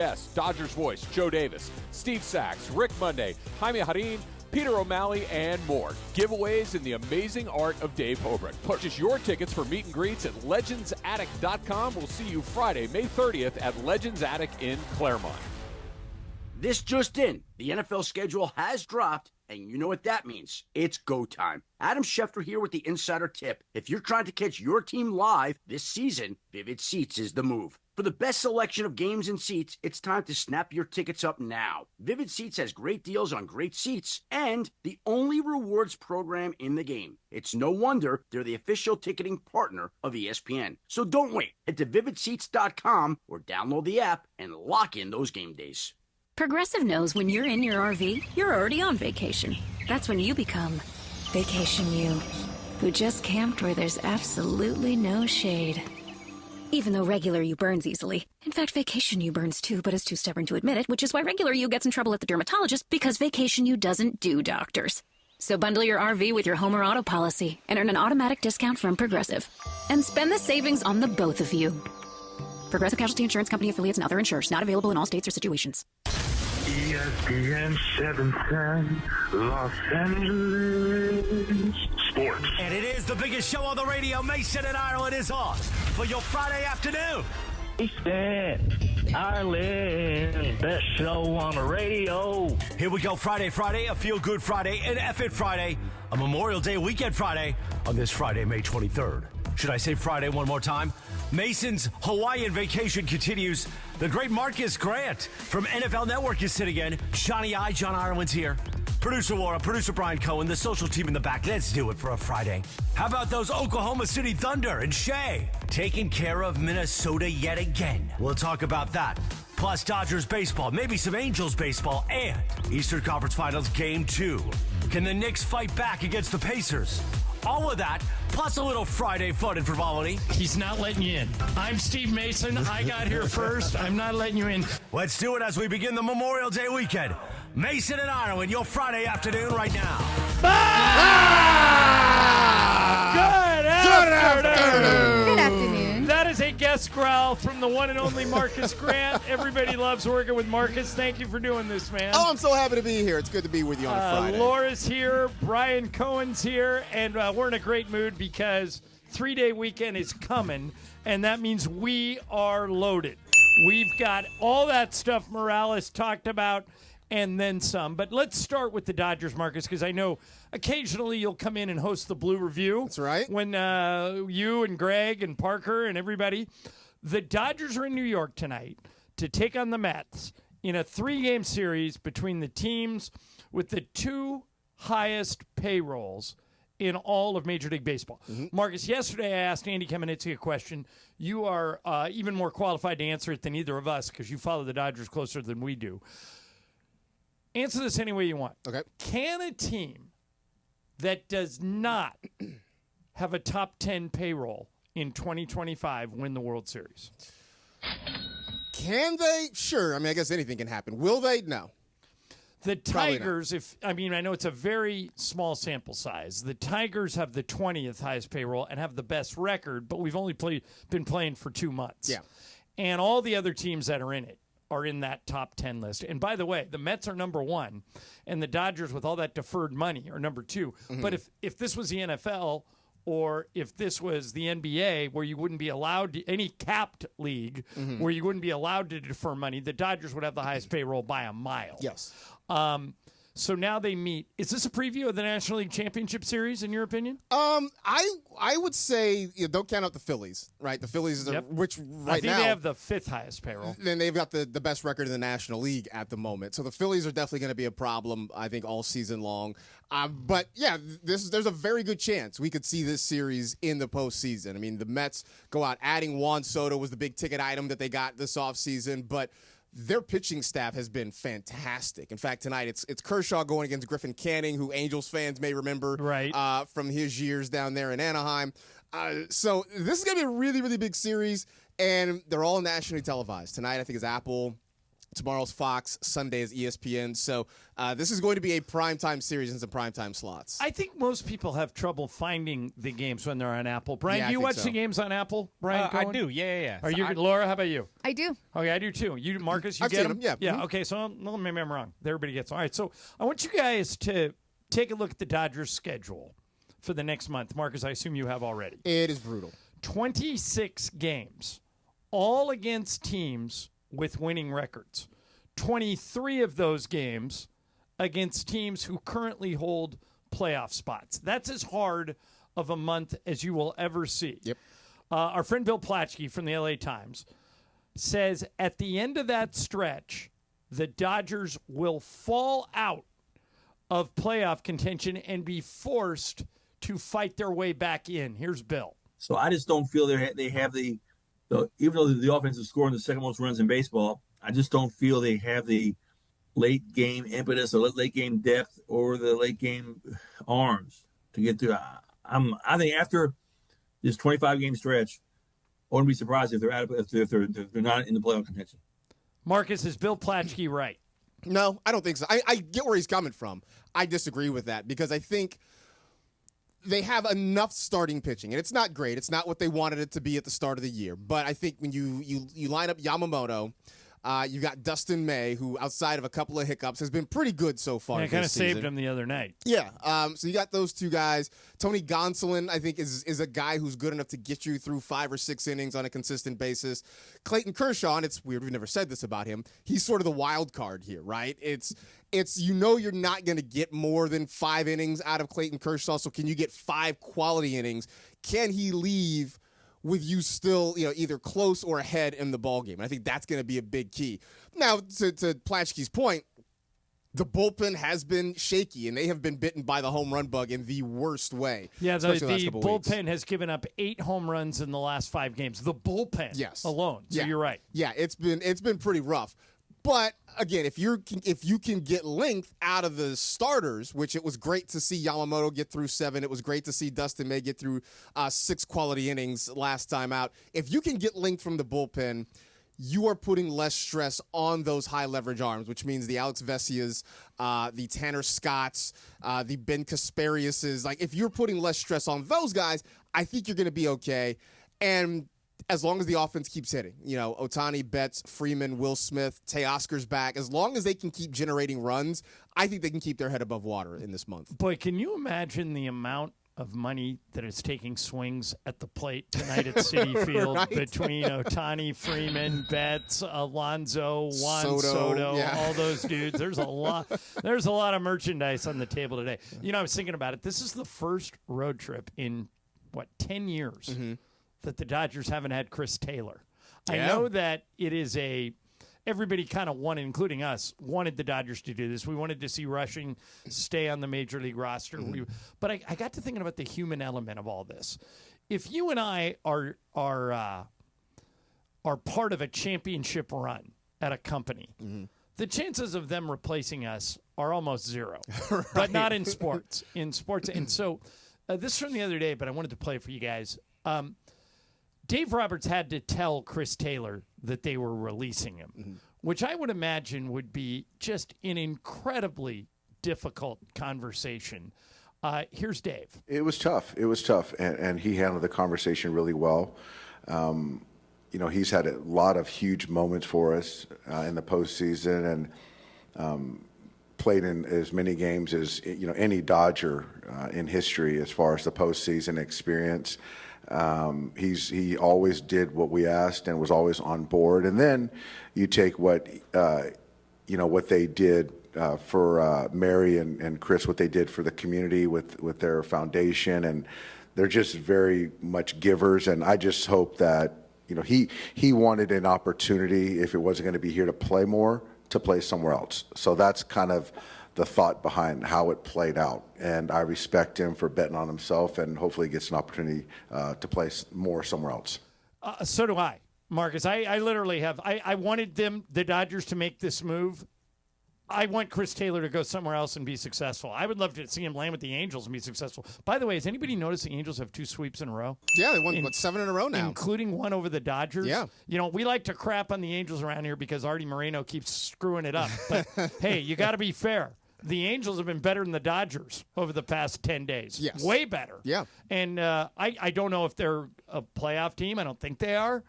Yes, Dodgers voice, Joe Davis, Steve Sachs, Rick Monday, Jaime Harin, Peter O'Malley, and more. Giveaways in the amazing art of Dave Hobrecht. Purchase your tickets for meet and greets at legendsattic.com. We'll see you Friday, May 30th at Legends Attic in Claremont. This just in, the NFL schedule has dropped, and you know what that means. It's go time. Adam Schefter here with the Insider Tip. If you're trying to catch your team live this season, Vivid Seats is the move. For the best selection of games and seats, it's time to snap your tickets up now. Vivid Seats has great deals on great seats and the only rewards program in the game. It's no wonder they're the official ticketing partner of ESPN. So don't wait. Head to vividseats.com or download the app and lock in those game days. Progressive knows when you're in your RV, you're already on vacation. That's when you become Vacation You, who just camped where there's absolutely no shade. Even though regular you burns easily. In fact, Vacation You burns too, but is too stubborn to admit it, which is why regular you gets in trouble at the dermatologist, because Vacation You doesn't do doctors. So bundle your RV with your home or auto policy and earn an automatic discount from Progressive. And spend the savings on the both of you. Progressive Casualty Insurance Company affiliates and other insurers. Not available in all states or situations. ESPN 710, Los Angeles Sports. And it is the biggest show on the radio. Mason and Ireland is on for your Friday afternoon. Mason, Ireland, best show on the radio. Here we go, Friday, a feel-good Friday, an F-It Friday, a Memorial Day weekend Friday on this Friday, May 23rd. Should I say Friday one more time? Mason's Hawaiian vacation continues. The great Marcus Grant from NFL Network is sitting in. Johnny I, John Ireland's here. Producer Laura, producer Brian Cohen, the social team in the back. Let's do it for a Friday. How about those Oklahoma City Thunder and Shea taking care of Minnesota yet again? We'll talk about that. Plus Dodgers baseball, maybe some Angels baseball, and Eastern Conference Finals Game 2. Can the Knicks fight back against the Pacers? All of that, plus a little Friday fun and frivolity. He's not letting you in. I'm Steve Mason. I got here first. I'm not letting you in. Let's do it as we begin the Memorial Day weekend. Mason and Ireland, your Friday afternoon right now. Good afternoon. Good afternoon. That is a guest growl from the one and only Marcus Grant. Everybody loves working with Marcus. Thank you for doing this, man. Oh, I'm so happy to be here. It's good to be with you on a Friday. Laura's here. Brian Cohen's here. And we're in a great mood because 3-day weekend is coming, and that means we are loaded. We've got all that stuff Morales talked about and then some. But let's start with the Dodgers, Marcus, because I know occasionally you'll come in and host the Blue Review. That's right. When you and Greg and Parker and everybody. The Dodgers are in New York tonight to take on the Mets in a 3-game series between the teams with the 2 highest payrolls in all of Major League Baseball. Mm-hmm. Marcus, yesterday I asked Andy Kamenetsky a question. You are even more qualified to answer it than either of us because you follow the Dodgers closer than we do. Answer this any way you want. Okay. Can a team that does not have a top 10 payroll in 2025 win the World Series? Can they? Sure. I mean, I guess anything can happen. Will they? No. The Tigers, I know it's a very small sample size. The Tigers have the 20th highest payroll and have the best record, but we've only been playing for 2 months. Yeah. And all the other teams that are in it are in that top 10 list. And by the way, the Mets are number 1, and the Dodgers, with all that deferred money, are number 2. Mm-hmm. But if this was the NFL or if this was the NBA where you wouldn't be allowed to, any capped league where you wouldn't be allowed to defer money, the Dodgers would have the highest payroll by a mile. Yes. So now they meet. Is this a preview of the National League Championship Series, in your opinion? I would say don't count out the Phillies, right? The Phillies, which right I think now they have the 5th highest payroll. Then they've got the best record in the National League at the moment. So the Phillies are definitely going to be a problem, I think, all season long. But yeah, there's a very good chance we could see this series in the postseason. I mean, the Mets go out adding Juan Soto was the big ticket item that they got this offseason, but their pitching staff has been fantastic. In fact, tonight it's Kershaw going against Griffin Canning, who Angels fans may remember from his years down there in Anaheim. So this is going to be a really, really big series, and they're all nationally televised. Tonight, I think, is Apple, Tomorrow's Fox, Sunday is ESPN. So this is going to be a primetime series and some primetime slots. I think most people have trouble finding the games when they're on Apple. Brian, do you watch the games on Apple? Brian, I do. Yeah. Are you, Laura? How about you? I do. Okay, I do too. You, Marcus, you I've get seen them? them, yeah. Yeah. Okay, so maybe I'm wrong. Everybody gets them. All right, so I want you guys to take a look at the Dodgers' schedule for the next month. Marcus, I assume you have already. It is brutal. 26 games, all against teams with winning records. 23 of those games against teams who currently hold playoff spots. That's as hard of a month as you will ever see. Yep. Our friend Bill Plaschke from the LA Times says at the end of that stretch, the Dodgers will fall out of playoff contention and be forced to fight their way back in. Here's Bill. So I just don't feel they have the even though the offense is scoring the second most runs in baseball, I just don't feel they have the late game impetus or late game depth or the late game arms to get through. I think after this 25 game stretch, I wouldn't be surprised if they're not in the playoff contention. Marcus, is Bill Plaschke right? No, I don't think so. I get where he's coming from. I disagree with that because I think they have enough starting pitching, and it's not great. It's not what they wanted it to be at the start of the year. But I think when you line up Yamamoto, you got Dustin May, who outside of a couple of hiccups has been pretty good so far. Yeah, kind of saved him the other night. Yeah. So you got those two guys. Tony Gonsolin, I think, is a guy who's good enough to get you through 5 or 6 innings on a consistent basis. Clayton Kershaw, and it's weird, we've never said this about him. He's sort of the wild card here, right? It's you're not going to get more than 5 innings out of Clayton Kershaw. So can you get 5 quality innings? Can he leave with you still, either close or ahead in the ballgame? And I think that's going to be a big key. Now, to Plaschke's point, the bullpen has been shaky, and they have been bitten by the home run bug in the worst way. Yeah, the bullpen has given up 8 home runs in the last 5 games. The bullpen alone. So you're right. Yeah, it's been pretty rough. But again, if you can get length out of the starters, which it was great to see Yamamoto get through 7, it was great to see Dustin May get through 6 quality innings last time out. If you can get length from the bullpen, you are putting less stress on those high leverage arms, which means the Alex Vessias, the Tanner Scotts, the Ben Kaspariuses. Like, if you're putting less stress on those guys, I think you're going to be okay. And as long as the offense keeps hitting, Ohtani, Betts, Freeman, Will Smith, Teoscar's back, as long as they can keep generating runs, I think they can keep their head above water in this month. Boy, can you imagine the amount of money that is taking swings at the plate tonight at Citi Field right? Between Ohtani, Freeman, Betts, Alonso, Juan Soto, all those dudes. There's a lot of merchandise on the table today. I was thinking about it. This is the first road trip in 10 years that the Dodgers haven't had Chris Taylor. I know that it is everybody kind of wanted, including us, wanted the Dodgers to do this. We wanted to see Rushing stay on the Major League roster. But I got to thinking about the human element of all this. If you and I are part of a championship run at a company, the chances of them replacing us are almost 0. Right. But not in sports. And so this is from the other day, but I wanted to play it for you guys. Dave Roberts had to tell Chris Taylor that they were releasing him, which I would imagine would be just an incredibly difficult conversation. Here's Dave. It was tough. And he handled the conversation really well. He's had a lot of huge moments for us in the postseason and played in as many games as any Dodger in history as far as the postseason experience. He always did what we asked and was always on board. And then you take what they did for Mary and Chris, what they did for the community with their foundation, and they're just very much givers. And I just hope that he wanted an opportunity, if it wasn't going to be here to play more, to play somewhere else. So that's kind of the thought behind how it played out. And I respect him for betting on himself, and hopefully he gets an opportunity to play more somewhere else. So do I, Marcus. I literally have – I wanted the Dodgers to make this move I want Chris Taylor to go somewhere else and be successful. I would love to see him land with the Angels and be successful. By the way, has anybody noticed the Angels have 2 sweeps in a row? Yeah, they won 7 in a row now, including one over the Dodgers. Yeah, we like to crap on the Angels around here because Artie Moreno keeps screwing it up. But hey, you got to be fair. The Angels have been better than the Dodgers over the past 10 days. Yes, way better. Yeah, and I don't know if they're a playoff team. I don't think they are.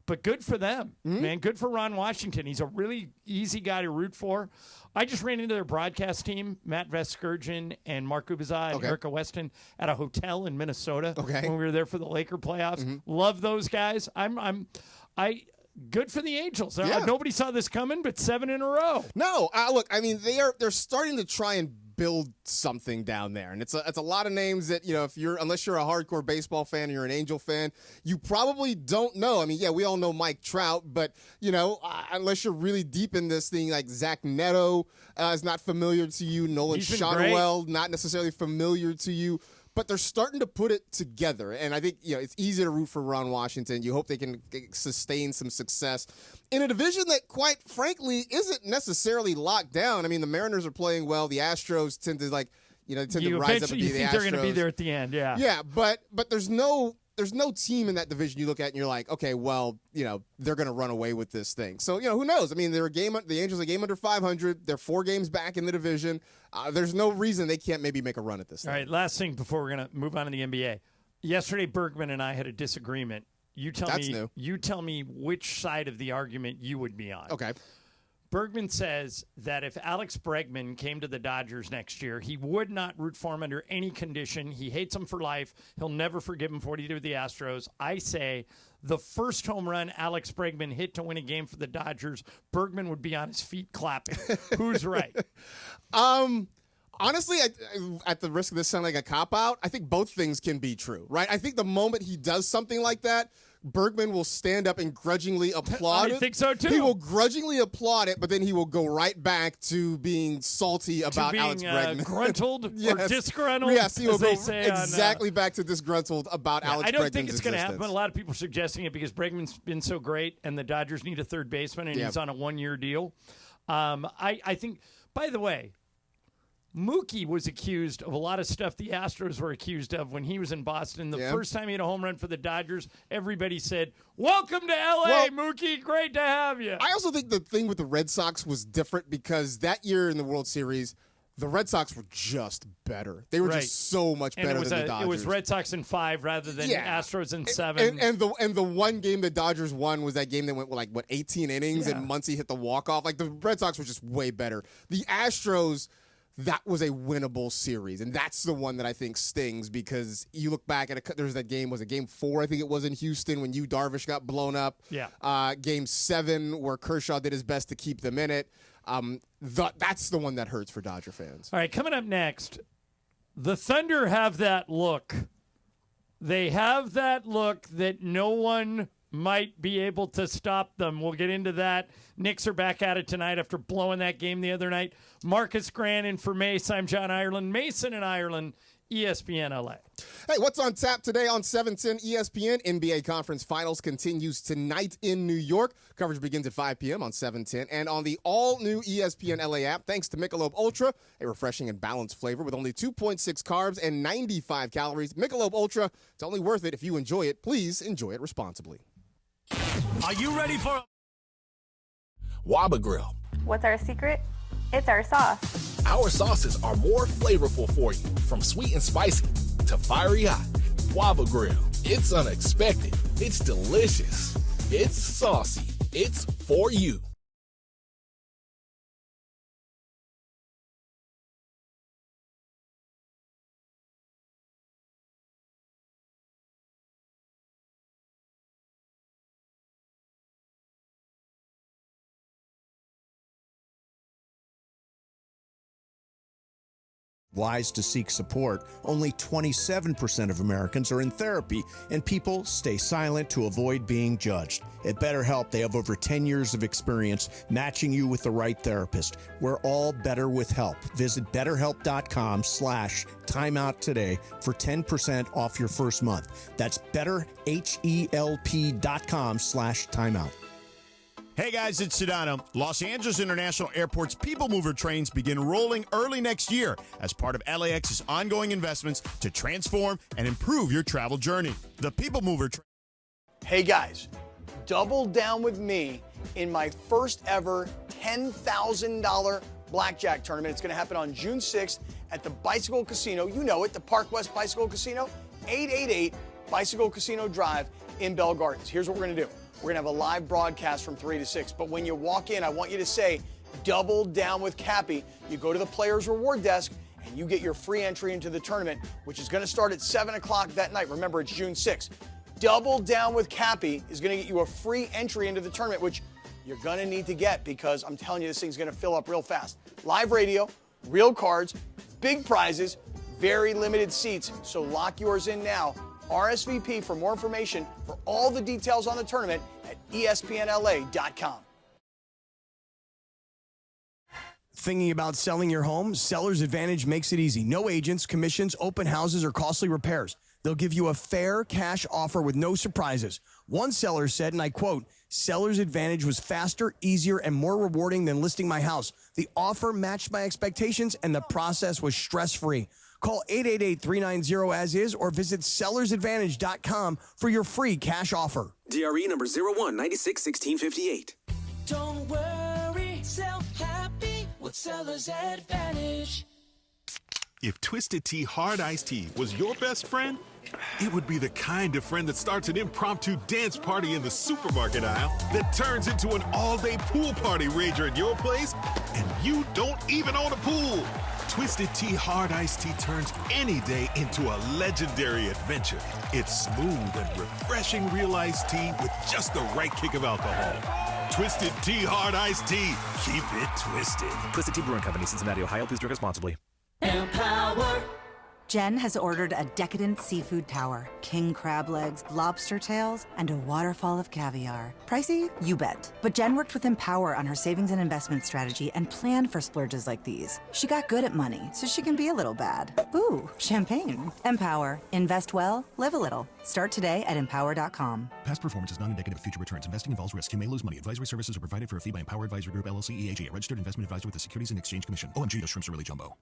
But good for them, man. Good for Ron Washington. He's a really easy guy to root for. I just ran into their broadcast team, Matt Veskurgen and Mark Ubiza and Erica Weston, at a hotel in Minnesota when we were there for the Laker playoffs. Love those guys. Good for the Angels. Yeah. Nobody saw this coming, but 7 in a row. No, look, I mean they're starting to try and build something down there, and it's a lot of names that unless you're a hardcore baseball fan and you're an Angel fan, you probably don't know. I mean, yeah, we all know Mike Trout, but unless you're really deep in this thing, like Zach Neto is not familiar to you. Nolan Shotwell not necessarily familiar to you. But they're starting to put it together, and I think it's easy to root for Ron Washington. You hope they can sustain some success in a division that, quite frankly, isn't necessarily locked down. I mean, the Mariners are playing well. The Astros tend to rise up and be the Astros. You think they're going to be there at the end, yeah. Yeah, but there's no team in that division you look at and you're like, okay, well, they're going to run away with this thing. So, who knows? I mean, the Angels are a game under 500. They're 4 games back in the division. There's no reason they can't maybe make a run at this thing. All right, last thing before we're going to move on to the NBA. Yesterday, Bregman and I had a disagreement. That's new. You tell me which side of the argument you would be on. Okay. Bregman says that if Alex Bregman came to the Dodgers next year, he would not root for him under any condition. He hates him for life. He'll never forgive him for what he did with the Astros. I say the first home run Alex Bregman hit to win a game for the Dodgers, Bregman would be on his feet clapping. Who's right? Honestly, at the risk of this sounding like a cop-out, I think both things can be true, right? I think the moment he does something like that, Bregman will stand up and grudgingly applaud it. I think so, too. He will grudgingly applaud it, but then he will go right back to being salty about Alex Bregman. Gruntled or disgruntled, yes, he will go exactly back to disgruntled about Alex Bregman's I don't think it's going to happen. A lot of people are suggesting it because Bregman's been so great, and the Dodgers need a third baseman, and he's on a 1-year deal. I think, by the way, Mookie was accused of a lot of stuff the Astros were accused of when he was in Boston. The first time he had a home run for the Dodgers, everybody said, "Welcome to L.A., Mookie. Great to have you." I also think the thing with the Red Sox was different because that year in the World Series, the Red Sox were just better. They were just so much better than the Dodgers. It was Red Sox in 5 rather than Astros in 7. And the one game the Dodgers won was that game that went 18 innings and Muncy hit the walk-off. Like, the Red Sox were just way better. The Astros, that was a winnable series, and that's the one that I think stings because you look back at there's that game, was it Game 4, I think it was, in Houston when Darvish got blown up. Yeah. Game 7 where Kershaw did his best to keep them in it. That's the one that hurts for Dodger fans. All right, coming up next, the Thunder have that look. They have that look that no one might be able to stop them. We'll get into that. Knicks are back at it tonight after blowing that game the other night. Marcus Grant in for Mace. I'm John Ireland. Mason and Ireland, ESPN LA. Hey, what's on tap today on 710 ESPN? NBA Conference Finals continues tonight in New York. Coverage begins at 5 p.m. on 710 and on the all-new ESPN LA app, thanks to Michelob Ultra, a refreshing and balanced flavor with only 2.6 carbs and 95 calories. Michelob Ultra, it's only worth it if you enjoy it. Please enjoy it responsibly. Are you ready for Waba Grill? What's our secret? It's our sauce. Our sauces are more flavorful for you, from sweet and spicy to fiery hot. Waba Grill. It's unexpected. It's delicious. It's saucy. It's for you. Wise to seek support. Only 27% of Americans are in therapy, and people stay silent to avoid being judged. At BetterHelp, they have over 10 years of experience matching you with the right therapist. We're all better with help. Visit BetterHelp.com/timeout today for 10% off your first month. That's BetterHelp.com/timeout. Hey guys, it's Sedano. Los Angeles International Airport's People Mover trains begin rolling early next year as part of LAX's ongoing investments to transform and improve your travel journey. The People Mover Hey guys, double down with me in my first ever $10,000 blackjack tournament. It's going to happen on June 6th at the Bicycle Casino. You know it, the Park West Bicycle Casino, 888 Bicycle Casino Drive in Bell Gardens. Here's what we're going to do. We're going to have a live broadcast from 3 to 6. But when you walk in, I want you to say, double down with Cappy. You go to the Players Reward Desk, and you get your free entry into the tournament, which is going to start at 7 o'clock that night. Remember, it's June 6th. Double down with Cappy is going to get you a free entry into the tournament, which you're going to need to get because I'm telling you, this thing's going to fill up real fast. Live radio, real cards, big prizes, very limited seats. So lock yours in now. RSVP for more information for all the details on the tournament at ESPNLA.com. Thinking about selling your home? Seller's Advantage makes it easy. No agents, commissions, open houses, or costly repairs. They'll give you a fair cash offer with no surprises. One seller said, and I quote, "Seller's Advantage was faster, easier, and more rewarding than listing my house. The offer matched my expectations, and the process was stress-free." Call 888-390-AS-IS or visit sellersadvantage.com for your free cash offer. DRE number 01961658. Don't worry, sell happy with Seller's Advantage. If Twisted Tea Hard Iced Tea was your best friend, it would be the kind of friend that starts an impromptu dance party in the supermarket aisle that turns into an all-day pool party rager at your place, and you don't even own a pool. Twisted Tea Hard Iced Tea turns any day into a legendary adventure. It's smooth and refreshing real iced tea with just the right kick of alcohol. Twisted Tea Hard Iced Tea. Keep it twisted. Twisted Tea Brewing Company, Cincinnati, Ohio. Please drink responsibly. Empower. Jen has ordered a decadent seafood tower, king crab legs, lobster tails, and a waterfall of caviar. Pricey? You bet. But Jen worked with Empower on her savings and investment strategy and planned for splurges like these. She got good at money, so she can be a little bad. Ooh, champagne. Empower. Invest well, live a little. Start today at empower.com. Past performance is not indicative of future returns. Investing involves risk. You may lose money. Advisory services are provided for a fee by Empower Advisory Group, LLC, EAG, a registered investment advisor with the Securities and Exchange Commission. OMG, those shrimps are really jumbo.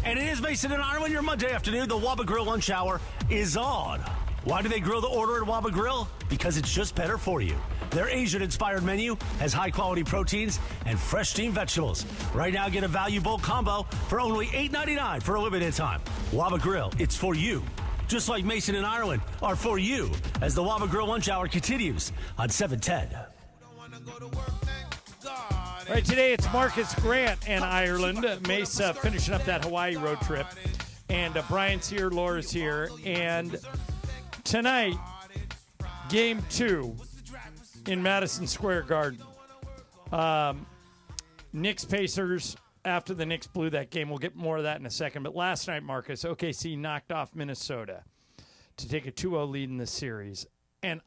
And it is Mason and Ireland, your Monday afternoon. The Waba Grill lunch hour is on. Why do they grill the order at Waba Grill? Because it's just better for you. Their Asian-inspired menu has high-quality proteins and fresh steamed vegetables. Right now, get a value bowl combo for only $8.99 for a limited time. Waba Grill, it's for you. Just like Mason and Ireland are for you as the Waba Grill lunch hour continues on 710. All right, today it's Marcus Grant and Ireland. Mesa finishing up that Hawaii road trip. And Brian's here, Laura's here. And tonight, game 2 in Madison Square Garden. Knicks Pacers, after the Knicks blew that game. We'll get more of that in a second. But last night, Marcus, OKC knocked off Minnesota to take a 2-0 lead in the series. And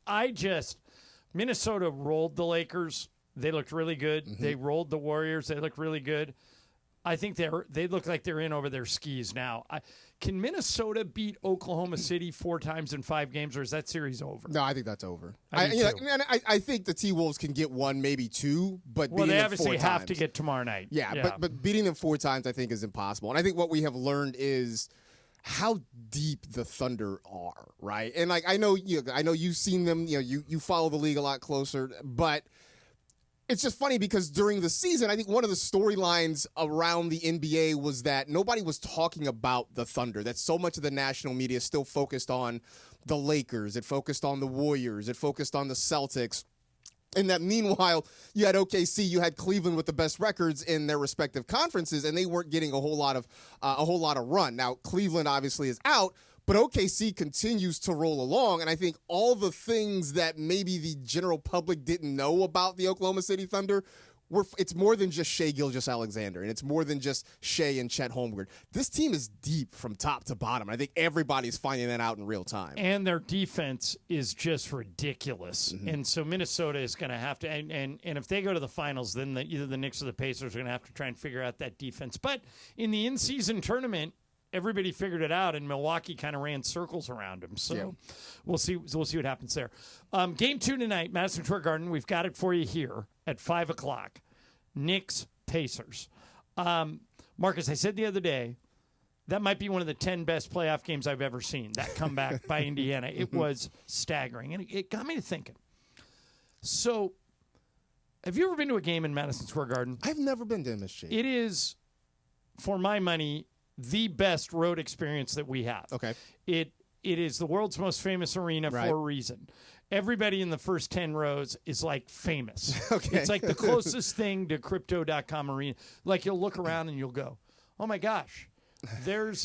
Minnesota rolled the Lakers. They looked really good. Mm-hmm. They rolled the Warriors. They looked really good. I think they look like they're in over their skis now. Can Minnesota beat Oklahoma City 4 times in 5 games, or is that series over? No, I think that's over. I think the T-Wolves can get 1, maybe 2, but well, beating they them obviously 4 have times. to get tomorrow night. Yeah. But beating them 4 times I think is impossible. And I think what we have learned is how deep the Thunder are, right? And I know you've seen them. You follow the league a lot closer, but it's just funny because during the season, I think one of the storylines around the NBA was that nobody was talking about the Thunder, that so much of the national media still focused on the Lakers. It focused on the Warriors. It focused on the Celtics. And that meanwhile, you had OKC, you had Cleveland with the best records in their respective conferences, and they weren't getting a whole lot of run. Now, Cleveland obviously is out, but OKC continues to roll along, and I think all the things that maybe the general public didn't know about the Oklahoma City Thunder, it's more than just Shai Gilgeous-Alexander, and it's more than just Shai and Chet Holmgren. This team is deep from top to bottom. I think everybody's finding that out in real time. And their defense is just ridiculous. Mm-hmm. And so Minnesota is going to have to, and if they go to the finals, then either the Knicks or the Pacers are going to have to try and figure out that defense. But in the in-season tournament, everybody figured it out, and Milwaukee kind of ran circles around them. So we'll see what happens there. Game 2 tonight, Madison Square Garden. We've got it for you here. at 5 o'clock. Knicks, Pacers. Marcus, I said the other day, that might be one of the 10 best playoff games I've ever seen, that comeback by Indiana. It was staggering, and it got me to thinking. So, have you ever been to a game in Madison Square Garden? I've never been to MSG. It is, for my money, the best road experience that we have. Okay. It is the world's most famous arena for a reason. Everybody in the first 10 rows is like famous. Okay. It's like the closest thing to crypto.com arena. Like you'll look around and you'll go, oh my gosh, there's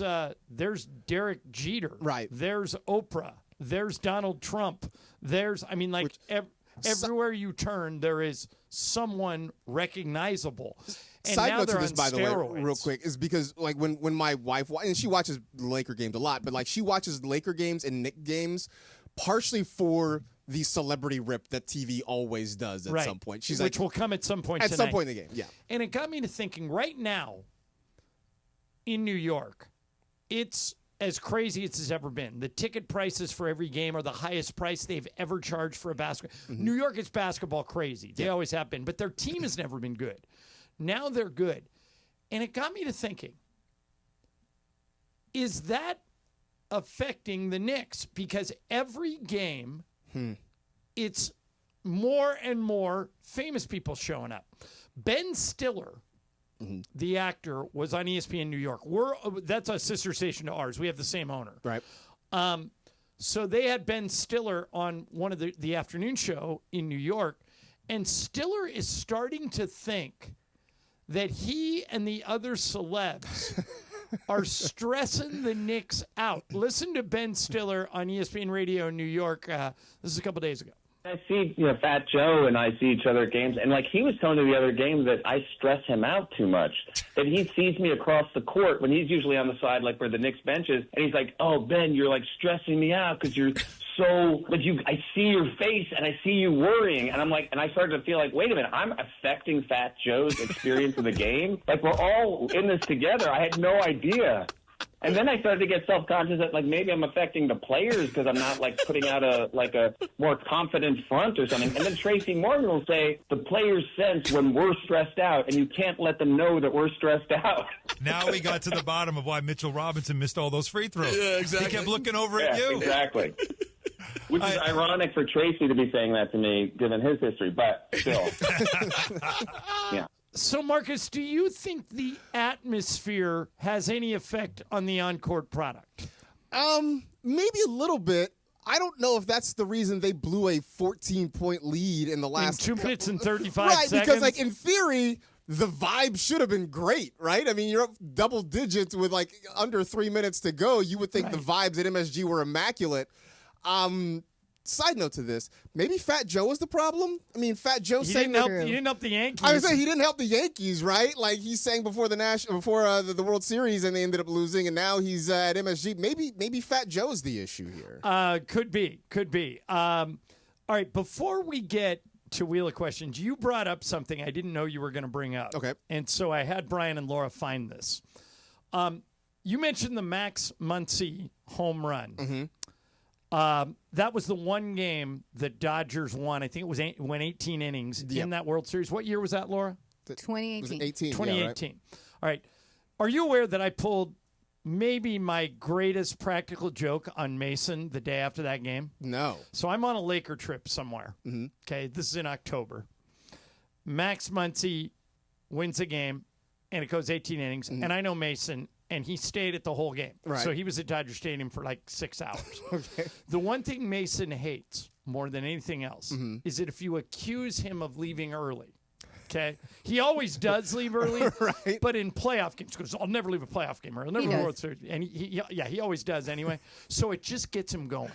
Derek Jeter. Right. There's Oprah. There's Donald Trump. Everywhere you turn, there is someone recognizable. And Side now note to they're this, on by the way, steroids. real quick, is because like when my wife, and she watches Laker games a lot, but like she watches Laker games and Knicks games partially for the celebrity rip that TV always does at some point. She's Which will come at some point at tonight. some point in the game, yeah. And it got me to thinking, right now in New York, it's as crazy as it's ever been. The ticket prices for every game are the highest price they've ever charged for a basketball. New York is basketball crazy. They always have been, but their team has never been good. Now they're good. And it got me to thinking, is that affecting the Knicks? Because every game, it's more and more famous people showing up. Ben Stiller, the actor, was on ESPN New York. That's a sister station to ours. We have the same owner. Right. So they had Ben Stiller on one of the afternoon show in New York, and Stiller is starting to think that he and the other celebs are stressing the Knicks out. Listen to Ben Stiller on ESPN Radio in New York. This is a couple days ago. I see, Fat Joe and I see each other at games, and like he was telling me the other game that I stress him out too much. That he sees me across the court when he's usually on the side, like where the Knicks bench is, and he's like, "Oh, Ben, you're like stressing me out because you're so like I see your face and I see you worrying," and I'm like, and I started to feel like, wait a minute, I'm affecting Fat Joe's experience of the game. Like we're all in this together. I had no idea. And then I started to get self-conscious that, like, maybe I'm affecting the players because I'm not, like, putting out a more confident front or something. And then Tracy Morgan will say, the players sense when we're stressed out, and you can't let them know that we're stressed out. Now we got to the bottom of why Mitchell Robinson missed all those free throws. Yeah, exactly. He kept looking over at you. Exactly. Which is ironic for Tracy to be saying that to me, given his history, but still. Yeah. So, Marcus, do you think the atmosphere has any effect on the on-court product? Maybe a little bit. I don't know if that's the reason they blew a 14-point lead in the last... In 2 minutes and 35 seconds. Right, because, like, in theory, the vibe should have been great, right? I mean, you're up double digits with, like, under 3 minutes to go. You would think the vibes at MSG were immaculate. Side note to this, maybe Fat Joe was the problem. I mean, Fat Joe sang he didn't help the Yankees. I was saying he didn't help the Yankees, right? Like he sang before the World Series, and they ended up losing, and now he's at MSG. Maybe Fat Joe's the issue here. Could be. All right, before we get to Wheel of Questions, you brought up something I didn't know you were going to bring up. Okay. And so I had Brian and Laura find this. You mentioned the Max Muncy home run. Mm-hmm. That was the one game that Dodgers won. I think it went 18 innings in that World Series. What year was that, Laura? 2018. 2018. Yeah, right. All right. Are you aware that I pulled maybe my greatest practical joke on Mason the day after that game? No. So I'm on a Laker trip somewhere. Mm-hmm. Okay, this is in October. Max Muncy wins a game, and it goes 18 innings. And I know Mason, and he stayed at the whole game. Right. So he was at Dodger Stadium for like 6 hours. Okay. The one thing Mason hates more than anything else is that if you accuse him of leaving early, okay? He always does leave early, right. But in playoff games, because I'll never leave a playoff game early. I'll never leave a World Series. And he always does anyway. So it just gets him going.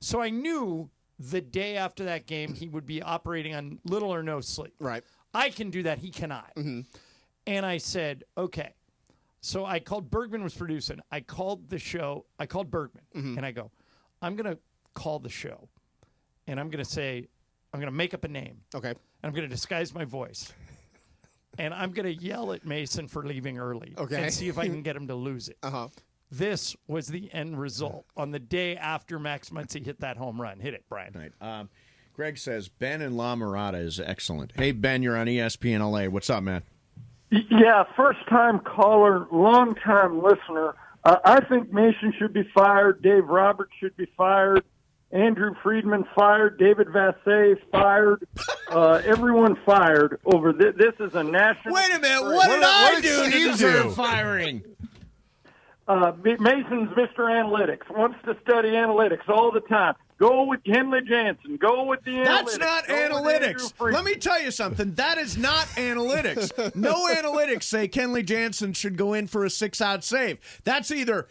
So I knew the day after that game he would be operating on little or no sleep. Right. I can do that. He cannot. Mm-hmm. And I said, okay. So I called, Bregman was producing. I called the show. I called Bregman, and I go, I'm going to call the show, and I'm going to say, I'm going to make up a name. Okay. And I'm going to disguise my voice, and I'm going to yell at Mason for leaving early and see if I can get him to lose it. Uh-huh. This was the end result on the day after Max Muncy hit that home run. Hit it, Brian. Right. Greg says Ben and La Mirada is excellent. Hey, Ben, you're on ESPN LA. What's up, man? Yeah, first-time caller, long-time listener. I think Mason should be fired. Dave Roberts should be fired. Andrew Friedman fired. David Vassay fired. Everyone fired over this. This is a national... Wait a minute. What did I do to deserve firing? Mason's Mr. Analytics. Wants to study analytics all the time. Go with Henley Jansen. Go with the analytics. That's not analytics. Let me tell you something. That is not analytics. No analytics say Kenley Jansen should go in for a 6-out save. That's either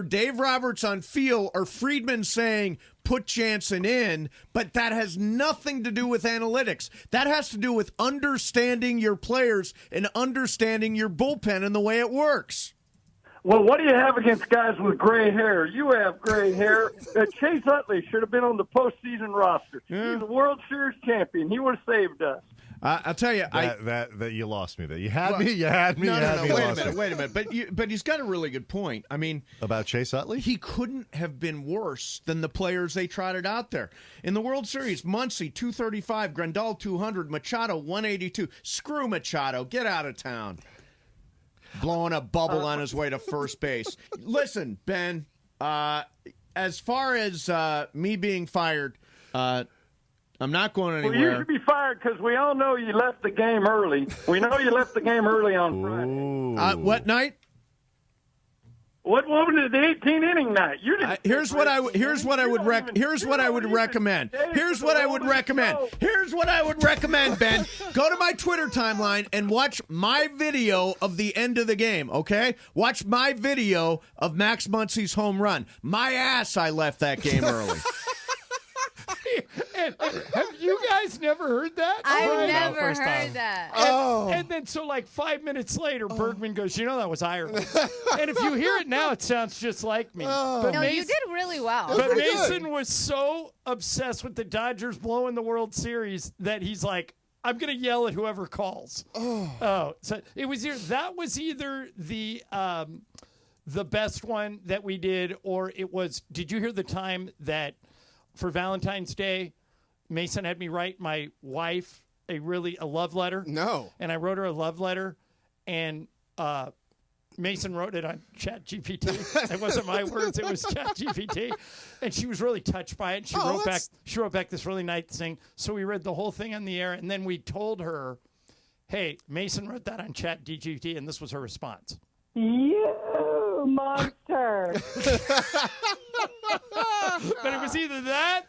Dave Roberts on field or Friedman saying put Jansen in, but that has nothing to do with analytics. That has to do with understanding your players and understanding your bullpen and the way it works. Well, what do you have against guys with gray hair? You have gray hair. Chase Utley should have been on the postseason roster. He's a World Series champion. He would have saved us. I'll tell you, that you lost me there. You had me. You had me. No. Wait a minute. But he's got a really good point. I mean, about Chase Utley, he couldn't have been worse than the players they trotted out there in the World Series. Muncy 235, Grandal 200, Machado 182. Screw Machado. Get out of town. Blowing a bubble on his way to first base. Listen, Ben, as far as me being fired, I'm not going anywhere. Well, you should be fired because we all know you left the game early. We know you left the game early on Friday. What night? What was it? The 18-inning night. You didn't. Here's what I would recommend. Here's what I would recommend, Ben. Go to my Twitter timeline and watch my video of the end of the game, okay? Watch my video of Max Muncy's home run. My ass, I left that game early. And have you guys never heard that? I've never heard that. And then so like 5 minutes later, Bregman goes, that was Ireland. And if you hear it now, it sounds just like me. But No, you did really well. But Mason was so obsessed with the Dodgers blowing the World Series that he's like, I'm going to yell at whoever calls. So it was either the best one that we did, or it was, did you hear the time that for Valentine's Day, Mason had me write my wife a love letter? No. And I wrote her a love letter, and Mason wrote it on ChatGPT. It wasn't my words; it was ChatGPT, and she was really touched by it. She wrote back this really nice thing. So we read the whole thing on the air, and then we told her, "Hey, Mason wrote that on ChatGPT," and this was her response. You monster. But it was either that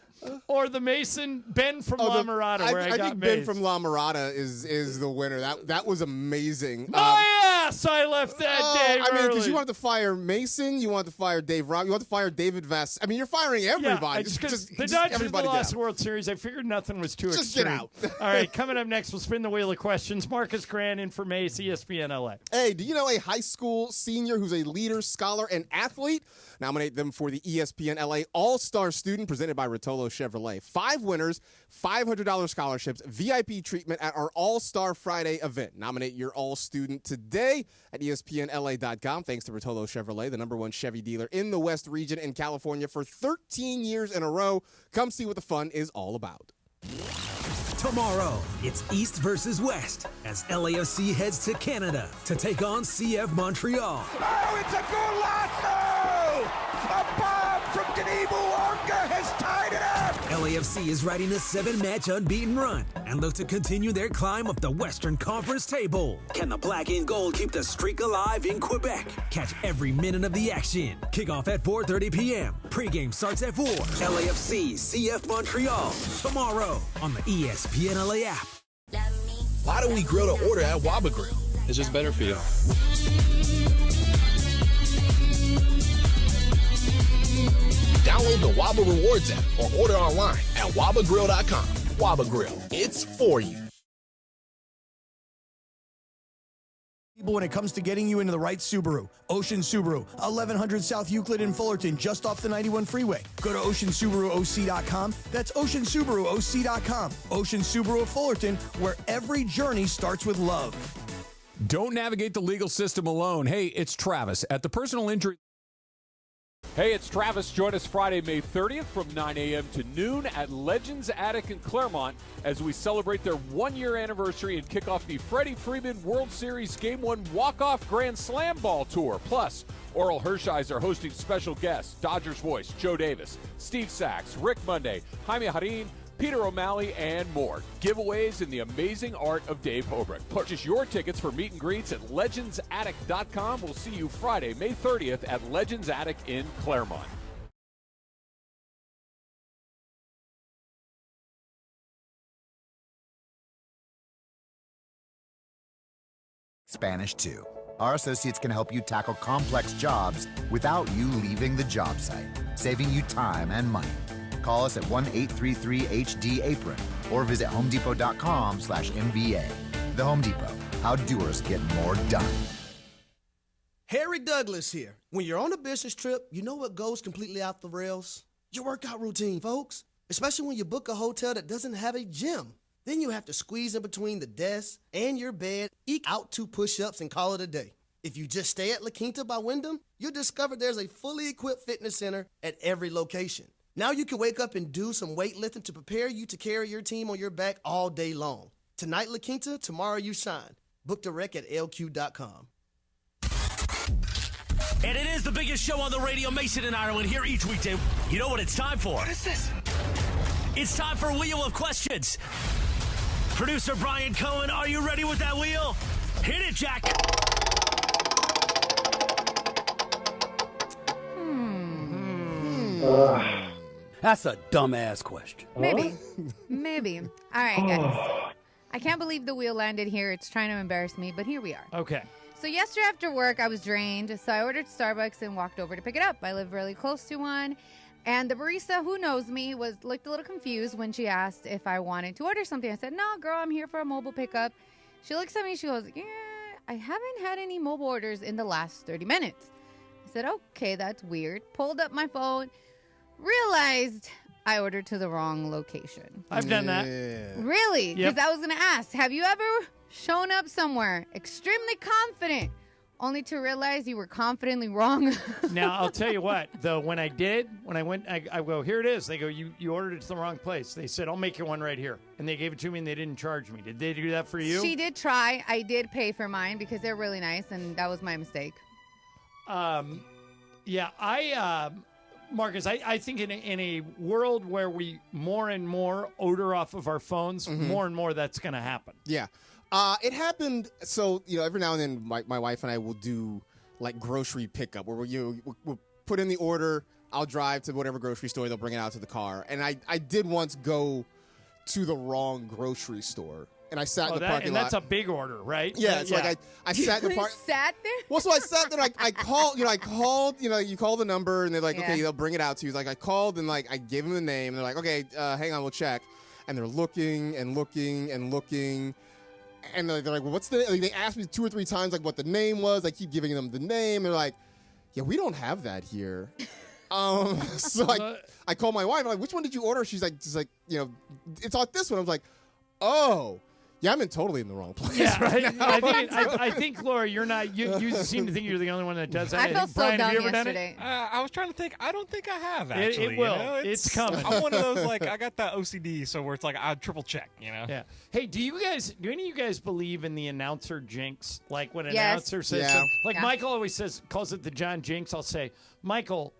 or the Mason Ben from La Mirada, where I got think Ben from La Mirada is the winner. That was amazing. Yes, I left that day I mean, early. because you wanted to fire Mason, you wanted to fire Dave Rob, you wanted to fire David Vass. I mean, you're firing everybody. Just the Dodgers lost the World Series. I figured nothing was too extreme. Get out. All right, coming up next, we'll spin the wheel of questions. Marcus Grant in for Mace, ESPN LA. Hey, do you know a high school senior who's a leader, scholar, and athlete? Nominate them for the ESPN LA All-Star Student presented by Rotolo Chevrolet. 5 winners, $500 scholarships, VIP treatment at our All-Star Friday event. Nominate your All-Student today at ESPNLA.com. Thanks to Rotolo Chevrolet, the #1 Chevy dealer in the West region in California for 13 years in a row. Come see what the fun is all about. Tomorrow, it's East versus West as LAFC heads to Canada to take on CF Montreal. Oh, it's a golazo! A bomb from Denis Bouanga has tied it up! LAFC is riding a 7-match unbeaten run and look to continue their climb up the Western Conference table. Can the black and gold keep the streak alive in Quebec? Catch every minute of the action. Kickoff at 4:30 p.m. Pre-game starts at 4. LAFC, CF Montreal. Tomorrow on the ESPN LA app. Why do we grill to order at Waba Grill? It's just better for you. Download the Waba Rewards app or order online at wabagrill.com. Waba Grill, it's for you. When it comes to getting you into the right Subaru, Ocean Subaru, 1100 South Euclid in Fullerton, just off the 91 freeway. Go to OceanSubaruOC.com. That's OceanSubaruOC.com. Ocean Subaru of Fullerton, where every journey starts with love. Don't navigate the legal system alone. Hey, it's Travis at the Personal Injury. Hey, it's Travis. Join us Friday, May 30th from 9 a.m. to noon at Legends Attic in Claremont as we celebrate their one-year anniversary and kick off the Freddie Freeman World Series Game 1 Walk-Off Grand Slam Ball Tour. Plus, Oral Hershiser are hosting special guests, Dodgers voice Joe Davis, Steve Sachs, Rick Monday, Jaime Harin, Peter O'Malley, and more. Giveaways in the amazing art of Dave Hobrick. Purchase your tickets for meet and greets at legendsattic.com. We'll see you Friday, May 30th at Legends Attic in Claremont. Spanish 2. Our associates can help you tackle complex jobs without you leaving the job site, saving you time and money. Call us at 1-833-HD-APRON or visit homedepot.com/MBA. The Home Depot. How doers get more done. Harry Douglas here. When you're on a business trip, you know what goes completely off the rails? Your workout routine, folks. Especially when you book a hotel that doesn't have a gym. Then you have to squeeze in between the desk and your bed, eke out 2 push-ups, and call it a day. If you just stay at La Quinta by Wyndham, you'll discover there's a fully equipped fitness center at every location. Now you can wake up and do some weightlifting to prepare you to carry your team on your back all day long. Tonight, La Quinta, tomorrow you shine. Book direct at lq.com. And it is the biggest show on the radio, Mason and Ireland, here each weekday. You know what it's time for? What is this? It's time for Wheel of Questions. Producer Brian Cohen, are you ready with that wheel? Hit it, Jack. That's a dumbass question. Maybe. Maybe. All right, guys. I can't believe the wheel landed here. It's trying to embarrass me, but here we are. Okay. So yesterday after work, I was drained, so I ordered Starbucks and walked over to pick it up. I live really close to one. And the barista, who knows me, looked a little confused when she asked if I wanted to order something. I said, no, girl, I'm here for a mobile pickup. She looks at me, she goes, yeah, I haven't had any mobile orders in the last 30 minutes. I said, okay, that's weird. Pulled up my phone, realized I ordered to the wrong location. I've done that. Really? Because Yep. I was going to ask, have you ever shown up somewhere extremely confident only to realize you were confidently wrong? Now, I'll tell you what, though, when I went, I go, here it is. They go, you ordered it to the wrong place. They said, I'll make you one right here. And they gave it to me and they didn't charge me. Did they do that for you? She did try. I did pay for mine because they're really nice, and that was my mistake. Yeah, Marcus, I think in a world where we more and more odor off of our phones, more and more that's going to happen. Yeah. It happened. So, every now and then my wife and I will do like grocery pickup where we'll put in the order. I'll drive to whatever grocery store. They'll bring it out to the car. And I did once go to the wrong grocery store. And I sat in the parking lot. And that's a big order, right? Yeah, it's like I sat in the park. Sat there? Well, so I sat there. I called. You call the number, and they're like, okay, they'll bring it out to you. Like I called, and I gave them the name. And they're like, okay, hang on, we'll check. And they're looking and looking and looking. And they're like, well, what's the? They asked me 2 or 3 times like what the name was. I keep giving them the name. They're like, yeah, we don't have that here. So I called my wife. I'm like, which one did you order? She's like, it's on this one. I was like, oh. Yeah, I'm totally in the wrong place. Yeah, right now. I think, Laura, you're not. You seem to think you're the only one that does that. I felt so Brian, dumb have you ever yesterday. done it? I was trying to think. I don't think I have, actually. It will. It's coming. I'm one of those, I got that OCD, so where it's like I triple check, Yeah. Hey, do any of you guys believe in the announcer jinx? Like when an Yes. announcer says something? Like Michael always calls it the John Jinx. I'll say, Michael,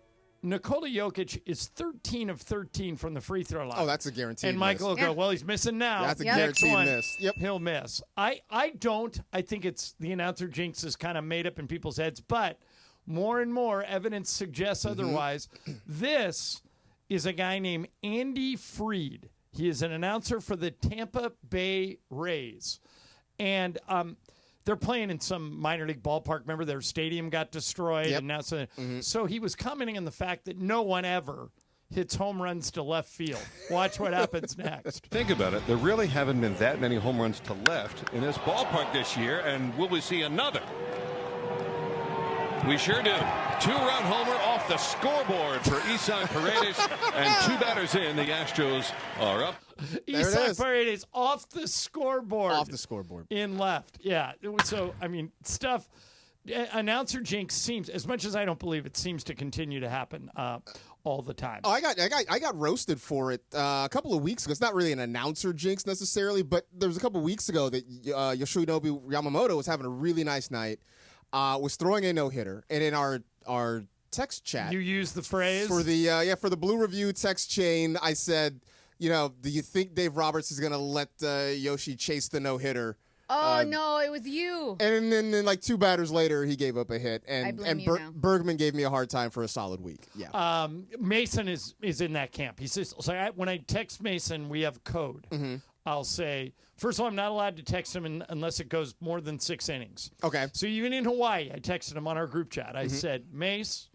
Nikola Jokic is 13 of 13 from the free throw line. Oh, that's a guaranteed And Michael will miss. go, well, he's missing now. That's a Next guaranteed one, miss. Yep. He'll miss. I don't. I think it's the announcer jinx is kind of made up in people's heads, but more and more evidence suggests otherwise. This is a guy named Andy Freed. He is an announcer for the Tampa Bay Rays. And they're playing in some minor league ballpark. Remember, their stadium got destroyed. Yep. And now so he was commenting on the fact that no one ever hits home runs to left field. Watch what happens next. Think about it. There really haven't been that many home runs to left in this ballpark this year. And will we see another? We sure do. 2-run homer off the scoreboard for Isan Paredes. And 2 batters in. The Astros are up. Isan Paredes off the scoreboard. Off the scoreboard. In left. Yeah. So, I mean, stuff. announcer jinx seems, as much as I don't believe it, seems to continue to happen all the time. Oh, I got roasted for it a couple of weeks ago. It's not really an announcer jinx necessarily, but there was a couple of weeks ago that Yoshinobu Yamamoto was having a really nice night, was throwing a no-hitter, and in our text chat, you used the phrase for the Blue Review text chain. I said, do you think Dave Roberts is going to let Yoshi chase the no-hitter? Oh, no, it was you. And then like 2 batters later, he gave up a hit. And Bregman gave me a hard time for a solid week. Yeah. Mason is in that camp. He says, when I text Mason, we have code. Mm-hmm. I'll say, first of all, I'm not allowed to text him unless it goes more than 6 innings. Okay. So even in Hawaii, I texted him on our group chat. I said, Mace,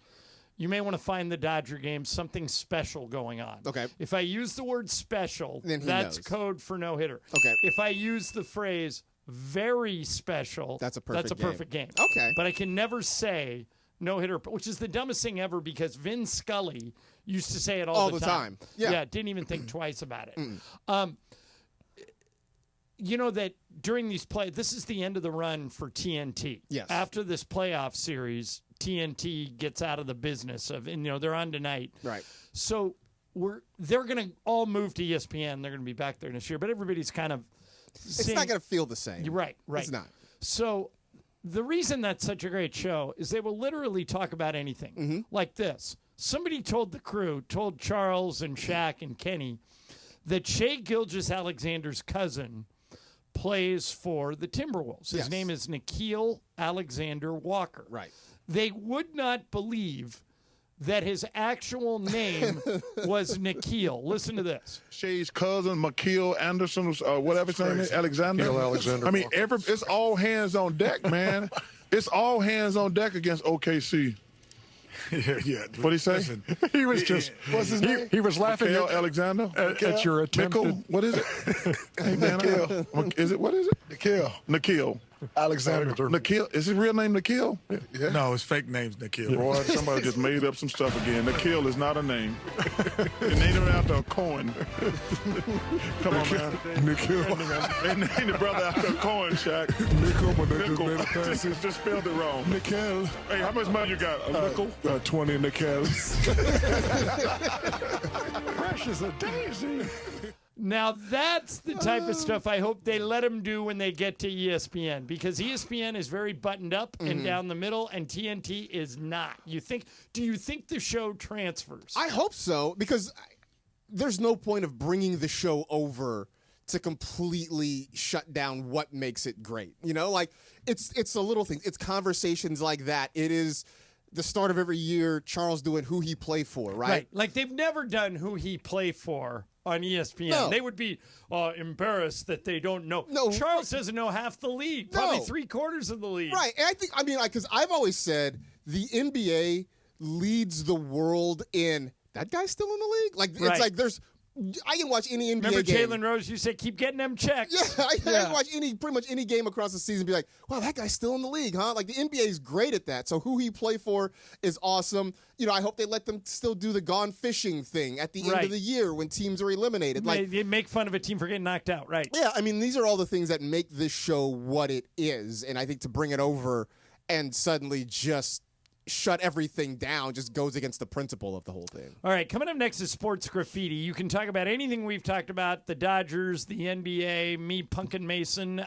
you may want to find the Dodger game something special going on. Okay. If I use the word special, then that's knows. code for no-hitter. Okay. If I use the phrase very special, that's a perfect game. Okay. But I can never say no-hitter, which is the dumbest thing ever because Vin Scully used to say it all the time. Yeah. Didn't even think twice about it. You know that during these this is the end of the run for TNT. Yes. After this playoff series, TNT gets out of the business of, they're on tonight. Right. So they're going to all move to ESPN. They're going to be back there this year, but everybody's kind of it's not going to feel the same. Right. It's not. So the reason that's such a great show is they will literally talk about anything like this. Somebody told Charles and Shaq and Kenny that Shea Gilgeous-Alexander's cousin plays for the Timberwolves. His name is Nickeil Alexander Walker. Right. They would not believe that his actual name was Nickeil. Listen to this. Shea's cousin, McKeel Anderson, whatever his name is, Alexander. Alexander. I mean, it's all hands on deck, man. It's all hands on deck against OKC. Yeah. What'd he say? Listen, he was just. What's his name? He was laughing Mikhail Alexander. at your attempt. What is it? Hey, man, what is it? Nickeil. Alexander. Nickeil. Is his real name Nickeil? Yeah. No, his fake name's Nickeil. Boy, somebody just made up some stuff again. Nickeil is not a name. They named him after a coin. Come on, man. Nickeil. They named the brother after a coin, Shaq. Nickel, but they just made it fancy. Just spelled it wrong. Nickel. Hey, how much money you got? A nickel? 20 nickels. Fresh as a daisy. Now, that's the type of stuff I hope they let him do when they get to ESPN, because ESPN is very buttoned up and down the middle, and TNT is not. Do you think the show transfers? I hope so, because there's no point of bringing the show over to completely shut down what makes it great. It's a little thing. It's conversations like that. It is the start of every year, Charles doing who he play for, right? Like they've never done who he play for on ESPN. No. They would be embarrassed that they don't know. No, Charles doesn't know half the league, probably 3/4 of the league. Right. And because I've always said the NBA leads the world in that guy's still in the league. It's like I can watch any NBA Remember game. Jalen Rose, you said, keep getting them checks. Yeah, I can watch pretty much any game across the season and be like, wow, that guy's still in the league, huh? Like, the NBA is great at that. So who he play for is awesome. I hope they let them still do the gone fishing thing at the end of the year when teams are eliminated. They make fun of a team for getting knocked out, right? Yeah, these are all the things that make this show what it is. And I think to bring it over and suddenly just shut everything down just goes against the principle of the whole thing. All right, coming up next is Sports Graffiti. You can talk about anything we've talked about, the Dodgers, the NBA, me, Punkin Mason.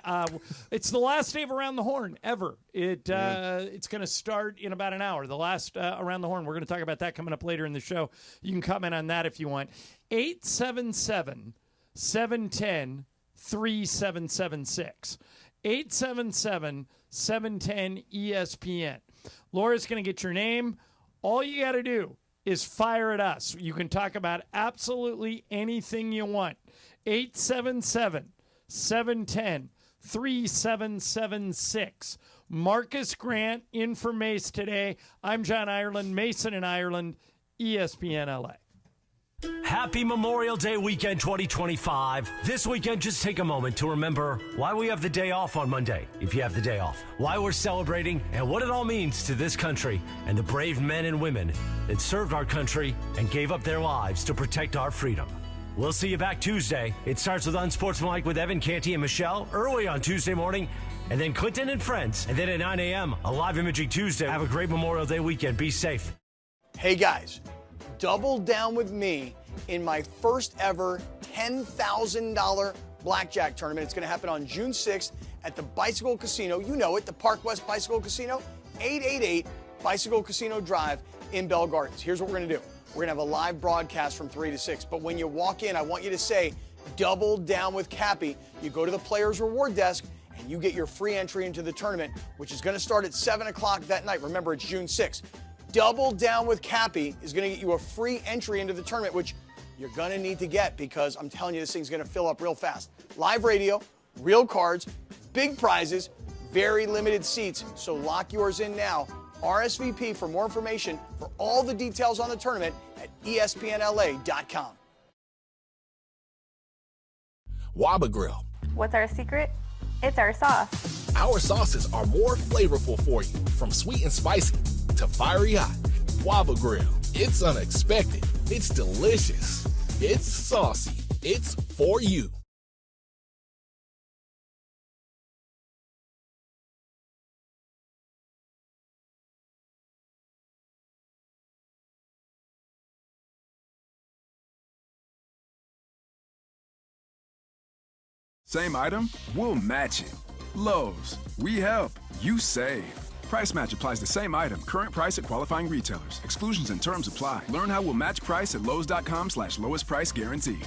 It's the last day of Around the Horn ever. It's going to start in about an hour, the last Around the Horn. We're going to talk about that coming up later in the show. You can comment on that if you want. 877-710-3776. 877-710-ESPN. Laura's going to get your name. All you got to do is fire at us. You can talk about absolutely anything you want. 877-710-3776. Marcus Grant in for Mace today. I'm John Ireland, Mason in Ireland, ESPN LA. Happy Memorial Day weekend 2025. This weekend, just take a moment to remember why we have the day off on Monday, if you have the day off, why we're celebrating, and what it all means to this country and the brave men and women that served our country and gave up their lives to protect our freedom. We'll see you back Tuesday. It starts with Unsportsmanlike with Evan, Canty, and Michelle early on Tuesday morning. And then Clinton and Friends. And then at 9 a.m., a live imaging Tuesday. Have a great Memorial Day weekend. Be safe. Hey guys, double down with me in my first ever $10,000 blackjack tournament. It's going to happen on June 6th at the Bicycle Casino. You know it, the Park West Bicycle Casino, 888 Bicycle Casino Drive in Bell Gardens. Here's what we're going to do. We're going to have a live broadcast from 3 to 6. But when you walk in, I want you to say, double down with Cappy. You go to the Players Reward Desk and you get your free entry into the tournament, which is going to start at 7 o'clock that night. Remember, it's June 6th. Double Down with Cappy is going to get you a free entry into the tournament, which you're going to need to get because I'm telling you, this thing's going to fill up real fast. Live radio, real cards, big prizes, very limited seats. So lock yours in now. RSVP for more information for all the details on the tournament at ESPNLA.com. Waba Grill. What's our secret? It's our sauce. Our sauces are more flavorful for you, from sweet and spicy to fiery hot. Waba Grill. It's unexpected. It's delicious. It's saucy. It's for you. Same item, we'll match it. Lowe's, we help, you save. Price match applies the same item. Current price at qualifying retailers. Exclusions and terms apply. Learn how we'll match price at Lowes.com/lowest price guarantee.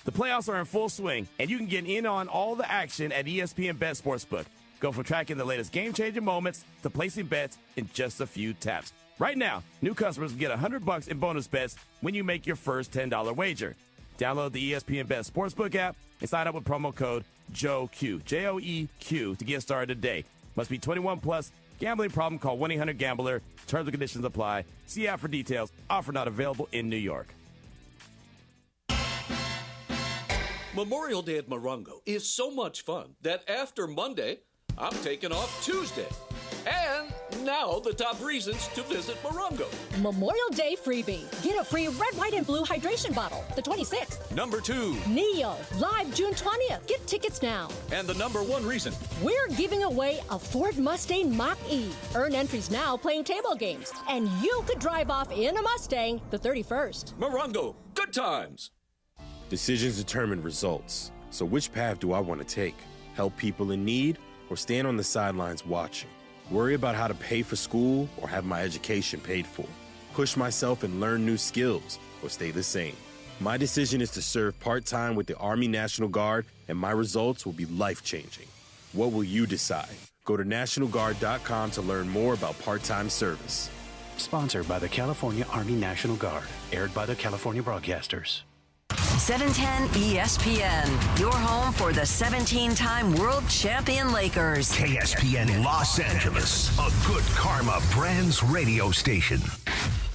The playoffs are in full swing, and you can get in on all the action at ESPN Bet Sportsbook. Go from tracking the latest game-changing moments to placing bets in just a few taps. Right now, new customers get $100 in bonus bets when you make your first $10 wager. Download the ESPN Bet Sportsbook app and sign up with promo code JOEQ, J-O-E-Q, to get started today. Must be 21 plus. Gambling problem? Call 1-800-GAMBLER. Terms and conditions apply. See app for details. Offer not available in New York. Memorial Day at Morongo is so much fun that after Monday, I'm taking off Tuesday. And now the top reasons to visit Morongo. Memorial Day freebie. Get a free red, white, and blue hydration bottle, the 26th. Number 2. Neo, live June 20th. Get tickets now. And the number 1 reason. We're giving away a Ford Mustang Mach-E. Earn entries now playing table games. And you could drive off in a Mustang the 31st. Morongo, good times. Decisions determine results. So which path do I want to take? Help people in need or stand on the sidelines watching? Worry about how to pay for school or have my education paid for? Push myself and learn new skills or stay the same? My decision is to serve part-time with the Army National Guard, and my results will be life-changing. What will you decide? Go to NationalGuard.com to learn more about part-time service. Sponsored by the California Army National Guard. Aired by the California Broadcasters. 710 ESPN, your home for the 17-time world champion Lakers. KSPN Los Angeles, a good karma brands radio station.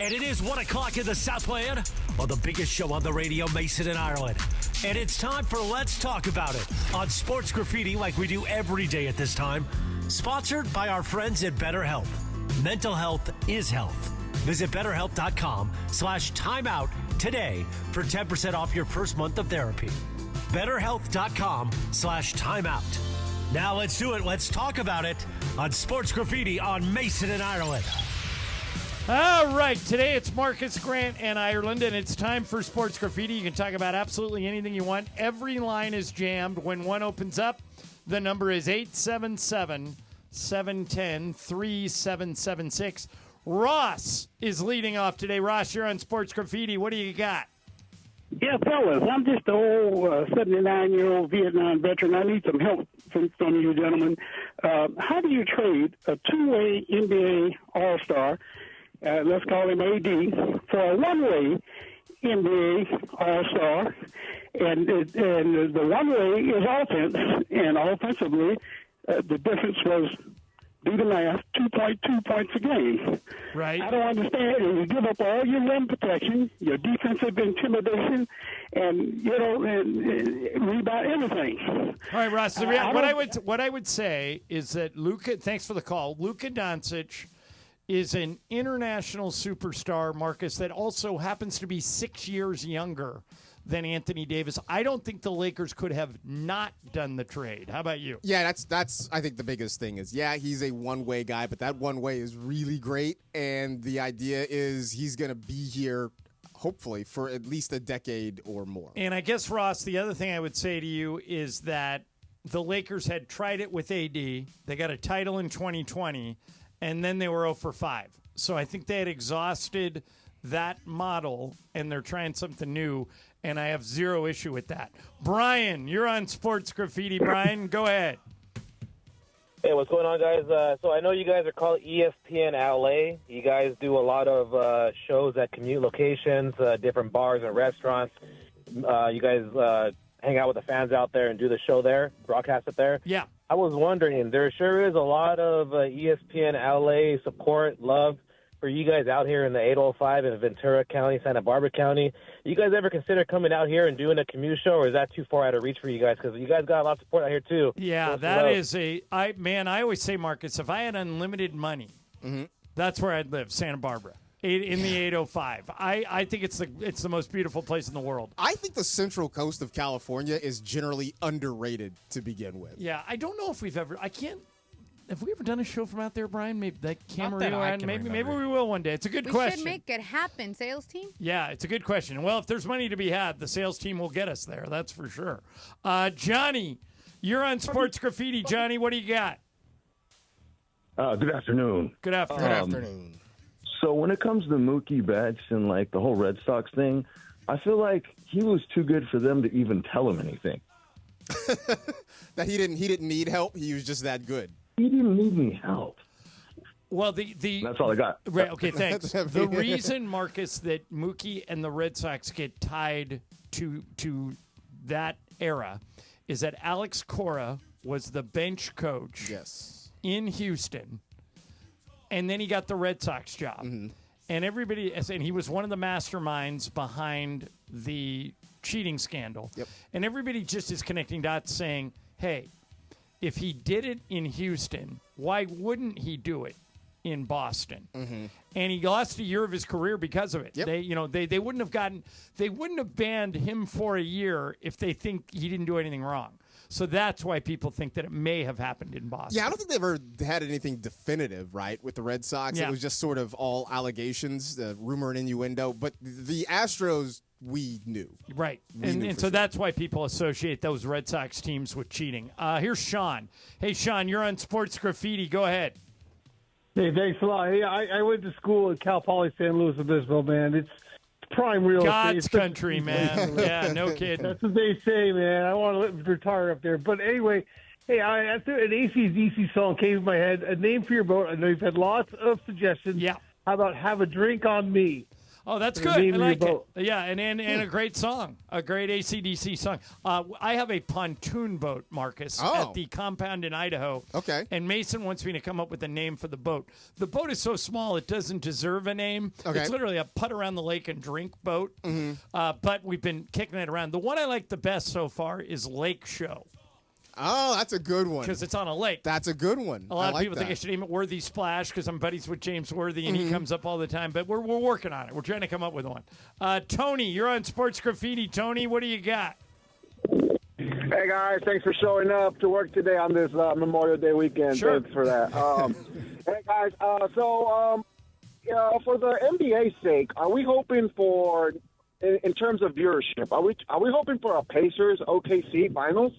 And it is 1 o'clock in the Southland on the biggest show on the radio, Mason and Ireland. And it's time for Let's Talk About It on Sports Graffiti, like we do every day at this time. Sponsored by our friends at BetterHelp. Mental health is health. Visit BetterHelp.com/timeout today for 10% off your first month of therapy. BetterHelp.com/timeout. Now let's do it. Let's talk about it on Sports Graffiti on Mason and Ireland. All right, today it's Marcus, Grant, and Ireland, and it's time for Sports Graffiti. You can talk about absolutely anything you want. Every line is jammed. When one opens up, the number is 877-710-3776. Ross is leading off today. Ross, you're on Sports Graffiti. What do you got? Yeah, fellas, I'm just an old 79-year-old Vietnam veteran. I need some help from you gentlemen. How do you trade a two-way NBA All-Star, let's call him AD, for a one-way NBA All-Star? And the one-way is offense, and offensively, the difference was, do the math, 2.2 points a game. Right. I don't understand. And you give up all your rim protection, your defensive intimidation, and rebound everything. All right, Ross. What I would say is that Luka. Thanks for the call. Luka Doncic is an international superstar, Marcus, that also happens to be 6 years younger than Anthony Davis. I don't think the Lakers could have not done the trade. How about you? Yeah, that's I think the biggest thing is, he's a one-way guy, but that one way is really great, and the idea is he's going to be here hopefully for at least a decade or more. And I guess, Ross, the other thing I would say to you is that the Lakers had tried it with AD. They got a title in 2020, and then they were 0 for 5. So I think they had exhausted that model, and they're trying something new, and I have zero issue with that. Brian, you're on Sports Graffiti. Brian, go ahead. Hey, what's going on, guys? So I know you guys are called ESPN LA. You guys do a lot of shows at commute locations, different bars and restaurants. You guys hang out with the fans out there and do the show there, broadcast it there. Yeah. I was wondering, there sure is a lot of ESPN LA support, love for you guys out here in the 805 in Ventura County, Santa Barbara County. You guys ever consider coming out here and doing a commute show, or is that too far out of reach for you guys? Because you guys got a lot of support out here, too. Yeah, so that is I always say, Marcus, if I had unlimited money, that's where I'd live, Santa Barbara. In the 805. I think it's the most beautiful place in the world. I think the Central Coast of California is generally underrated to begin with. Yeah, I don't know if have we ever done a show from out there, Brian? Maybe that Not that I can maybe we will one day. It's a good question. We should make it happen, sales team. Yeah, it's a good question. Well, if there's money to be had, the sales team will get us there. That's for sure. Johnny, you're on Sports Graffiti. Johnny, what do you got? Good afternoon. Good afternoon. So when it comes to Mookie Betts and like the whole Red Sox thing, I feel like he was too good for them to even tell him anything. That he didn't need help. He was just that good. He didn't need any help. Well, that's all I got. Right. Okay. Thanks. The reason, Marcus, that Mookie and the Red Sox get tied to that era is that Alex Cora was the bench coach. Yes. In Houston, and then he got the Red Sox job, and everybody, and he was one of the masterminds behind the cheating scandal. Yep. And everybody just is connecting dots, saying, "Hey, if he did it in Houston, why wouldn't he do it in Boston?" And he lost a year of his career because of it. Yep. They wouldn't have banned him for a year if they think he didn't do anything wrong. So that's why people think that it may have happened in Boston. Yeah, I don't think they ever had anything definitive, right, with the Red Sox. Yeah. It was just sort of all allegations, rumor and innuendo. But the Astros, we knew. Right. We knew And for so sure. that's why people associate those Red Sox teams with cheating. Here's Sean. Hey, Sean, you're on Sports Graffiti. Go ahead. Hey, thanks a lot. Hey, I went to school at Cal Poly San Luis Obispo, man. It's prime real estate. God's country, man. Yeah, no kidding. That's what they say, man. I want to retire up there. But anyway, hey, after an AC/DC song came in my head, a name for your boat. I know you've had lots of suggestions. Yeah. How about Have a Drink on Me? Oh, that's For good. the name I of your like it. boat. Yeah, and a great song, a great AC/DC song. I have a pontoon boat, Marcus, at the compound in Idaho. Okay. And Mason wants me to come up with a name for the boat. The boat is so small it doesn't deserve a name. Okay. It's literally a putt around the lake and drink boat. But we've been kicking it around. The one I like the best so far is Lake Show. Oh, that's a good one. Because it's on a lake. That's a good one. A lot I of like people think I that. should name it Worthy Splash because I'm buddies with James Worthy and he comes up all the time. But we're working on it. We're trying to come up with one. Tony, you're on Sports Graffiti. Tony, what do you got? Hey, guys. Thanks for showing up to work today on this Memorial Day weekend. Sure. Thanks for that. Hey, guys. For the NBA's sake, are we hoping for, in terms of viewership, are we hoping for a Pacers OKC finals?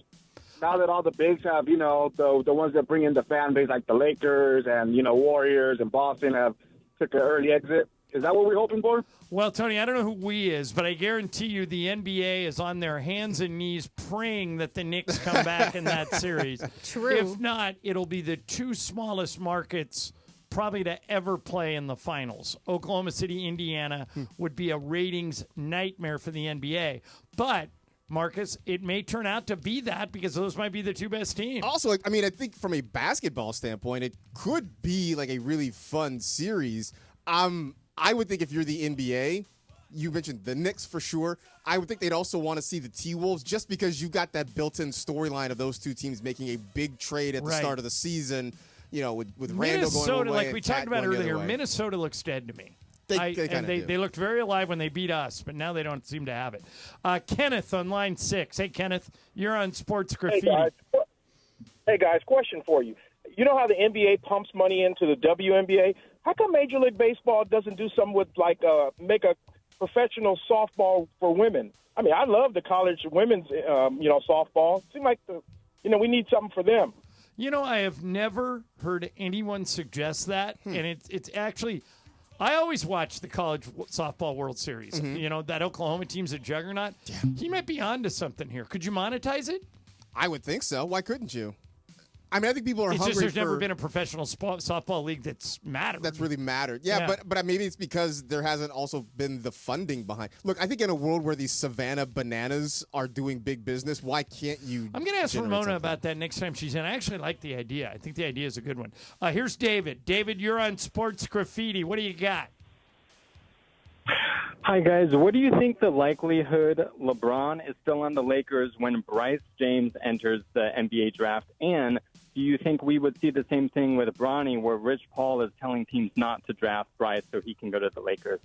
Now that all the bigs have, the ones that bring in the fan base, like the Lakers and, Warriors and Boston have took an early exit. Is that what we're hoping for? Well, Tony, I don't know who we is, but I guarantee you the NBA is on their hands and knees praying that the Knicks come back in that series. True. If not, it'll be the two smallest markets probably to ever play in the finals. Oklahoma City, Indiana would be a ratings nightmare for the NBA. But Marcus, it may turn out to be that because those might be the two best teams. Also, I think from a basketball standpoint, it could be like a really fun series. I would think if you're the NBA, you mentioned the Knicks for sure. I would think they'd also want to see the T-Wolves just because you've got that built-in storyline of those two teams making a big trade at the Right. start of the season. With Randall going Minnesota, away like and we Cat talked about going the other earlier, way. Minnesota looks dead to me. They looked very alive when they beat us, but now they don't seem to have it. Kenneth on line 6. Hey, Kenneth, you're on Sports Graffiti. Hey, guys, question for you. You know how the NBA pumps money into the WNBA? How come Major League Baseball doesn't do something with, make a professional softball for women? I mean, I love the college women's, softball. Seems like, we need something for them. I have never heard anyone suggest that, and it's actually – I always watch the college softball World Series. Mm-hmm. That Oklahoma team's a juggernaut. Yeah. He might be onto something here. Could you monetize it? I would think so. Why couldn't you? I mean, I think people are hungry there's never been a professional softball league that's mattered. That's really mattered. Yeah. But maybe it's because there hasn't also been the funding behind. Look, I think in a world where these Savannah Bananas are doing big business, why can't you? I'm going to ask Ramona about that next time she's in. I actually like the idea. I think the idea is a good one. Here's David. David, you're on Sports Graffiti. What do you got? Hi, guys. What do you think the likelihood LeBron is still on the Lakers when Bryce James enters the NBA draft? And do you think we would see the same thing with Bronny, where Rich Paul is telling teams not to draft Bryce so he can go to the Lakers?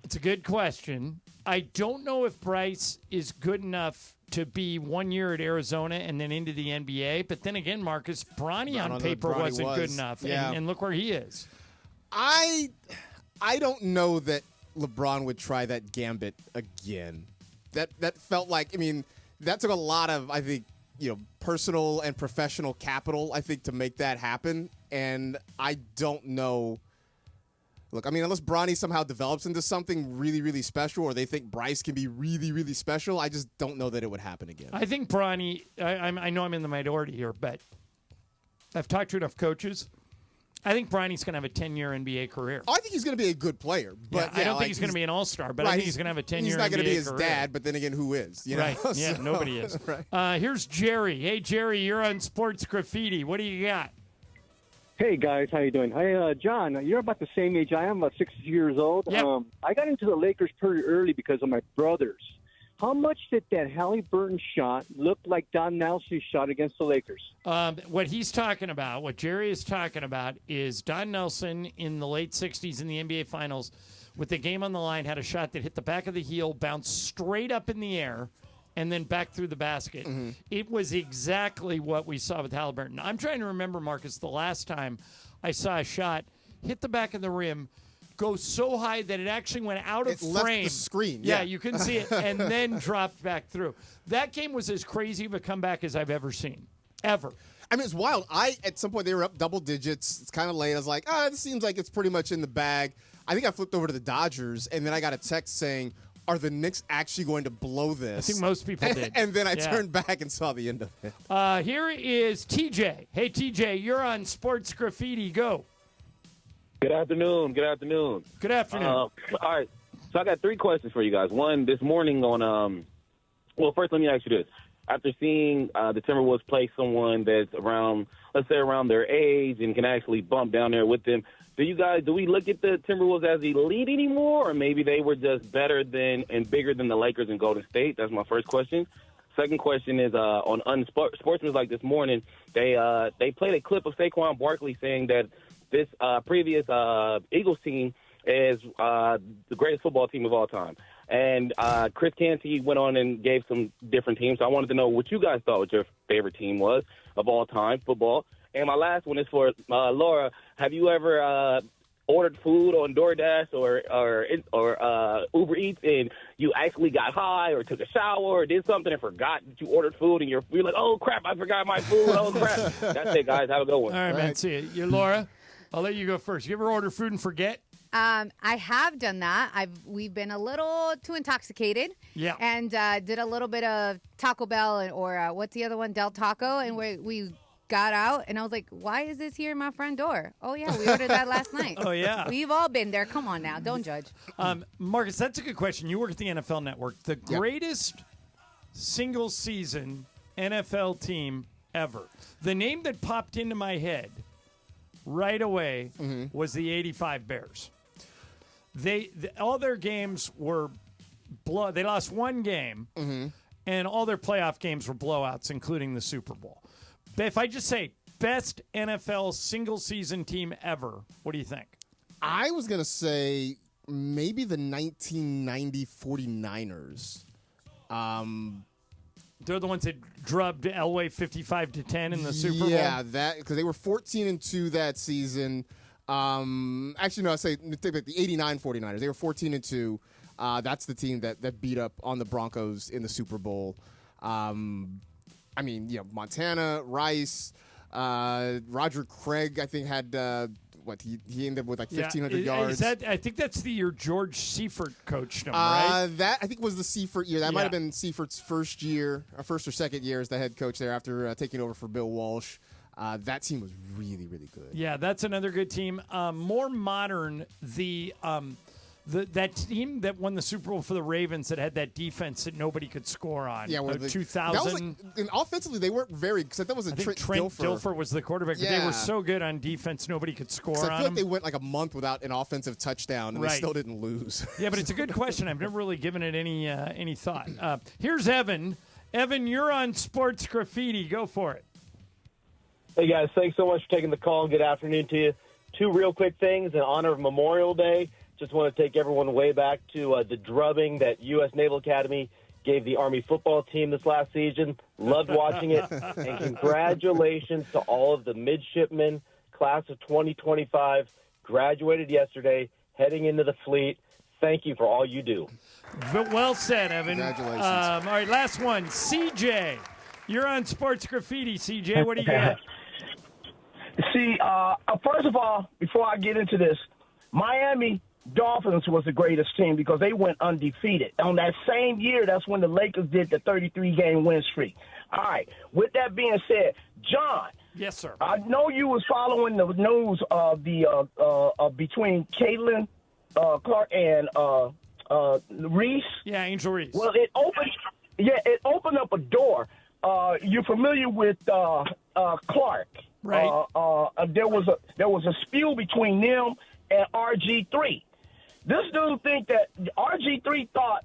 It's a good question. I don't know if Bryce is good enough to be 1 year at Arizona and then into the NBA. But then again, Marcus, Bronny on paper wasn't good enough. Yeah. And look where he is. I don't know that LeBron would try that gambit again. That felt like, that took a lot of, I think, personal and professional capital, I think, to make that happen. And I don't know. Look, unless Bronny somehow develops into something really, really special, or they think Bryce can be really, really special, I just don't know that it would happen again. I think Bronny, I know I'm in the minority here, but I've talked to enough coaches. I think Bronny's going to have a 10-year NBA career. I think he's going to be a good player. But I don't think he's going to be an all-star, but I think he's going to have a 10-year NBA career. He's not going to be his dad, but then again, who is? Right. Yeah, nobody is. Right. Here's Jerry. Hey, Jerry, you're on Sports Graffiti. What do you got? Hey, guys. How you doing? Hey, John, you're about the same age I am, about 60 years old. Yep. I got into the Lakers pretty early because of my brothers. How much did that Halliburton shot look like Don Nelson's shot against the Lakers? What he's talking about, what Jerry is talking about, is Don Nelson in the late 60s in the NBA Finals with the game on the line had a shot that hit the back of the heel, bounced straight up in the air, and then back through the basket. Mm-hmm. It was exactly what we saw with Halliburton. I'm trying to remember, Marcus, the last time I saw a shot hit the back of the rim, go so high that it actually went out of frame. Left the screen. Yeah, you couldn't see it, and then dropped back through. That game was as crazy of a comeback as I've ever seen. Ever. It's wild. At some point, they were up double digits. It's kind of late. I was like, this seems like it's pretty much in the bag. I think I flipped over to the Dodgers, and then I got a text saying, are the Knicks actually going to blow this? I think most people did. And then I turned back and saw the end of it. Here is TJ. Hey, TJ, you're on Sports Graffiti. Go. Good afternoon. Good afternoon. All right. So I got 3 questions for you guys. One, this morning on first let me ask you this. After seeing the Timberwolves play someone that's around, let's say around their age and can actually bump down there with them, do we look at the Timberwolves as elite anymore, or maybe they were just better than and bigger than the Lakers and Golden State? That's my first question. Second question is on Unsportsmanlike this morning, they played a clip of Saquon Barkley saying that this previous Eagles team is the greatest football team of all time. And Chris Canty went on and gave some different teams. So I wanted to know what you guys thought what your favorite team was of all time, football. And my last one is for Laura. Have you ever ordered food on DoorDash or Uber Eats and you actually got high or took a shower or did something and forgot that you ordered food and you're like, oh, crap, I forgot my food. Oh, crap. That's it, guys. Have a good one. All right, man. See you. You're Laura. I'll let you go first. You ever order food and forget? I have done that. We've been a little too intoxicated. Yeah. And did a little bit of Taco Bell or what's the other one? Del Taco. And we got out and I was like, why is this here in my front door? Oh, yeah. We ordered that last night. Oh, yeah. We've all been there. Come on now. Don't judge. Marcus, that's a good question. You work at the NFL Network. The greatest single season NFL team ever. The name that popped into my head right away was the 85 Bears. All their games were they lost one game, and all their playoff games were blowouts, including the Super Bowl. If I just say best NFL single season team ever, what do you think? I was going to say maybe the 1990 49ers. They're the ones that drubbed Elway 55-10 in the Super Bowl. Yeah, that because they were 14-2 that season. Actually, no, I say take back the 89 49ers. They were 14-2. That's the team that beat up on the Broncos in the Super Bowl. I mean, Montana, Rice, Roger Craig, I think had he ended up with like 1,500 yards. I think that's the year George Seifert coached him, right? That I think was the Seifert year. That might have been Seifert's first or second year as the head coach there after taking over for Bill Walsh. That team was really, really good. Yeah, that's another good team. More modern, that team that won the Super Bowl for the Ravens that had that defense that nobody could score on. Yeah, 2000. And offensively, they weren't very. Because that was Trent Dilfer was the quarterback. Yeah. But they were so good on defense, nobody could score on I feel them. like they went like a month without an offensive touchdown, and they still didn't lose. Yeah, but it's a good question. I've never really given it any thought. Here's Evan. Evan, you're on Sports Graffiti. Go for it. Hey, guys. Thanks so much for taking the call. Good afternoon to you. Two real quick things in honor of Memorial Day. Just want to take everyone way back to the drubbing that U.S. Naval Academy gave the Army football team this last season. Loved watching it. And congratulations to all of the midshipmen, class of 2025, graduated yesterday, heading into the fleet. Thank you for all you do. Well said, Evan. Congratulations. All right, last one. CJ, you're on Sports Graffiti. CJ, what do you got? See, first of all, before I get into this, Miami Dolphins was the greatest team because they went undefeated. On that same year, that's when the Lakers did the 33-game win streak. All right. With that being said, John. Yes, sir. I know you was following the news of the between Caitlin Clark and Reese. Yeah, Angel Reese. Well, it opened up a door. You're familiar with Clark, right? There was a spew between them and RG3. This dude think that RG3 thought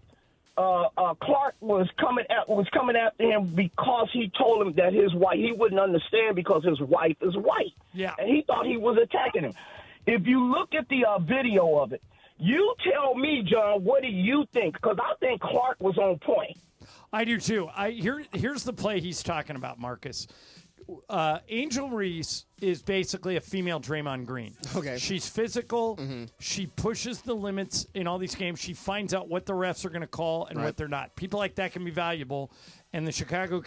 Clark was coming after him because he told him that his wife, he wouldn't understand because his wife is white. Yeah. And he thought he was attacking him. If you look at the video of it, you tell me, John, what do you think? Because I think Clark was on point. I do too. Here's the play he's talking about, Marcus. Angel Reese is basically a female Draymond Green. Okay. She's physical. Mm-hmm. She pushes the limits in all these games. She finds out what the refs are going to call and what they're not. People like that can be valuable, and the Chicago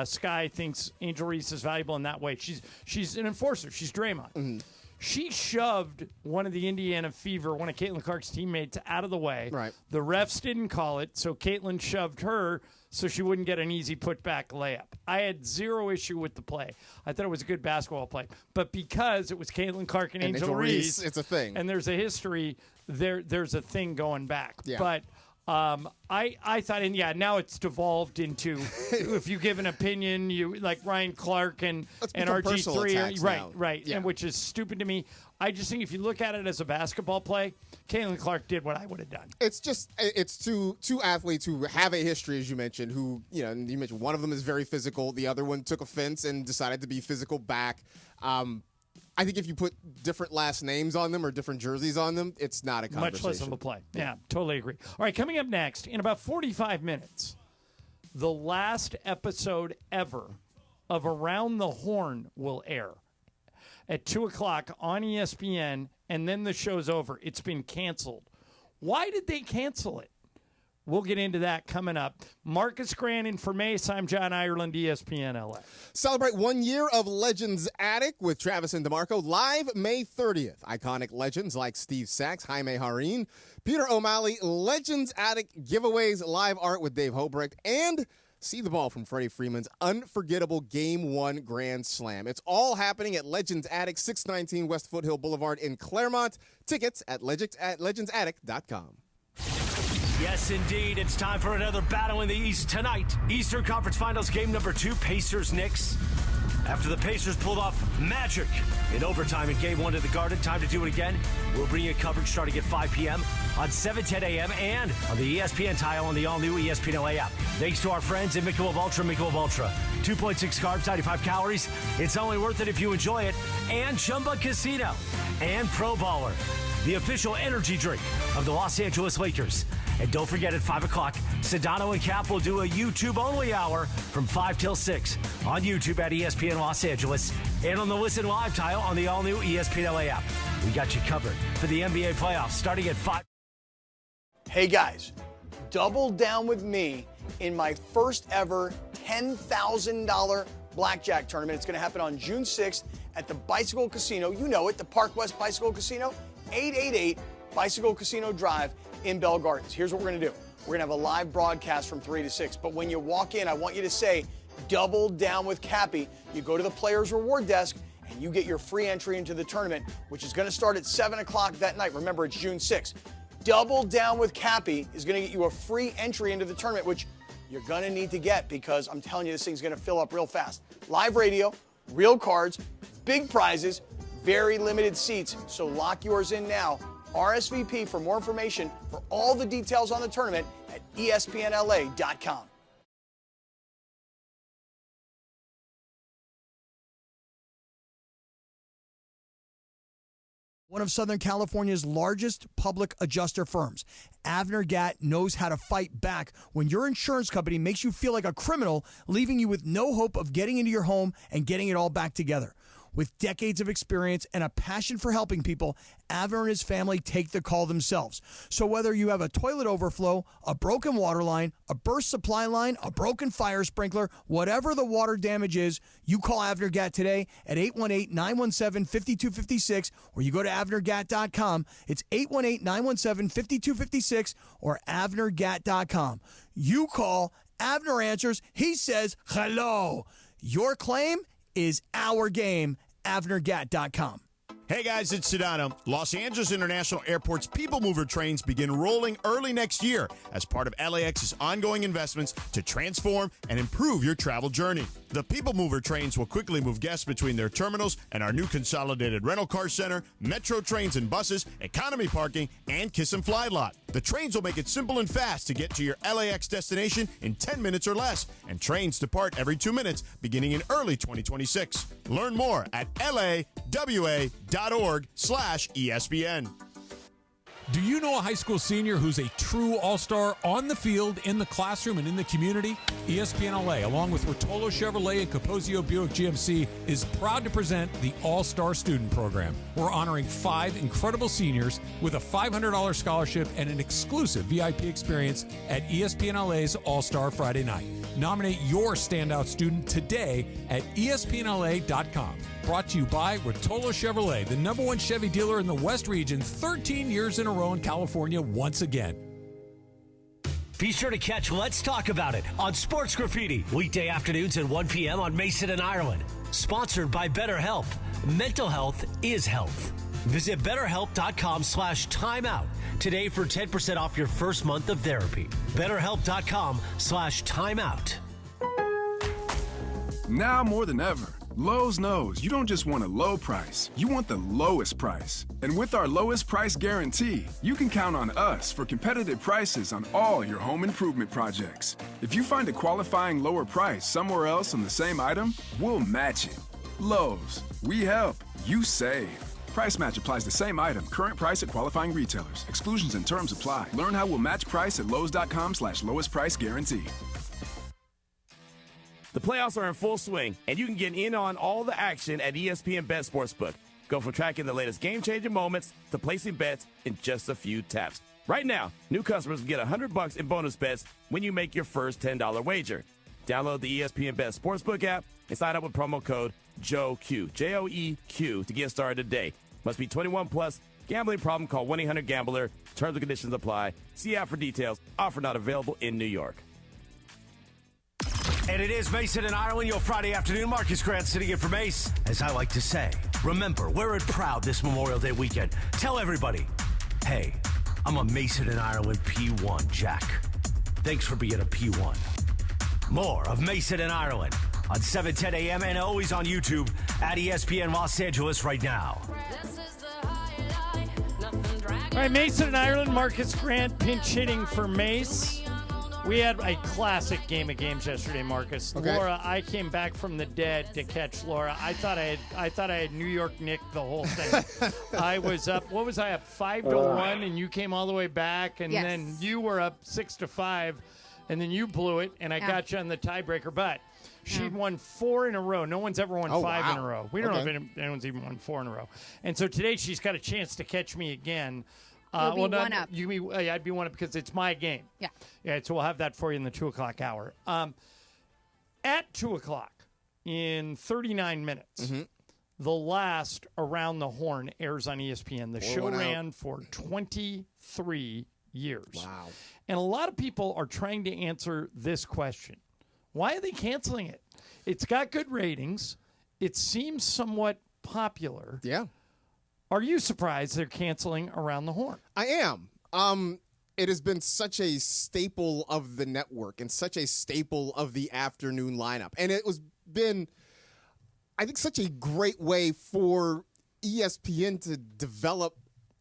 Sky thinks Angel Reese is valuable in that way. She's an enforcer. She's Draymond. Mm-hmm. She shoved one of the Indiana Fever, one of Caitlin Clark's teammates, out of the way. Right. The refs didn't call it, so Caitlin shoved her so she wouldn't get an easy putback layup. I had zero issue with the play. I thought it was a good basketball play. But because it was Caitlin Clark and Angel Reese, it's a thing. And there's a history, there's a thing going back. Yeah. But I thought, and now it's devolved into if you give an opinion, you like Ryan Clark and RG3, right, yeah. and which is stupid to me. I just think if you look at it as a basketball play, Caitlin Clark did what I would have done. It's two athletes who have a history, as you mentioned, who, you mentioned one of them is very physical. The other one took offense and decided to be physical back. I think if you put different last names on them or different jerseys on them, it's not a conversation. Much less of a play. Yeah, totally agree. All right, coming up next, in about 45 minutes, the last episode ever of Around the Horn will air at 2 o'clock on ESPN, and then the show's over. It's been canceled. Why did they cancel it? We'll get into that coming up. Marcus Grant in for Mace. I'm John Ireland, ESPN LA. Celebrate 1 year of Legends Attic with Travis and DeMarco live May 30th. Iconic legends like Steve Sachs, Jaime Harin, Peter O'Malley, Legends Attic giveaways, live art with Dave Hobrecht, and see the ball from Freddie Freeman's unforgettable Game 1 Grand Slam. It's all happening at Legends Attic, 619 West Foothill Boulevard in Claremont. Tickets at legendsattic.com. Yes, indeed. It's time for another battle in the East tonight. Eastern Conference Finals game number 2, Pacers-Knicks. After the Pacers pulled off magic in overtime in Game 1 at the Garden, time to do it again. We'll bring you coverage starting at 5 p.m. on 7:10 a.m. and on the ESPN tile on the all-new ESPN LA app. Thanks to our friends at Michelob Ultra. 2.6 carbs, 95 calories. It's only worth it if you enjoy it. And Chumba Casino. And Pro Baller, the official energy drink of the Los Angeles Lakers. And don't forget, at 5 o'clock, Sedano and Cap will do a YouTube-only hour from 5 till 6 on YouTube at ESPN Los Angeles and on the Listen Live tile on the all-new ESPN LA app. We got you covered for the NBA playoffs starting at 5. Hey, guys, double down with me in my first ever $10,000 blackjack tournament. It's going to happen on June 6th at the Bicycle Casino. You know it, the Park West Bicycle Casino, 888 Bicycle Casino Drive in Bell Gardens. Here's what we're going to do. We're going to have a live broadcast from 3 to 6. But when you walk in, I want you to say, double down with Cappy. You go to the Players Reward Desk, and you get your free entry into the tournament, which is going to start at 7 o'clock that night. Remember, it's June 6th. Double down with Cappy is going to get you a free entry into the tournament, which you're going to need to get because I'm telling you, this thing's going to fill up real fast. Live radio, real cards, big prizes, very limited seats. So lock yours in now. RSVP for more information for all the details on the tournament at ESPNLA.com. One of Southern California's largest public adjuster firms, Avner Gatt knows how to fight back when your insurance company makes you feel like a criminal, leaving you with no hope of getting into your home and getting it all back together. With decades of experience and a passion for helping people, Avner and his family take the call themselves. So whether you have a toilet overflow, a broken water line, a burst supply line, a broken fire sprinkler, whatever the water damage is, you call Avner Gatt today at 818-917-5256 or you go to avnergatt.com. It's 818-917-5256 or avnergatt.com. You call, Avner answers, he says hello. Your claim is our game. avnergatt.com. Hey guys, it's Sedano. Los Angeles International Airport's People Mover trains begin rolling early next year as part of LAX's ongoing investments to transform and improve your travel journey. The People Mover trains will quickly move guests between their terminals and our new consolidated rental car center, metro trains and buses, economy parking, and Kiss and Fly lot. The trains will make it simple and fast to get to your LAX destination in 10 minutes or less, and trains depart every 2 minutes beginning in early 2026. Learn more at lawa.org/ESPN. Do you know a high school senior who's a true all-star on the field, in the classroom, and in the community? ESPN LA, along with Rotolo Chevrolet and Capozio Buick GMC, is proud to present the All-Star Student Program. We're honoring 5 incredible seniors with a $500 scholarship and an exclusive VIP experience at ESPN LA's All-Star Friday Night. Nominate your standout student today at ESPNLA.com. Brought to you by Rotolo Chevrolet, the #1 Chevy dealer in the West region, 13 years in a row in California once again. Be sure to catch Let's Talk About It on Sports Graffiti, weekday afternoons at 1 p.m. on Mason and Ireland. Sponsored by BetterHelp. Mental health is health. Visit BetterHelp.com/timeout today for 10% off your first month of therapy. BetterHelp.com/timeout. Now more than ever, Lowe's knows you don't just want a low price, you want the lowest price. And with our lowest price guarantee, you can count on us for competitive prices on all your home improvement projects. If you find a qualifying lower price somewhere else on the same item, we'll match it. Lowe's, we help, you save. Price match applies the same item, current price at qualifying retailers. Exclusions and terms apply. Learn how we'll match price at Lowe's.com/lowest price guarantee. The playoffs are in full swing, and you can get in on all the action at ESPN Bet Sportsbook. Go from tracking the latest game-changing moments to placing bets in just a few taps. Right now, new customers can get $100 in bonus bets when you make your first $10 wager. Download the ESPN Bet Sportsbook app and sign up with promo code JOEQ, J-O-E-Q, to get started today. Must be 21 plus. Gambling problem? Call 1-800-GAMBLER. Terms and conditions apply. See app for details. Offer not available in New York. And it is Mason and Ireland, your Friday afternoon. Marcus Grant sitting in for Mace. As I like to say, remember, wear it proud this Memorial Day weekend. Tell everybody, hey, I'm a Mason and Ireland P1 Jack. Thanks for being a P1. More of Mason and Ireland on 7:10 a.m. and always on YouTube at ESPN Los Angeles right now. All right, Mason and Ireland, Marcus Grant pinch hitting for Mace. We had a classic game of games yesterday, Marcus. Okay. Laura, I came back from the dead to catch Laura. I thought I had New York Nick the whole thing. I was up. What was I up 5-1, and you came all the way back, and then you were up 6-5, and then you blew it, and I got you on the tiebreaker. But she'd won 4 in a row. No one's ever won 5 in a row. We don't know if anyone's even won 4 in a row. And so today she's got a chance to catch me again. You'll be one up. I'd be one up because it's my game. Yeah. Yeah, so we'll have that for you in the 2 o'clock hour. At 2 o'clock, in 39 minutes, the last Around the Horn airs on ESPN. The show ran for 23 years. Wow. And a lot of people are trying to answer this question. Why are they canceling it? It's got good ratings. It seems somewhat popular. Yeah. Are you surprised they're canceling Around the Horn? I am. It has been such a staple of the network and such a staple of the afternoon lineup. And it was been, I think, such a great way for ESPN to develop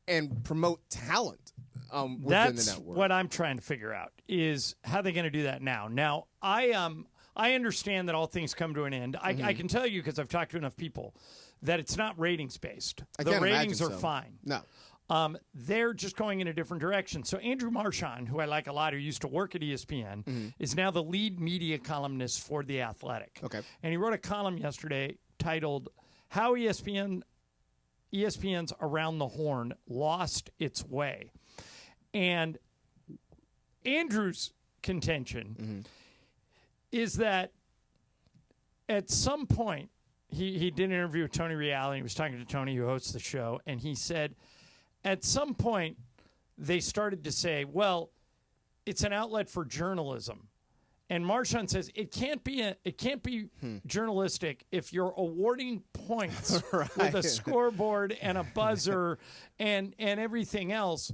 and promote talent within the That's network. what I'm trying to figure out is how they're going to do that now. Now, I understand that all things come to an end. I can tell you because I've talked to enough people that it's not ratings based. The ratings are fine. No. They're just going in a different direction. So Andrew Marchand, who I like a lot, who used to work at ESPN, is now the lead media columnist for The Athletic. Okay. And he wrote a column yesterday titled "How ESPN's Around the Horn Lost Its Way." And Andrew's contention is that at some point, he did an interview with Tony Reale, and he was talking to Tony, who hosts the show, and he said, at some point, they started to say, well, it's an outlet for journalism. And Marchand says it can't be journalistic if you're awarding points with a scoreboard and a buzzer and everything else.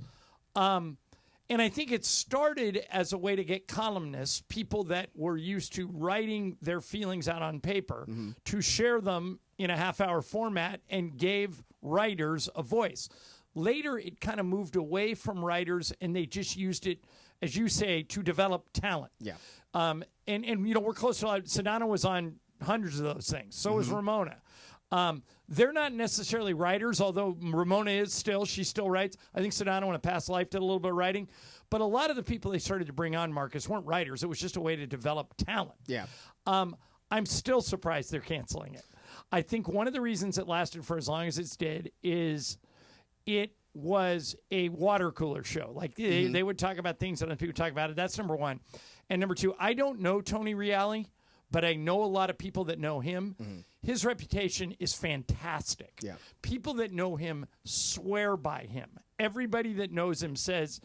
And I think it started as a way to get columnists, people that were used to writing their feelings out on paper, to share them in a half-hour format and gave writers a voice. Later, it kind of moved away from writers, and they just used it, as you say, to develop talent. Yeah. And you know, we're close to Sedano was on hundreds of those things. So was Ramona. They're not necessarily writers, although Ramona is still. She still writes. I think Sedano in a past life did a little bit of writing. But a lot of the people they started to bring on, Marcus, weren't writers. It was just a way to develop talent. Yeah. I'm still surprised they're canceling it. I think one of the reasons it lasted for as long as it did is it was a water cooler show. Like they would talk about things that other people talk about it. That's number one. And number two, I don't know Tony Reale, but I know a lot of people that know him. His reputation is fantastic. Yeah. People that know him swear by him. Everybody that knows him says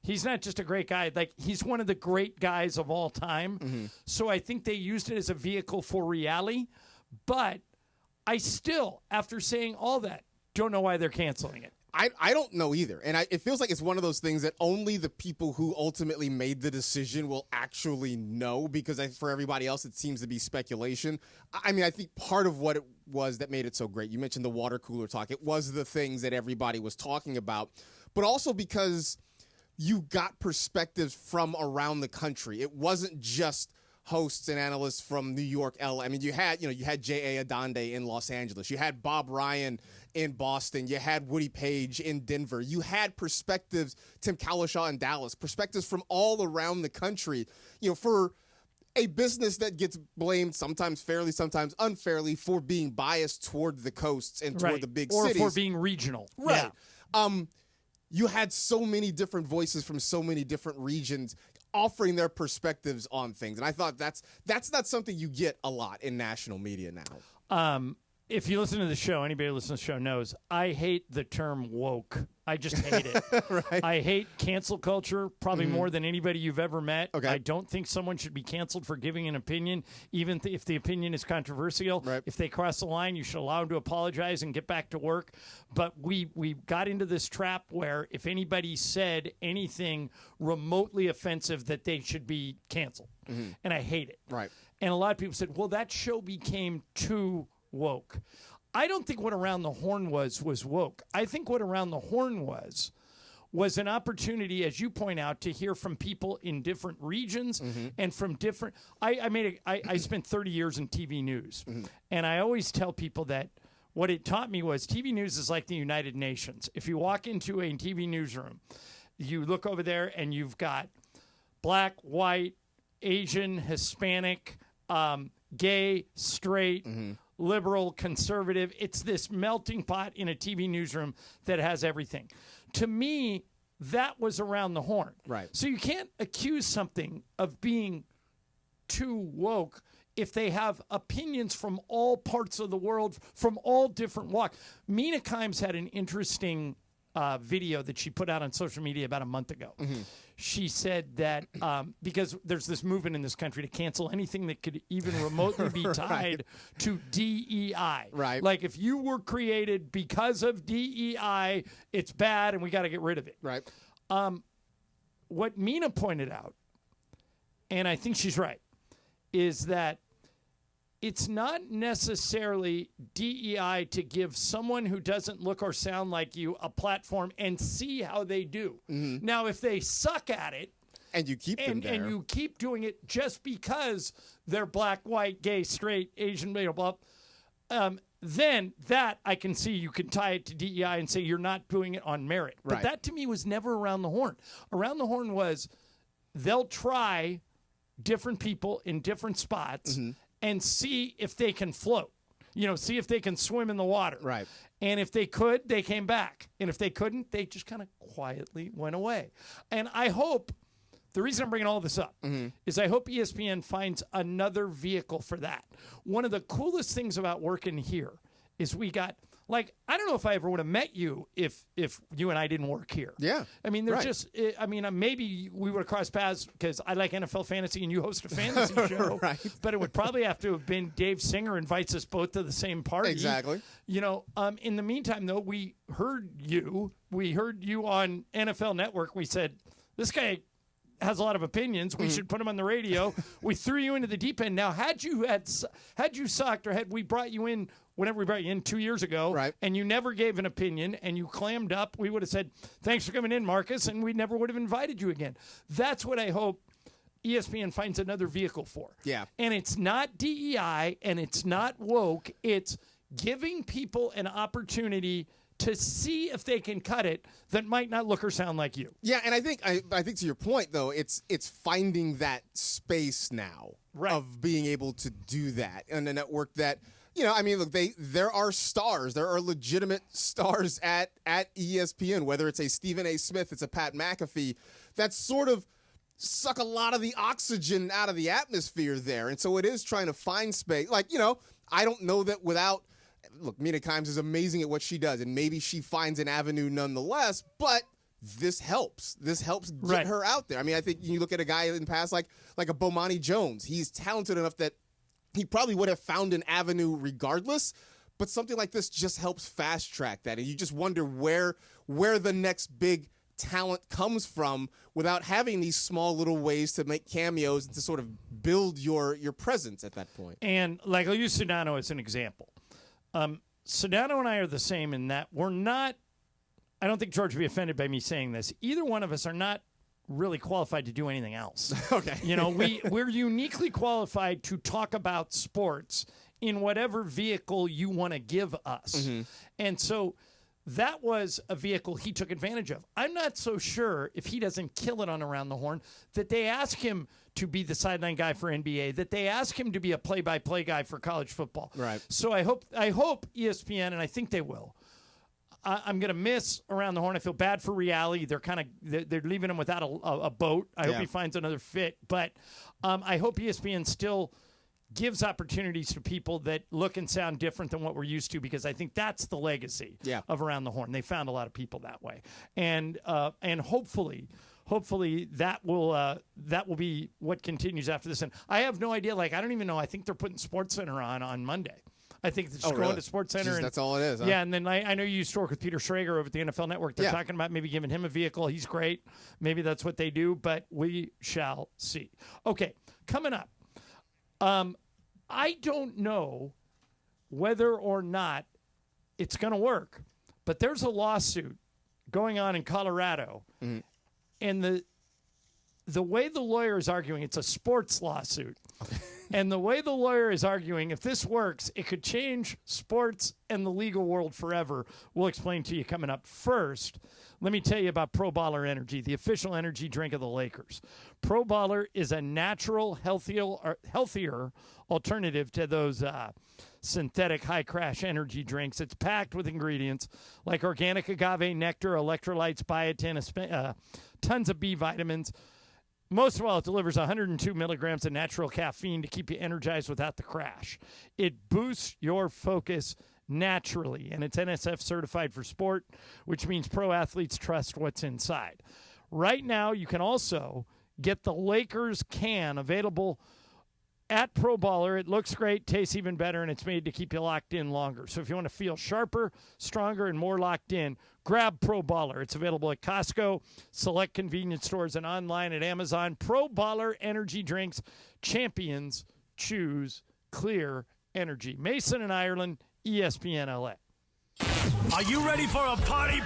he's not just a great guy, like he's one of the great guys of all time. So I think they used it as a vehicle for Reale, but I still, after saying all that, don't know why they're canceling it. I don't know either. And it feels like it's one of those things that only the people who ultimately made the decision will actually know, because for everybody else, it seems to be speculation. I mean, I think part of what it was that made it so great, you mentioned the water cooler talk. It was the things that everybody was talking about, but also because you got perspectives from around the country. It wasn't just hosts and analysts from New York, LA. I mean, you had J.A. Adande in Los Angeles. You had Bob Ryan in Boston. You had Woody Page in Denver. You had perspectives, Tim Cowlishaw in Dallas, perspectives from all around the country, for a business that gets blamed sometimes fairly, sometimes unfairly for being biased toward the coasts and toward the big cities. Or for being regional. Right. Yeah. You had so many different voices from so many different regions offering their perspectives on things. And I thought that's not something you get a lot in national media now. If you listen to the show, anybody who listens to the show knows, I hate the term woke. I just hate it. Right. I hate cancel culture probably more than anybody you've ever met. Okay. I don't think someone should be canceled for giving an opinion, even if the opinion is controversial. Right. If they cross the line, you should allow them to apologize and get back to work. But we got into this trap where if anybody said anything remotely offensive, that they should be canceled. And I hate it. Right. And a lot of people said, well, that show became too woke. I don't think what Around the Horn was woke. I think what Around the Horn was an opportunity, as you point out, to hear from people in different regions and from different. I spent 30 years in TV news, and I always tell people that what it taught me was TV news is like the United Nations. If you walk into a TV newsroom, you look over there and you've got black, white, Asian, Hispanic, gay, straight, liberal, conservative. It's this melting pot in a TV newsroom that has everything. To me, that was Around the Horn. Right. So you can't accuse something of being too woke if they have opinions from all parts of the world, from all different walks. Mina Kimes had an interesting video that she put out on social media about a month ago. She said that because there's this movement in this country to cancel anything that could even remotely be tied to DEI. Right. Like if you were created because of DEI, it's bad and we got to get rid of it. Right. What Mina pointed out, and I think she's right, is that it's not necessarily DEI to give someone who doesn't look or sound like you a platform and see how they do. Now, if they suck at it, and you keep them there, and you keep doing it just because they're black, white, gay, straight, Asian, blah, blah, then that I can see you can tie it to DEI and say you're not doing it on merit. But Right. that to me was never Around the Horn. Around the Horn was they'll try different people in different spots and see if they can float. See if they can swim in the water. Right. And if they could, they came back. And if they couldn't, they just kind of quietly went away. And I hope, the reason I'm bringing all this up is I hope ESPN finds another vehicle for that. One of the coolest things about working here is we got, like, I don't know if I ever would have met you if you and I didn't work here. Yeah. I mean, they're Right. just, maybe we would have crossed paths because I like NFL fantasy and you host a fantasy show. Right. But it would probably have to have been Dave Singer invites us both to the same party. Exactly. In the meantime, though, we heard you on NFL Network. We said, this guy has a lot of opinions. We should put him on the radio. We threw you into the deep end. Now, had you sucked, or had we brought you in whenever we brought you in 2 years ago, right, and you never gave an opinion and you clammed up, we would have said, thanks for coming in, Marcus, and we never would have invited you again. That's what I hope ESPN finds another vehicle for. Yeah. And it's not DEI and it's not woke. It's giving people an opportunity to see if they can cut it that might not look or sound like you. Yeah, and I think to your point though, it's finding that space now of being able to do that on a network that, look, there are stars, there are legitimate stars at ESPN, whether it's a Stephen A. Smith, it's a Pat McAfee, that sort of suck a lot of the oxygen out of the atmosphere there. And so it is trying to find space. I don't know that without, look, Mina Kimes is amazing at what she does, and maybe she finds an avenue nonetheless, but this helps. This helps get her out there. I mean, I think you look at a guy in the past like a Bomani Jones. He's talented enough that he probably would have found an avenue regardless, but something like this just helps fast track that. And you just wonder where the next big talent comes from without having these small little ways to make cameos and to sort of build your presence at that point. And like I'll use Sedano as an example. Sedano and I are the same in that we're not, I don't think George would be offended by me saying this, either one of us are not really qualified to do anything else. Okay. We're uniquely qualified to talk about sports in whatever vehicle you want to give us. And so that was a vehicle he took advantage of. I'm not so sure if he doesn't kill it on Around the Horn that they ask him to be the sideline guy for NBA, that they ask him to be a play-by-play guy for college football. Right. So I hope ESPN, and I think they will, I'm going to miss Around the Horn. I feel bad for Reali. They're leaving him without a boat. I hope he finds another fit. But I hope ESPN still gives opportunities to people that look and sound different than what we're used to, because I think that's the legacy of Around the Horn. They found a lot of people that way. And hopefully that will be what continues after this. And I have no idea. I don't even know. I think they're putting SportsCenter on Monday. I think they're just going to SportsCenter. Jeez, that's all it is. Huh? Yeah, and then I know you used to work with Peter Schrager over at the NFL Network. They're talking about maybe giving him a vehicle. He's great. Maybe that's what they do, but we shall see. Okay, coming up. I don't know whether or not it's going to work, but there's a lawsuit going on in Colorado, and the way the lawyer is arguing, it's a sports lawsuit. And the way the lawyer is arguing, if this works, it could change sports and the legal world forever. We'll explain to you coming up. First, let me tell you about Pro Baller Energy, the official energy drink of the Lakers. Pro Baller is a natural, healthier alternative to those synthetic high-crash energy drinks. It's packed with ingredients like organic agave nectar, electrolytes, biotin, tons of B vitamins. Most of all, it delivers 102 milligrams of natural caffeine to keep you energized without the crash. It boosts your focus naturally, and it's NSF certified for sport, which means pro athletes trust what's inside. Right now, you can also get the Lakers can available at Pro Baller. It looks great, tastes even better, and it's made to keep you locked in longer. So if you want to feel sharper, stronger, and more locked in, grab Pro Baller. It's available at Costco, select convenience stores, and online at Amazon. Pro Baller energy drinks. Champions choose clear energy. Mason and Ireland, ESPN LA. Are you ready for a party?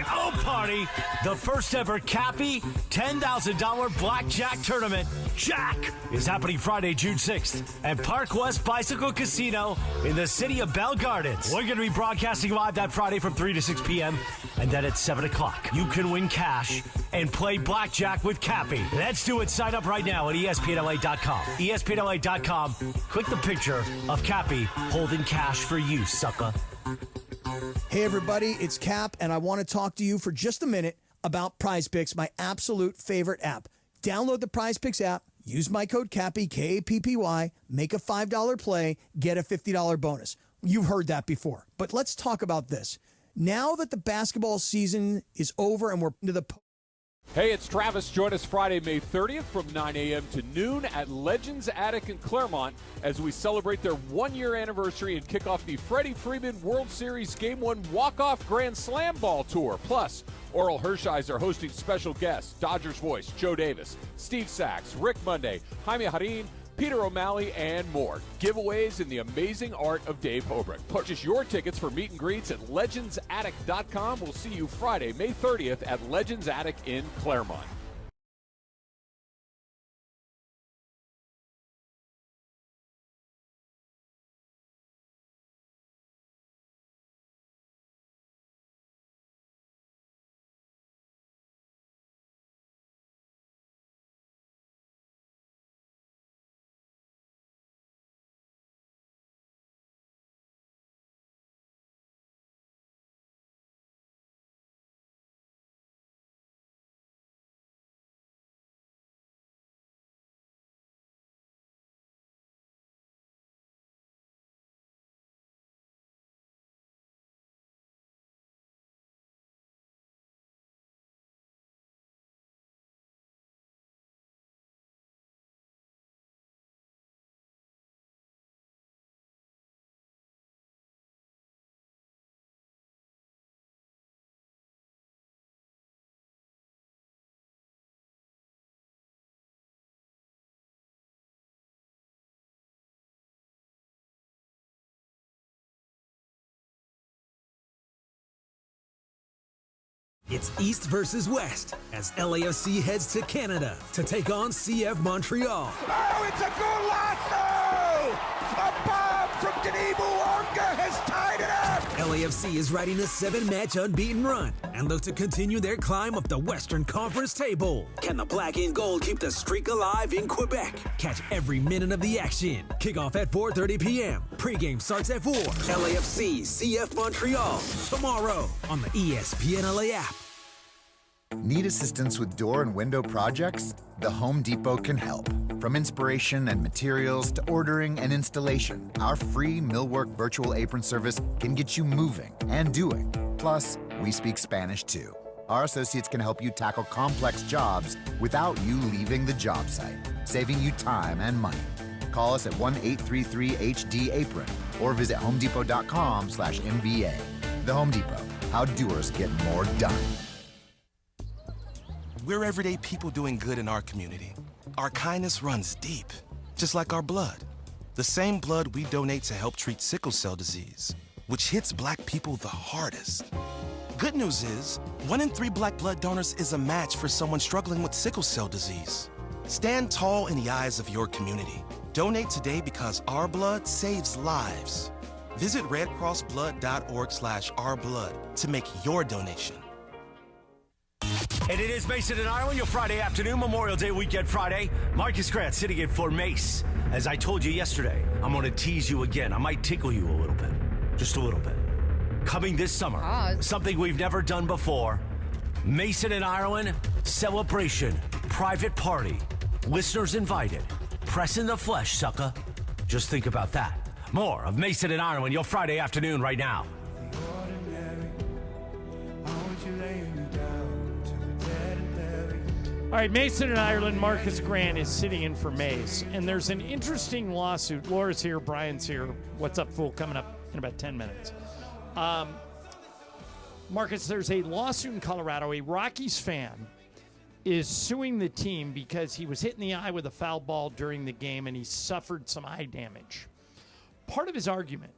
Oh, party! The first ever Cappy $10,000 blackjack tournament, Jack, is happening Friday, June 6th at Park West Bicycle Casino in the city of Bell Gardens. We're going to be broadcasting live that Friday from 3 to 6 p.m. and then at 7 o'clock. You can win cash and play blackjack with Cappy. Let's do it. Sign up right now at ESPNLA.com. ESPNLA.com. Click the picture of Cappy holding cash for you, sucker. Hey, everybody, it's Cap, and I want to talk to you for just a minute about PrizePicks, my absolute favorite app. Download the PrizePicks app, use my code CAPPY, K-A-P-P-Y, make a $5 play, get a $50 bonus. You've heard that before, but let's talk about this. Now that the basketball season is over and we're into the Hey, it's Travis. Join us Friday, May 30th from 9 a.m. to noon at Legends Attic in Claremont as we celebrate their one-year anniversary and kick off the Freddie Freeman World Series Game 1 Walk-Off Grand Slam Ball Tour. Plus, Oral Hershiser hosting special guests, Dodgers voice Joe Davis, Steve Sachs, Rick Monday, Jaime Harin, Peter O'Malley, and more. Giveaways in the amazing art of Dave Hobrick. Purchase your tickets for meet and greets at legendsattic.com. We'll see you Friday, May 30th at Legends Attic in Claremont. It's East versus West as LAFC heads to Canada to take on CF Montreal. Oh, it's a goal lasso! A bomb from Denis Bouanga has tied it up! LAFC is riding a 7-match unbeaten run and look to continue their climb up the Western Conference table. Can the black and gold keep the streak alive in Quebec? Catch every minute of the action. Kickoff at 4:30 p.m. Pre-game starts at 4. LAFC CF Montreal tomorrow on the ESPN LA app. Need assistance with door and window projects? The Home Depot can help. From inspiration and materials to ordering and installation, our free millwork virtual apron service can get you moving and doing. Plus, we speak Spanish too. Our associates can help you tackle complex jobs without you leaving the job site, saving you time and money. Call us at 1-833-HD-APRON or visit homedepot.com/MBA. The Home Depot, how doers get more done. We're everyday people doing good in our community. Our kindness runs deep, just like our blood. The same blood we donate to help treat sickle cell disease, which hits black people the hardest. Good news is, 1 in 3 black blood donors is a match for someone struggling with sickle cell disease. Stand tall in the eyes of your community. Donate today because our blood saves lives. Visit redcrossblood.org/ourblood to make your donation. And it is Mason and Ireland, your Friday afternoon, Memorial Day weekend Friday. Marcus Grant sitting in for Mace. As I told you yesterday, I'm going to tease you again. I might tickle you a little bit. Just a little bit. Coming this summer, something we've never done before. Mason and Ireland celebration, private party. Listeners invited. Press in the flesh, sucker. Just think about that. More of Mason and Ireland, your Friday afternoon right now. All right, Mason and Ireland, Marcus Grant is sitting in for Mace. And there's an interesting lawsuit. Laura's here, Brian's here. What's up, fool? Coming up in about 10 minutes. Marcus, there's a lawsuit in Colorado. A Rockies fan is suing the team because he was hit in the eye with a foul ball during the game and he suffered some eye damage. Part of his argument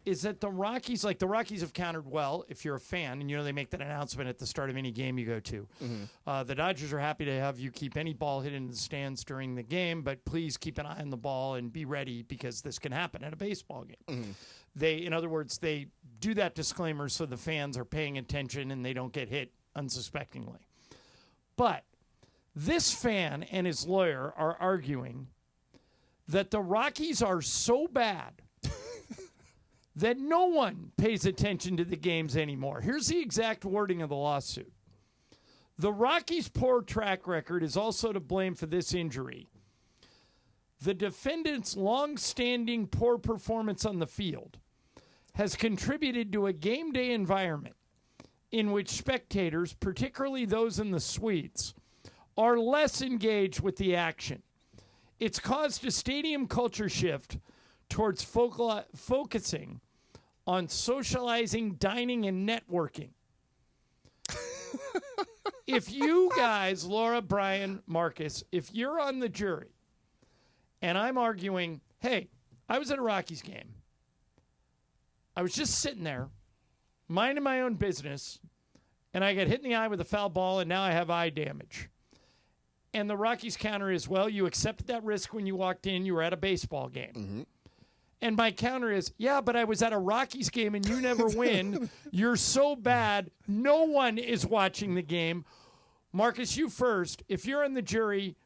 is that the Rockies have countered well if you're a fan, and they make that announcement at the start of any game you go to. Mm-hmm. The Dodgers are happy to have you keep any ball hit into the stands during the game, but please keep an eye on the ball and be ready because this can happen at a baseball game. Mm-hmm. In other words, they do that disclaimer so the fans are paying attention and they don't get hit unsuspectingly. But this fan and his lawyer are arguing that the Rockies are so bad that no one pays attention to the games anymore. Here's the exact wording of the lawsuit. The Rockies' poor track record is also to blame for this injury. The defendant's long-standing poor performance on the field has contributed to a game day environment in which spectators, particularly those in the suites, are less engaged with the action. It's caused a stadium culture shift towards focusing on socializing, dining, and networking. If you guys, Laura, Brian, Marcus, if you're on the jury and I'm arguing, hey, I was at a Rockies game. I was just sitting there, minding my own business, and I got hit in the eye with a foul ball, and now I have eye damage. And the Rockies counter is, well, you accepted that risk when you walked in. You were at a baseball game. Mm-hmm. And my counter is, yeah, but I was at a Rockies game and you never win. You're so bad. No one is watching the game. Marcus, you first. If you're on the jury,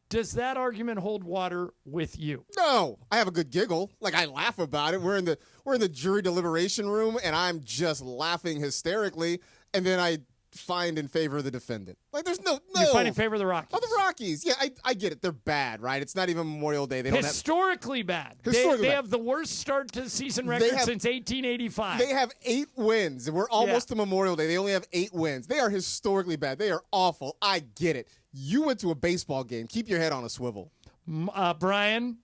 does that argument hold water with you? No. I have a good giggle. I laugh about it. We're in the jury deliberation room and I'm just laughing hysterically. And then I find in favor of the defendant. There's no. You find in favor of the Rockies. Oh, the Rockies. Yeah, I get it. They're bad, right? It's not even Memorial Day. They don't historically bad. They have the worst start to the season record since 1885. They have 8 wins, and we're almost to Memorial Day. They only have 8 wins. They are historically bad. They are awful. I get it. You went to a baseball game. Keep your head on a swivel. Brian,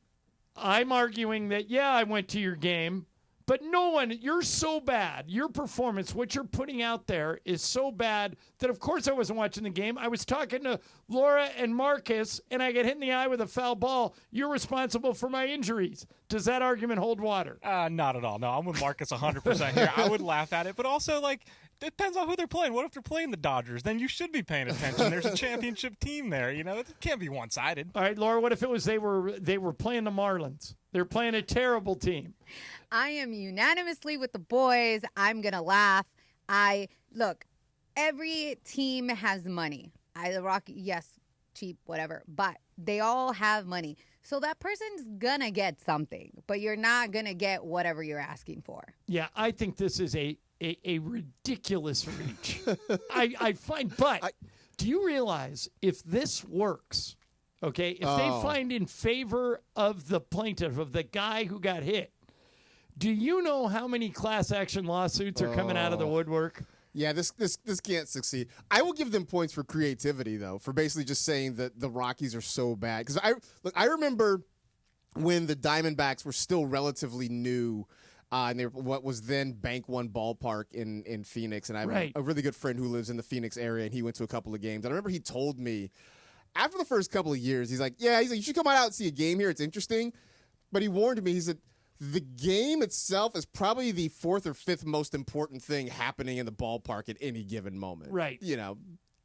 I'm arguing that, I went to your game. But no one, you're so bad. Your performance, what you're putting out there is so bad that, of course, I wasn't watching the game. I was talking to Laura and Marcus, and I got hit in the eye with a foul ball. You're responsible for my injuries. Does that argument hold water? Not at all. No, I'm with Marcus 100% here. I would laugh at it, but also, it depends on who they're playing. What if they're playing the Dodgers? Then you should be paying attention. There's a championship team there. It can't be one-sided. All right, Laura, what if it was they were playing the Marlins? They're playing a terrible team. I am unanimously with the boys. I'm going to laugh. Look, every team has money. The Rocky, yes, cheap, whatever, but they all have money. So that person's going to get something, but you're not going to get whatever you're asking for. Yeah, I think this is a ridiculous reach. I find, but do you realize if this works, okay, if they find in favor of the plaintiff, of the guy who got hit, do you know how many class action lawsuits are coming out of the woodwork? Yeah, this can't succeed. I will give them points for creativity, though, for basically just saying that the Rockies are so bad. Because I remember when the Diamondbacks were still relatively new, and they were what was then Bank One Ballpark in Phoenix. And I have a really good friend who lives in the Phoenix area, and he went to a couple of games. And I remember he told me after the first couple of years, he's like, you should come out and see a game here. It's interesting. But he warned me. He said the game itself is probably the fourth or fifth most important thing happening in the ballpark at any given moment. Right. You know,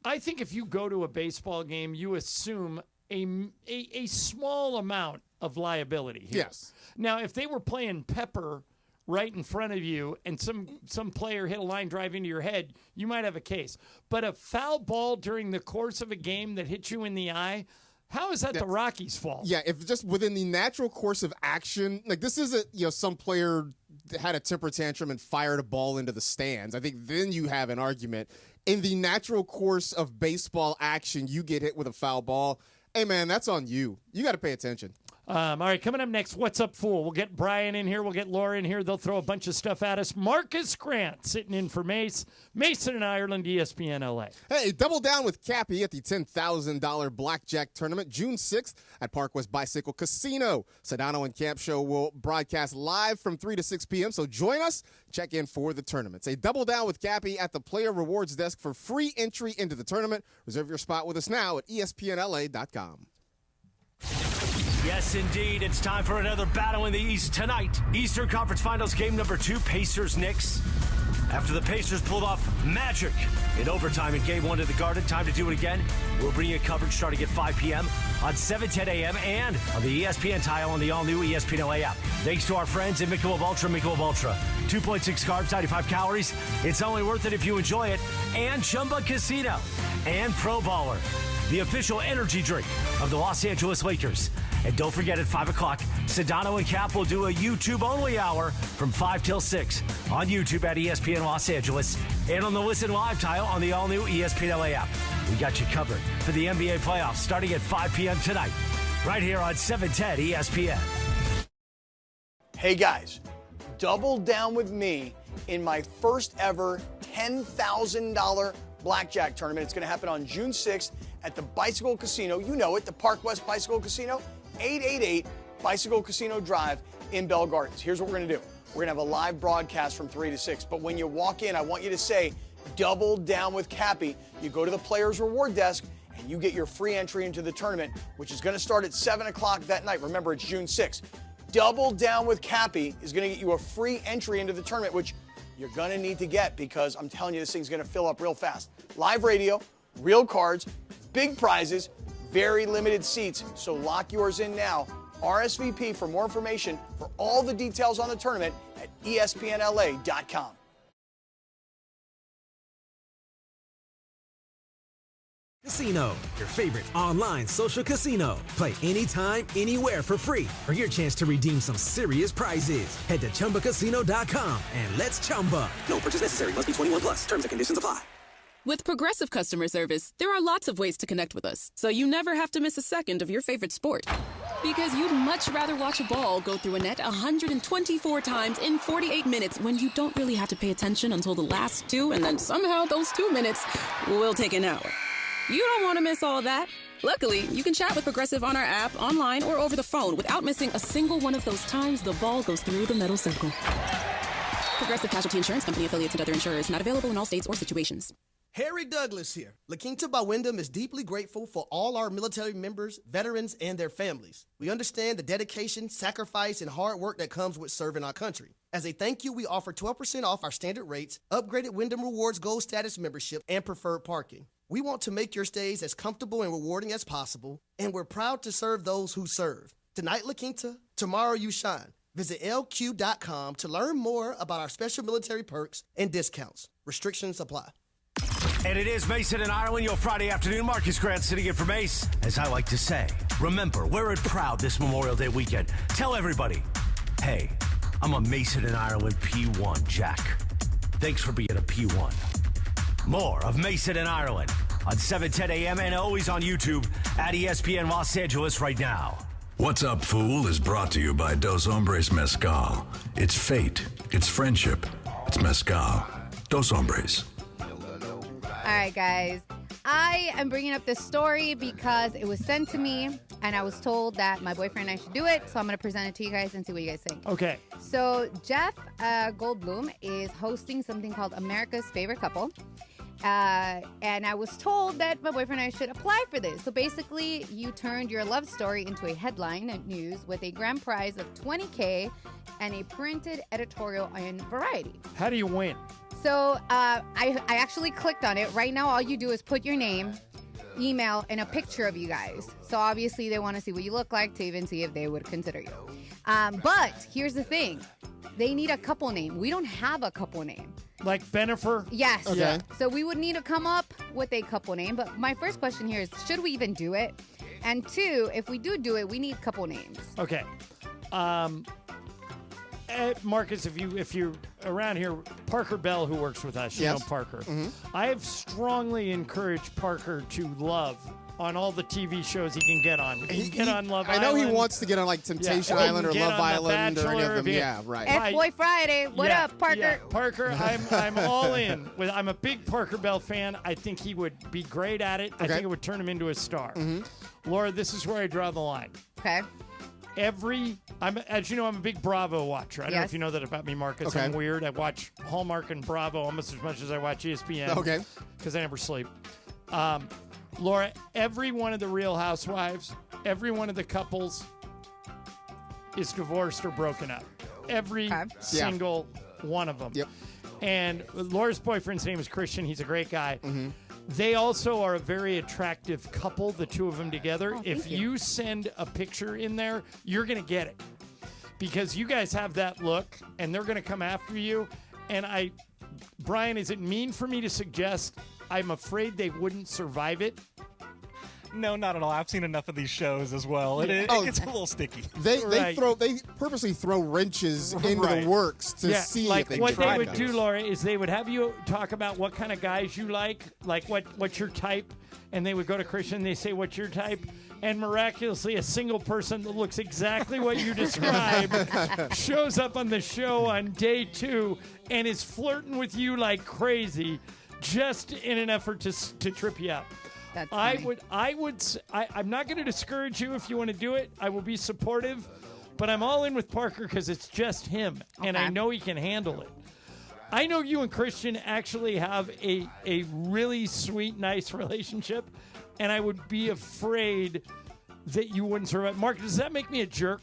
I think if you go to a baseball game, you assume a small amount of liability here. Yes. Now, if they were playing pepper right in front of you and some player hit a line drive into your head, you might have a case. But a foul ball during the course of a game that hits you in the eye, how is that the Rockies' fault? Yeah, if just within the natural course of action, like this isn't, some player had a temper tantrum and fired a ball into the stands. I think then you have an argument. In the natural course of baseball action, you get hit with a foul ball. Hey, man, that's on you. You got to pay attention. All right, coming up next, What's Up, Fool? We'll get Brian in here. We'll get Laura in here. They'll throw a bunch of stuff at us. Marcus Grant sitting in for Mason in Ireland, ESPN LA. Hey, double down with Cappy at the $10,000 blackjack tournament June 6th at Park West Bicycle Casino. Sedano and Camp Show will broadcast live from 3 to 6 p.m., so join us. Check in for the tournament. Say double down with Cappy at the Player Rewards Desk for free entry into the tournament. Reserve your spot with us now at ESPNLA.com. Yes, indeed. It's time for another battle in the East tonight. Eastern Conference Finals game number 2, Pacers-Knicks. After the Pacers pulled off magic in overtime in Game 1 at the Garden, time to do it again. We'll bring you coverage starting at 5 p.m. on 7:10 a.m. and on the ESPN tile on the all-new ESPN LA app. Thanks to our friends at Michelob Ultra. 2.6 carbs, 95 calories. It's only worth it if you enjoy it. And Chumba Casino. And Pro Baller, the official energy drink of the Los Angeles Lakers. And don't forget, at 5 o'clock, Sedano and Cap will do a YouTube-only hour from 5 till 6 on YouTube at ESPN Los Angeles and on the Listen Live tile on the all-new ESPN LA app. We got you covered for the NBA playoffs starting at 5 p.m. tonight, right here on 710 ESPN. Hey, guys, double down with me in my first ever $10,000 blackjack tournament. It's going to happen on June 6th at the Bicycle Casino. You know it, the Park West Bicycle Casino. 888 Bicycle Casino Drive in Bell Gardens. Here's what we're going to do. We're going to have a live broadcast from 3 to 6. But when you walk in, I want you to say, double down with Cappy. You go to the Players Reward Desk, and you get your free entry into the tournament, which is going to start at 7 o'clock that night. Remember, it's June 6th. Double down with Cappy is going to get you a free entry into the tournament, which you're going to need to get because I'm telling you, this thing's going to fill up real fast. Live radio, real cards, big prizes, very limited seats, so lock yours in now. RSVP for more information for all the details on the tournament at ESPNLA.com. Casino, your favorite online social casino. Play anytime, anywhere for free for your chance to redeem some serious prizes. Head to ChumbaCasino.com and let's Chumba. No purchase necessary. Must be 21 plus. Terms and conditions apply. With Progressive Customer Service, there are lots of ways to connect with us, so you never have to miss a second of your favorite sport. Because you'd much rather watch a ball go through a net 124 times in 48 minutes when you don't really have to pay attention until the last 2, and then somehow those 2 minutes will take an hour. You don't want to miss all of that. Luckily, you can chat with Progressive on our app, online, or over the phone without missing a single one of those times the ball goes through the metal circle. Progressive Casualty Insurance Company, affiliates, and other insurers. Not available in all states or situations. Harry Douglas here. La Quinta by Wyndham is deeply grateful for all our military members, veterans, and their families. We understand the dedication, sacrifice, and hard work that comes with serving our country. As a thank you, we offer 12% off our standard rates, upgraded Wyndham Rewards Gold Status membership, and preferred parking. We want to make your stays as comfortable and rewarding as possible, and we're proud to serve those who serve. Tonight, La Quinta, tomorrow you shine. Visit LQ.com to learn more about our special military perks and discounts. Restrictions apply. And it is Mason in Ireland, your Friday afternoon. Marcus Grant sitting in for Mace. As I like to say, remember, wear it proud this Memorial Day weekend. Tell everybody, hey, I'm a Mason in Ireland P1, Jack. Thanks for being a P1. More of Mason in Ireland on 7:10 a.m. and always on YouTube at ESPN Los Angeles right now. What's Up, Fool is brought to you by Dos Hombres Mezcal. It's fate. It's friendship. It's mezcal. Dos Hombres. All right, guys. I am bringing up this story because it was sent to me, and I was told that my boyfriend and I should do it, so I'm going to present it to you guys and see what you guys think. Okay. So Jeff Goldblum is hosting something called America's Favorite Couple. And I was told that my boyfriend and I should apply for this. So basically, you turned your love story into a headline at news with a grand prize of $20K and a printed editorial in Variety. How do you win? So I actually clicked on it. Right now, all you do is put your name, email, and a picture of you guys. So obviously, they want to see what you look like to even see if they would consider you. But here's the thing. They need a couple name. We don't have a couple name. Like Benifer? Yes. Okay. So we would need to come up with a couple name. But my first question here is, should we even do it? And two, if we do it, we need couple names. Okay. Marcus, if you're around here, Parker Bell, who works with us, you know Parker. Mm-hmm. I have strongly encouraged Parker to love on all the TV shows he can get on. He can get on Love Island. I know he wants to get on like Temptation Island or Love Island or any of them. Yeah, right. F-Boy Friday. What up, Parker? Yeah. Parker, I'm all in. I'm a big Parker Bell fan. I think he would be great at it. I think it would turn him into a star. Mm-hmm. Laura, this is where I draw the line. Okay. As you know, I'm a big Bravo watcher. I don't know if you know that about me, Marcus. Okay. I'm weird. I watch Hallmark and Bravo almost as much as I watch ESPN. Okay. Because I never sleep. Laura, every one of the Real Housewives, every one of the couples is divorced or broken up. Every single one of them. Yep. And Laura's boyfriend's name is Christian. He's a great guy. Mm-hmm. They also are a very attractive couple, the two of them together. Oh, if you send a picture in there, you're going to get it. Because you guys have that look, and they're going to come after you. And Brian, is it mean for me to suggest I'm afraid they wouldn't survive it? No, not at all. I've seen enough of these shows as well. It gets a little sticky. They purposely throw wrenches into the works to see like if they what try they would those. do, Laura, is they would have you talk about what kind of guys you like what's your type, and they would go to Christian and they say, what's your type? And miraculously, a single person that looks exactly what you described shows up on the show on day 2 and is flirting with you like crazy, just in an effort to trip you up. That's I'm not going to discourage you if you want to do it. I will be supportive, but I'm all in with Parker because it's just him, and I know he can handle it. I know you and Christian actually have a really sweet, nice relationship, and I would be afraid that you wouldn't survive. Mark, does that make me a jerk?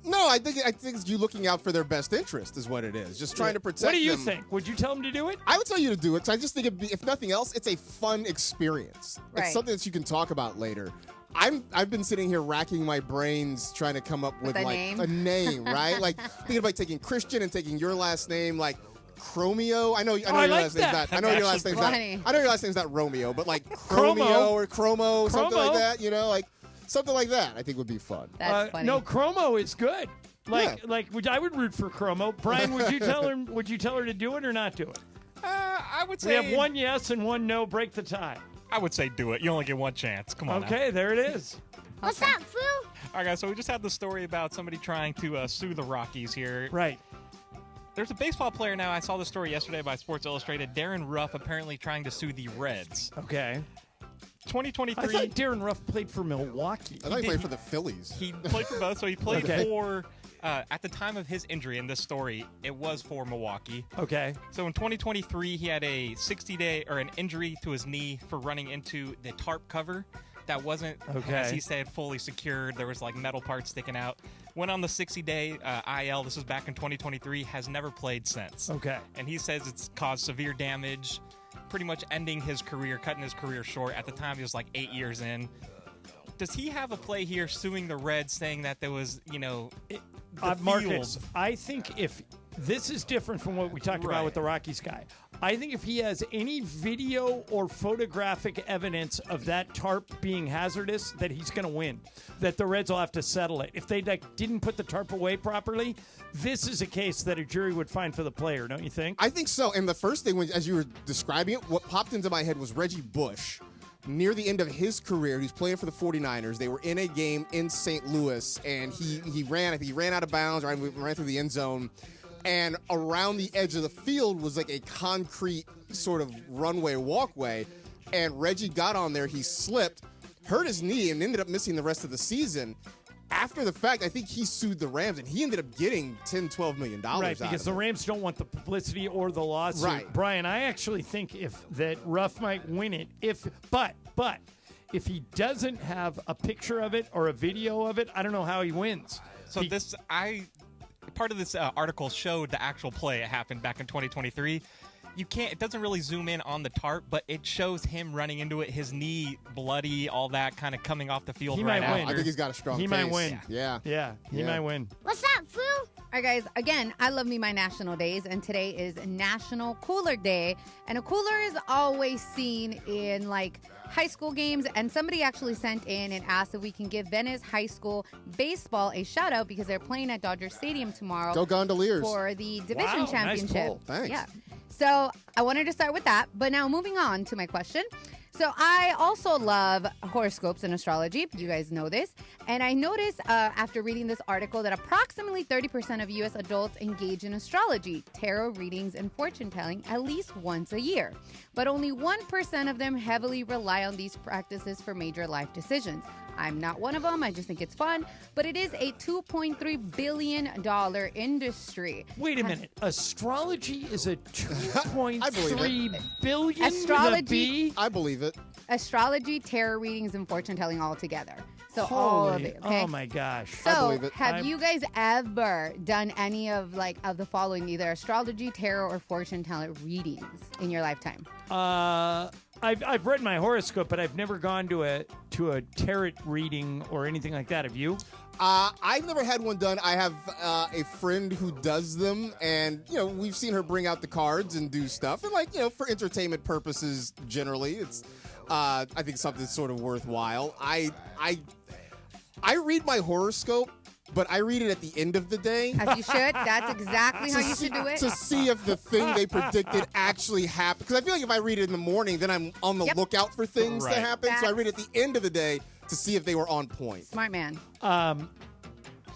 No, I think it's you looking out for their best interest is what it is. Just trying to protect them. What do you think? Would you tell them to do it? I would tell you to do it. So I just think if nothing else, it's a fun experience. Right. It's something that you can talk about later. I've been sitting here racking my brains trying to come up with a like name? a name, right? Like thinking about taking Christian and taking your last name, like Chromeo. I know your last name's not. I know your last name's not. I know your last name's not Romeo, but like Chromeo or Chromo, something like that. You know, like something like that. I think would be fun. That's funny. No, Chromo is good. I would root for Chromo. Brian, would you tell her? Would you tell her to do it or not do it? I would say we have one yes and one no. Break the tie. I would say do it. You only get one chance. Come on. Okay, there it is. What's up, Fu? All right, guys. So we just had the story about somebody trying to sue the Rockies here. Right. There's a baseball player now. I saw the story yesterday by Sports Illustrated. Darren Ruff apparently trying to sue the Reds. Okay. 2023. I thought Darren Ruff played for Milwaukee. I thought he played for the Phillies. He played for both. So he played for. At the time of his injury in this story, it was for Milwaukee. Okay. So in 2023, he had a 60-day or an injury to his knee for running into the tarp cover that wasn't, as he said, fully secured. There was like metal parts sticking out. Went on the 60-day IL. This was back in 2023. Has never played since. Okay. And he says it's caused severe damage, pretty much ending his career, cutting his career short. At the time, he was like 8 years in. Does he have a play here suing the Reds, saying that there was, Marcus, I think if this is different from what we talked about with the Rockies guy, I think if he has any video or photographic evidence of that tarp being hazardous, that he's going to win, that the Reds will have to settle it. If they didn't put the tarp away properly, this is a case that a jury would find for the player, don't you think? I think so. And the first thing, as you were describing it, what popped into my head was Reggie Bush. Near the end of his career, he's playing for the 49ers. They were in a game in St. Louis, and he ran out of bounds, or ran through the end zone, and around the edge of the field was like a concrete sort of runway walkway, and Reggie got on there, he slipped, hurt his knee, and ended up missing the rest of the season. after the fact, I think he sued the Rams, and he ended up getting $10-12 million Right, because the Rams don't want the publicity or the lawsuit. Right. Brian, I actually think that Ruff might win it but if he doesn't have a picture of it or a video of it, I don't know how he wins. So part of this article showed the actual play. It happened back in 2023. It doesn't really zoom in on the tarp, but it shows him running into it, his knee bloody, all that kind of coming off the field He right might after. win. I think he's got a strong He case. might win. Yeah. He might win. What's up, Foo? All right, guys. Again, I love me my national days, and today is National Cooler Day. And a cooler is always seen in, like, high school games. And somebody actually sent in and asked if we can give Venice High School baseball a shout-out because they're playing at Dodger Stadium tomorrow. Go Gondoliers. For the division Wow, championship. nice pull. Thanks. Yeah. So I wanted to start with that. But now moving on to my question. So I also love horoscopes and astrology. You guys know this. And I noticed after reading this article that approximately 30% of U.S. adults engage in astrology, tarot readings, and fortune telling at least once a year. But only 1% of them heavily rely on these practices for major life decisions. I'm not one of them. I just think it's fun. But it is a $2.3 billion industry. Wait a minute. Astrology is a $2.3 billion Astrology. I believe it. Astrology, tarot readings, and fortune telling all together. So Holy, all of it. Okay? Oh my gosh. I So, believe it. have you guys ever done any of the following, either astrology, tarot, or fortune telling readings in your lifetime? I've read my horoscope, but I've never gone to a tarot reading or anything like that. Have you? I've never had one done. I have a friend who does them, and we've seen her bring out the cards and do stuff, and for entertainment purposes, generally, it's I think something sort of worthwhile. I read my horoscope, but I read it at the end of the day. As you should. That's exactly how you should do it. To see if the thing they predicted actually happened. Because I feel like if I read it in the morning, then I'm on the lookout for things to happen. So I read it at the end of the day to see if they were on point. Smart man. I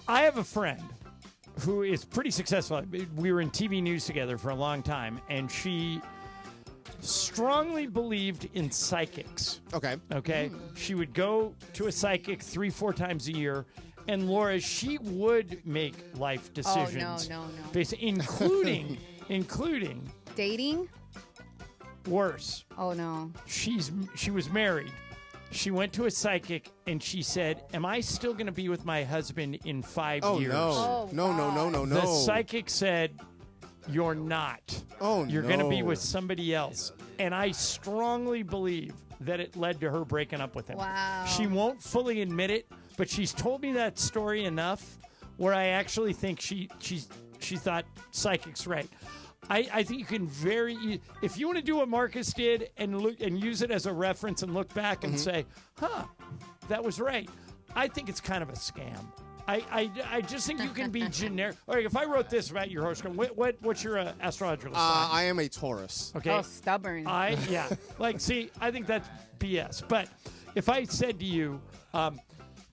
have a friend who is pretty successful. We were in TV news together for a long time, and she strongly believed in psychics. Okay. She would go to a psychic 3-4 times a year. And Laura, she would make life decisions. Oh, no. Basically, including Dating? worse. Oh, no. She was married. She went to a psychic and she said, "Am I still going to be with my husband in 5 years?" No. No. The psychic said, "You're not. You're going to be with somebody else." And I strongly believe that it led to her breaking up with him. Wow. She won't fully admit it, but she's told me that story enough where I actually think she thought psychic's right. I think you can if you want to do what Marcus did and look and use it as a reference and look back and say, that was right. I think it's kind of a scam. I just think you can be generic. All right, if I wrote this about your horoscope, what's your astrological sign? I am a Taurus. Okay. Oh, stubborn. See, I think that's BS. But if I said to you,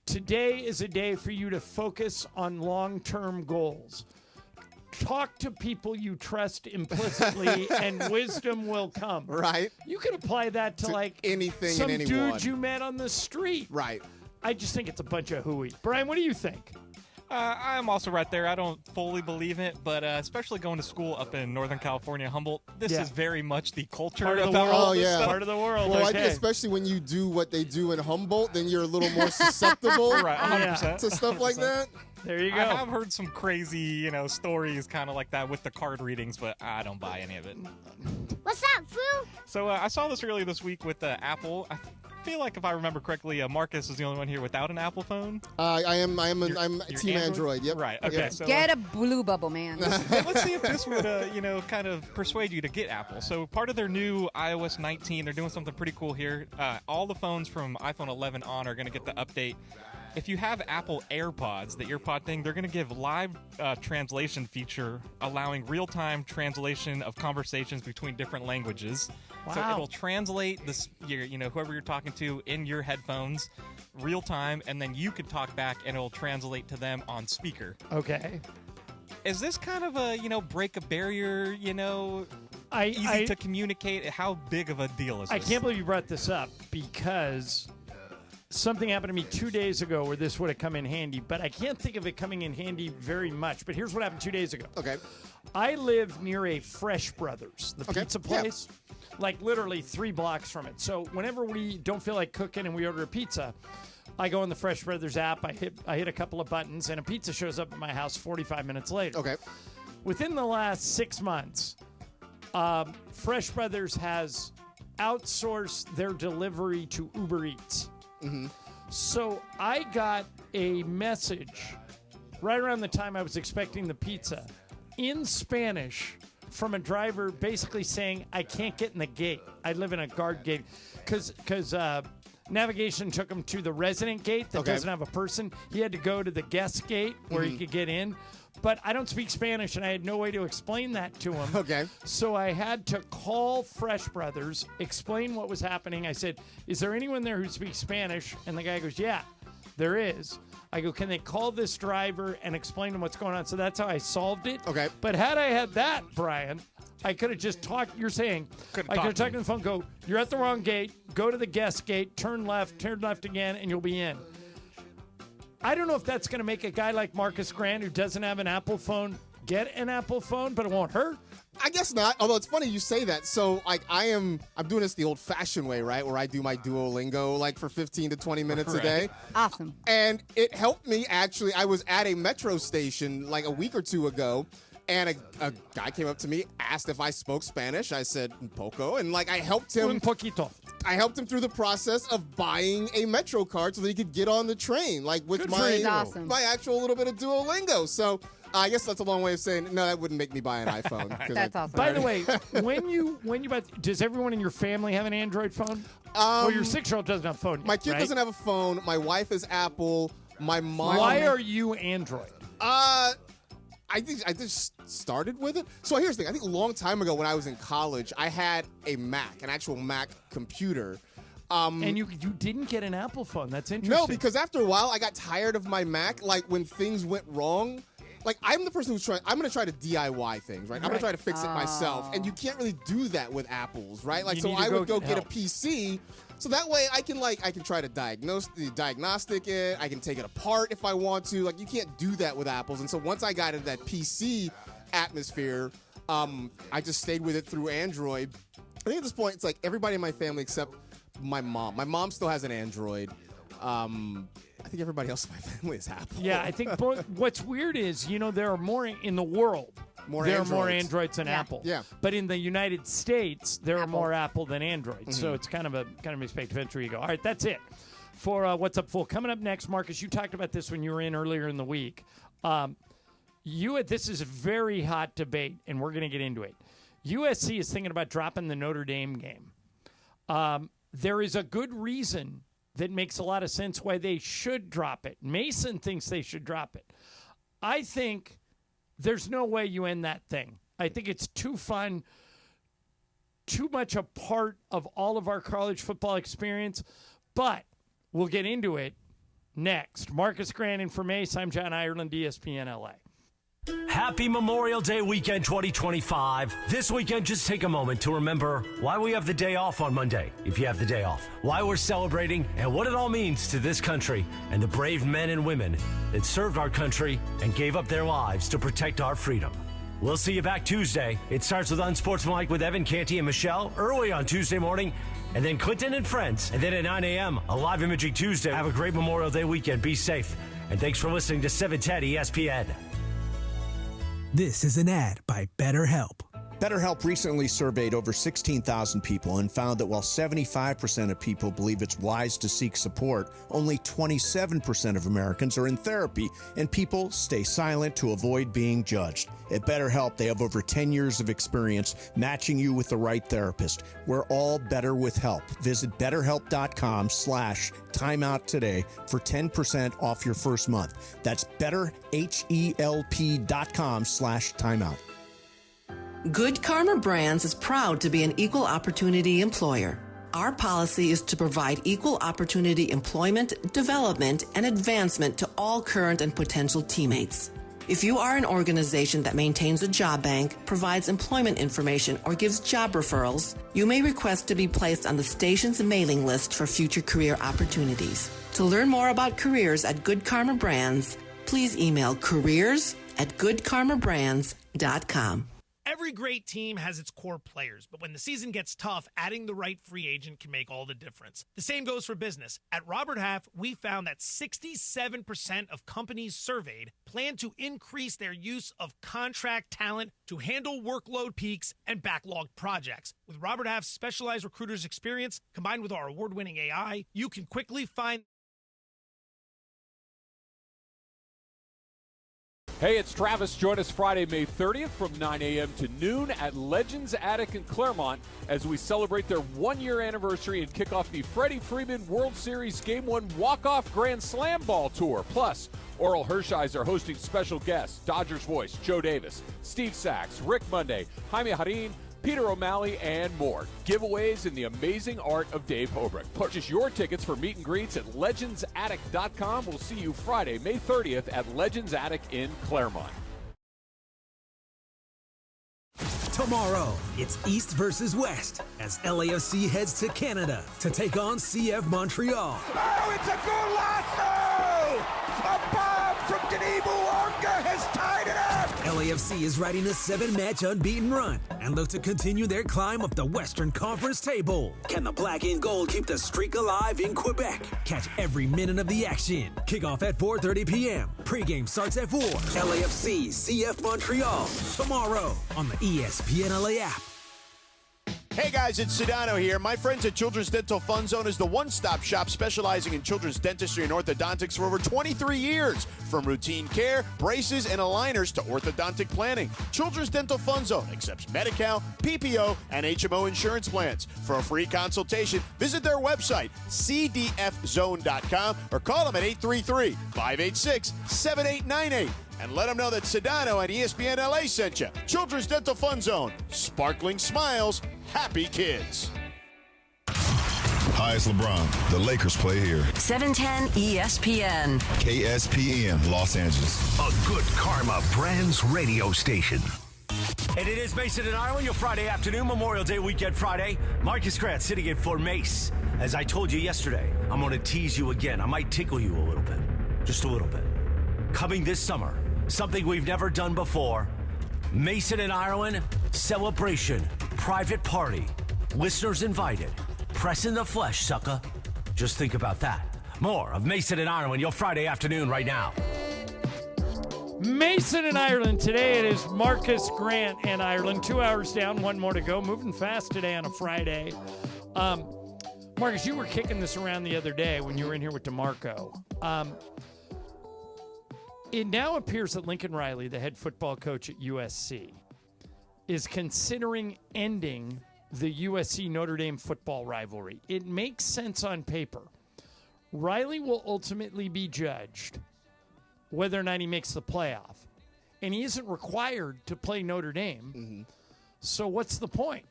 today is a day for you to focus on long-term goals. Talk to people you trust implicitly, and wisdom will come. Right. You can apply that to like anything some and anyone. dude you met on the street. Right. I just think it's a bunch of hooey. Brian, what do you think? I'm also right there. I don't fully believe it, but especially going to school up in Northern California, Humboldt, this is very much the culture Part of the about world. all this stuff. Part of the world. Well, I okay. think especially when you do what they do in Humboldt, then you're a little more susceptible Right, 100%. to stuff like that. There you go. I have heard some crazy, stories kind of like that with the card readings, but I don't buy any of it. What's up, Foo? So I saw this earlier this week with Apple. I feel like if I remember correctly, Marcus is the only one here without an Apple phone. I'm You're Team Android. Yep. Right. Okay. Yep. So Get a blue bubble, man. let's see if this would, kind of persuade you to get Apple. So part of their new iOS 19, they're doing something pretty cool here. All the phones from iPhone 11 on are going to get the update. If you have Apple AirPods, the earpod thing, they're going to give live translation feature, allowing real-time translation of conversations between different languages. Wow. So it'll translate this, whoever you're talking to in your headphones, real time, and then you can talk back, and it'll translate to them on speaker. Okay. Is this kind of a break a barrier? Easy to communicate. How big of a deal is this? I can't believe you brought this up because something happened to me 2 days ago where this would have come in handy, but I can't think of it coming in handy very much. But here's what happened 2 days ago. Okay. I live near a Fresh Brothers, the pizza place, like literally 3 blocks from it. So whenever we don't feel like cooking and we order a pizza, I go on the Fresh Brothers app, I hit a couple of buttons, and a pizza shows up at my house 45 minutes later. Okay. Within the last 6 months, Fresh Brothers has outsourced their delivery to Uber Eats. Mm-hmm. So I got a message right around the time I was expecting the pizza in Spanish from a driver basically saying, I can't get in the gate. I live in a guard gate because navigation took him to the resident gate that doesn't have a person. He had to go to the guest gate where he could get in. But I don't speak Spanish, and I had no way to explain that to him. Okay. So I had to call Fresh Brothers, explain what was happening. I said, is there anyone there who speaks Spanish? And the guy goes, yeah, there is. I go, can they call this driver and explain to him what's going on? So that's how I solved it. Okay. But had I had that, Brian, I could have just talked. You're saying, I could have talked on the phone, go, you're at the wrong gate, go to the guest gate, turn left again, and you'll be in. I don't know if that's going to make a guy like Marcus Grant, who doesn't have an Apple phone, get an Apple phone, but it won't hurt. I guess not. Although it's funny you say that. So like I'm doing this the old-fashioned way, right? Where I do my Duolingo like for 15 to 20 minutes a day. Awesome. And it helped me actually. I was at a metro station like a week or two ago, and a guy came up to me, asked if I spoke Spanish. I said un poco, and like I helped him. Un poquito. I helped him through the process of buying a Metro card so that he could get on the train, like with my actual little bit of Duolingo. So I guess that's a long way of saying no. That wouldn't make me buy an iPhone. That's awesome. By the way, when you buy, does everyone in your family have an Android phone? Well, your 6-year-old doesn't have a phone yet, my kid right? doesn't have a phone. My wife is Apple. My mom. Why are you Android? I think I just started with it. So here's the thing. I think a long time ago when I was in college, I had a Mac, an actual Mac computer. And you didn't get an Apple phone. That's interesting. No, because after a while, I got tired of my Mac. Like when things went wrong, like I'm the person who's I'm going to try to DIY things, right? I'm going to try to fix it myself. And you can't really do that with Apples, right? Like, so I would go get a PC. So that way I can try to diagnostic it. I can take it apart if I want to. Like you can't do that with Apples. And so once I got into that PC atmosphere, I just stayed with it through Android. I think at this point it's like everybody in my family except my mom. My mom still has an Android. I think everybody else in my family is Apple. Yeah, I think what's weird is, there are more in the world. There are more Androids than Apple. Yeah. But in the United States, there are more Apple than Android. So it's kind of a mixed picture. You go, all right, that's it for What's Up Fool. Coming up next, Marcus, you talked about this when you were in earlier in the week. This is a very hot debate, and we're going to get into it. USC is thinking about dropping the Notre Dame game. There is a good reason that makes a lot of sense why they should drop it. Mason thinks they should drop it. I think there's no way you end that thing. I think it's too fun, too much a part of all of our college football experience, but we'll get into it next. Marcus Grant in for Mace. I'm John Ireland, ESPN LA. Happy Memorial Day weekend 2025. This weekend, just take a moment to remember why we have the day off on Monday, if you have the day off, why we're celebrating, and what it all means to this country and the brave men and women that served our country and gave up their lives to protect our freedom. We'll see you back Tuesday. It starts with Unsportsmanlike with Evan, Canty, and Michelle early on Tuesday morning, and then Clinton and Friends. And then at 9 a.m., a live Imaging Tuesday. Have a great Memorial Day weekend. Be safe. And thanks for listening to 710 ESPN. This is an ad by BetterHelp. BetterHelp recently surveyed over 16,000 people and found that while 75% of people believe it's wise to seek support, only 27% of Americans are in therapy, and people stay silent to avoid being judged. At BetterHelp, they have over 10 years of experience matching you with the right therapist. We're all better with help. Visit BetterHelp.com/timeout today for 10% off your first month. That's BetterHelp.com/timeout. Good Karma Brands is proud to be an equal opportunity employer. Our policy is to provide equal opportunity employment, development, and advancement to all current and potential teammates. If you are an organization that maintains a job bank, provides employment information, or gives job referrals, you may request to be placed on the station's mailing list for future career opportunities. To learn more about careers at Good Karma Brands, please email careers@goodkarmabrands.com. Every great team has its core players, but when the season gets tough, adding the right free agent can make all the difference. The same goes for business. At Robert Half, we found that 67% of companies surveyed plan to increase their use of contract talent to handle workload peaks and backlogged projects. With Robert Half's specialized recruiters' experience, combined with our award-winning AI, you can quickly find... Hey, it's Travis. Join us Friday, May 30th from 9 a.m. to noon at Legends Attic in Claremont as we celebrate their one-year anniversary and kick off the Freddie Freeman World Series Game 1 Walk-Off Grand Slam Ball Tour. Plus, Oral Hershiser hosting special guests, Dodgers voice Joe Davis, Steve Sachs, Rick Monday, Jaime Harin, Peter O'Malley, and more. Giveaways in the amazing art of Dave Hobrick. Purchase your tickets for meet and greets at legendsattic.com. We'll see you Friday, May 30th at Legends Attic in Claremont. Tomorrow, it's East versus West as LAFC heads to Canada to take on CF Montreal. Oh, it's a golazo! A bomb from Denis Bouanga has tied it up! LAFC is riding a 7-match unbeaten run and look to continue their climb up the Western Conference table. Can the black and gold keep the streak alive in Quebec? Catch every minute of the action. Kickoff at 4:30 p.m. Pre-game starts at 4. LAFC CF Montreal tomorrow on the ESPN LA app. Hey guys, it's Sedano here. My friends at Children's Dental Fun Zone is the one-stop shop specializing in children's dentistry and orthodontics for over 23 years. From routine care, braces, and aligners to orthodontic planning, Children's Dental Fun Zone accepts Medi-Cal, PPO, and HMO insurance plans. For a free consultation, visit their website, cdfzone.com, or call them at 833-586-7898. And let them know that Sedano and ESPN LA sent you. Children's Dental Fun Zone. Sparkling smiles, happy kids. Hi, it's LeBron. The Lakers play here. 710 ESPN. KSPN, Los Angeles. A Good Karma Brands radio station. And it is Mason and Ireland, your Friday afternoon, Memorial Day weekend Friday. Marcus Grant sitting in for Mace. As I told you yesterday, I'm going to tease you again. I might tickle you a little bit. Just a little bit. Coming this summer, something we've never done before. Mason and Ireland celebration, private party. Listeners invited. Press in the flesh, sucker. Just think about that. More of Mason and Ireland, your Friday afternoon right now. Mason and Ireland. Today it is Marcus Grant and Ireland. 2 hours down, one more to go. Moving fast today on a Friday. Marcus, you were kicking this around the other day when you were in here with DeMarco. It now appears that Lincoln Riley, the head football coach at USC, is considering ending the USC Notre Dame football rivalry. It makes sense on paper. Riley will ultimately be judged whether or not he makes the playoff. And he isn't required to play Notre Dame. Mm-hmm. So what's the point?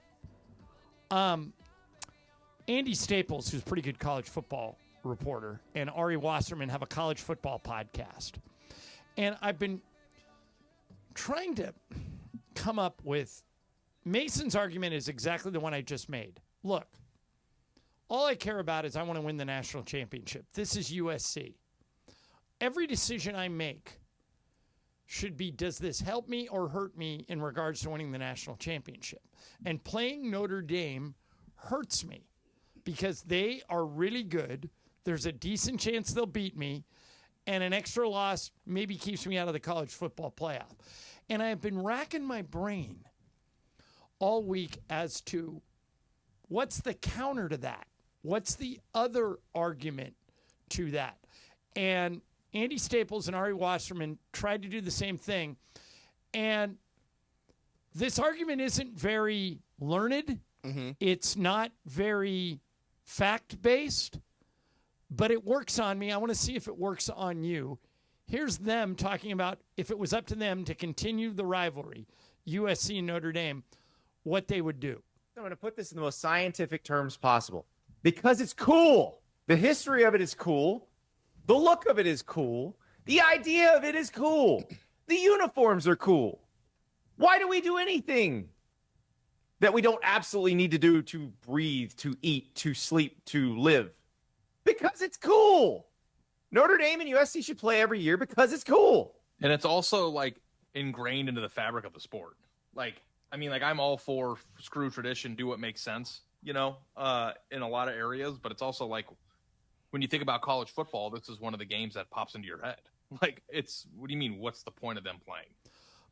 Andy Staples, who's a pretty good college football reporter, and Ari Wasserman have a college football podcast. And I've been trying to come up with Mason's argument is exactly the one I just made. Look, all I care about is I want to win the national championship. This is USC. Every decision I make should be, does this help me or hurt me in regards to winning the national championship? And playing Notre Dame hurts me because they are really good. There's a decent chance they'll beat me. And an extra loss maybe keeps me out of the college football playoff. And I have been racking my brain all week as to what's the counter to that? What's the other argument to that? And Andy Staples and Ari Wasserman tried to do the same thing. And this argument isn't very learned. Mm-hmm. It's not very fact-based. But it works on me. I want to see if it works on you. Here's them talking about if it was up to them to continue the rivalry, USC and Notre Dame, what they would do. I'm going to put this in the most scientific terms possible. Because it's cool. The history of it is cool. The look of it is cool. The idea of it is cool. The uniforms are cool. Why do we do anything that we don't absolutely need to do to breathe, to eat, to sleep, to live? Because it's cool. Notre Dame and USC should play every year because it's cool. And it's also like ingrained into the fabric of the sport. I'm all for screw tradition, do what makes sense, in a lot of areas. But it's also like when you think about college football, this is one of the games that pops into your head. What do you mean? What's the point of them playing?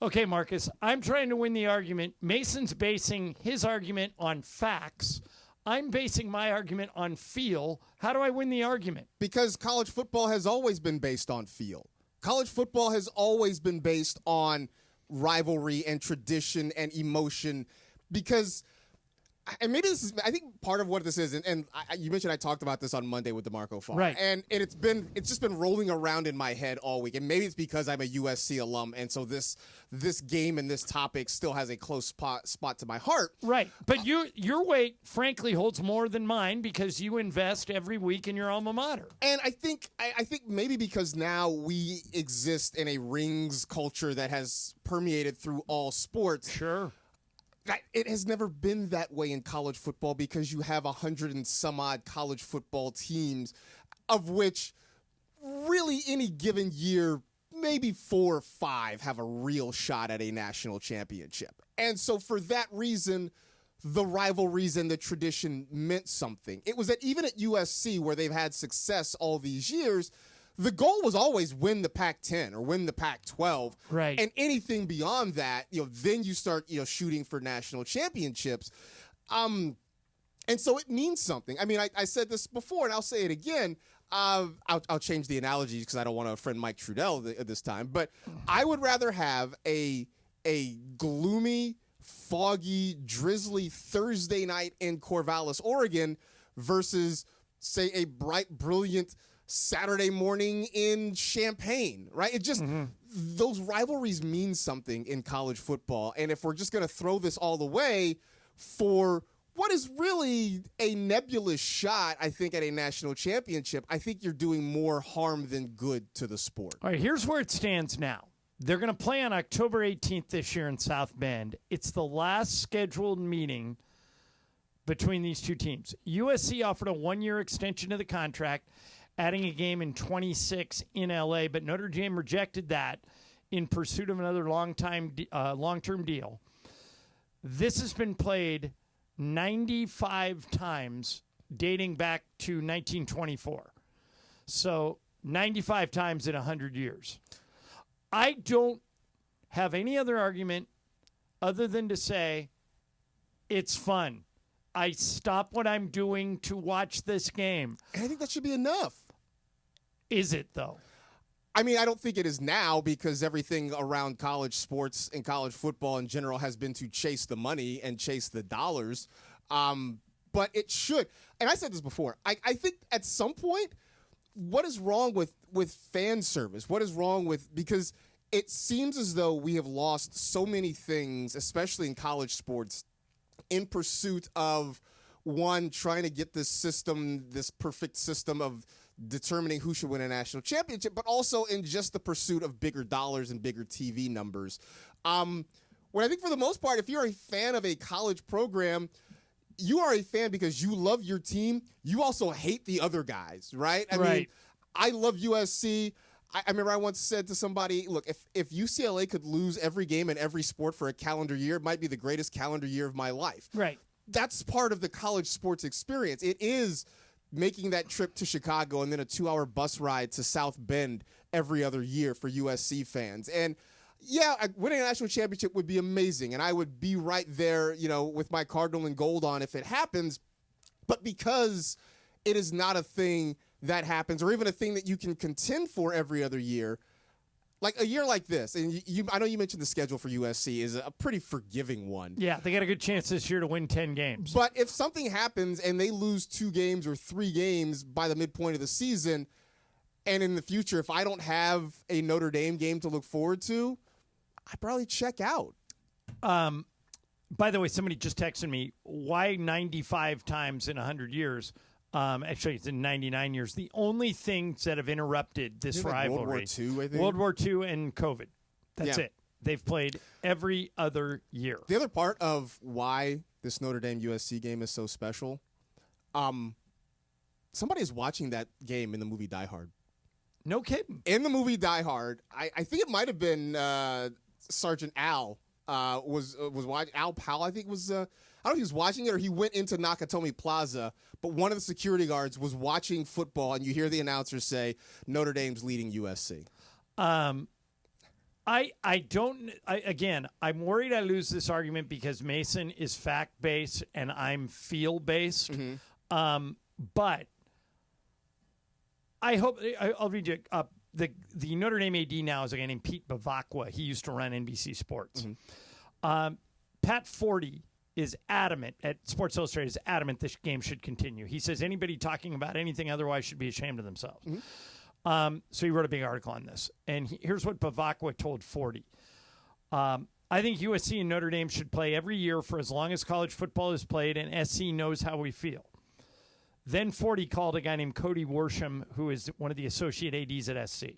Okay, Marcus, I'm trying to win the argument. Mason's basing his argument on facts. I'm basing my argument on feel. How do I win the argument? Because college football has always been based on feel. College football has always been based on rivalry and tradition and emotion because and maybe this is, I think part of what this is, and you mentioned I talked about this on Monday with DeMarco Farr. Right. And it's just been rolling around in my head all week. And maybe it's because I'm a USC alum, and so this game and this topic still has a close spot to my heart. Right. But your weight, frankly, holds more than mine because you invest every week in your alma mater. And I think maybe because now we exist in a rings culture that has permeated through all sports. Sure. It has never been that way in college football because you have 100 and some odd college football teams, of which really any given year, maybe 4 or 5 have a real shot at a national championship. And so for that reason, the rivalries and the tradition meant something. It was that even at USC, where they've had success all these years, the goal was always win the Pac-10 or win the Pac-12. Right. And anything beyond that, then you start, shooting for national championships. And so it means something. I mean, I said this before, and I'll say it again. I'll change the analogy because I don't want to offend Mike Trudell this time. But I would rather have a gloomy, foggy, drizzly Thursday night in Corvallis, Oregon, versus, say, a bright, brilliant Saturday morning in Champaign, right? It just, those rivalries mean something in college football. And if we're just going to throw this all the way for what is really a nebulous shot, I think, at a national championship, I think you're doing more harm than good to the sport. All right, here's where it stands now. They're going to play on October 18th this year in South Bend. It's the last scheduled meeting between these two teams. USC offered a 1-year extension to the contract, adding a game in 26 in L.A., but Notre Dame rejected that in pursuit of another long-term deal. This has been played 95 times dating back to 1924. So 95 times in 100 years. I don't have any other argument other than to say it's fun. I stop what I'm doing to watch this game. And I think that should be enough. Is it, though? I mean, I don't think it is now because everything around college sports and college football in general has been to chase the money and chase the dollars. But it should. And I said this before. I think at some point, what is wrong with fan service? What is wrong with – because it seems as though we have lost so many things, especially in college sports, in pursuit of, one, trying to get this system, this perfect system of – determining who should win a national championship, but also in just the pursuit of bigger dollars and bigger TV numbers. When I think for the most part, if you're a fan of a college program, you are a fan because you love your team. You also hate the other guys, right? I mean, I love USC. I remember I once said to somebody, look, if UCLA could lose every game in every sport for a calendar year, it might be the greatest calendar year of my life. Right. That's part of the college sports experience. It is making that trip to Chicago and then a 2-hour bus ride to South Bend every other year for USC fans. And yeah, winning a national championship would be amazing. And I would be right there, with my Cardinal and gold on if it happens. But because it is not a thing that happens or even a thing that you can contend for every other year, like a year like this, and I know you mentioned the schedule for USC is a pretty forgiving one. Yeah, they got a good chance this year to win 10 games. But if something happens and they lose 2 games or 3 games by the midpoint of the season, and in the future, if I don't have a Notre Dame game to look forward to, I probably check out. By the way, somebody just texted me, why 95 times in 100 years? Actually, it's in 99 years. The only things that have interrupted this rivalry. World War II, I think. World War II and COVID. That's it. They've played every other year. The other part of why this Notre Dame USC game is so special, somebody is watching that game in the movie Die Hard. No kidding. In the movie Die Hard, I think it might have been Sergeant Al was watching. Al Powell, I think was. I don't know if he was watching it or he went into Nakatomi Plaza, but one of the security guards was watching football, and you hear the announcer say, "Notre Dame's leading USC." I'm worried I lose this argument because Mason is fact-based and I'm feel-based. But I hope I'll read you. The Notre Dame AD now is a guy named Pete Bavacqua. He used to run NBC Sports. Pat Forty is adamant at Sports Illustrated is adamant this game should continue. He says anybody talking about anything otherwise should be ashamed of themselves. So he wrote a big article on this. And here's what Bavacqua told 40. I think USC and Notre Dame should play every year for as long as college football is played, and SC knows how we feel. Then 40 called a guy named Cody Worsham, who is one of the associate ADs at SC.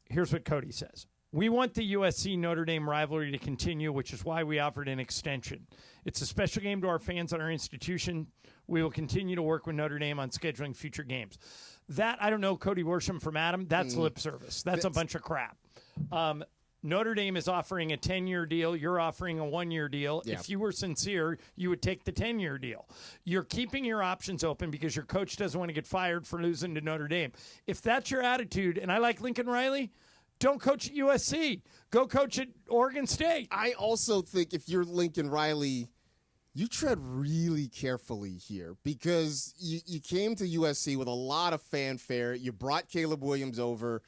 Here's what Cody says. We want the USC-Notre Dame rivalry to continue, which is why we offered an extension. It's a special game to our fans and our institution. We will continue to work with Notre Dame on scheduling future games. That, I don't know, Cody Worsham from Adam, that's lip service. That's a bunch of crap. Notre Dame is offering a 10-year deal. You're offering a 1-year deal. Yeah. If you were sincere, you would take the 10-year deal. You're keeping your options open because your coach doesn't want to get fired for losing to Notre Dame. If that's your attitude, and I like Lincoln Riley, don't coach at USC. Go coach at Oregon State. I also think if you're Lincoln Riley, you tread really carefully here because you came to USC with a lot of fanfare. You brought Caleb Williams over.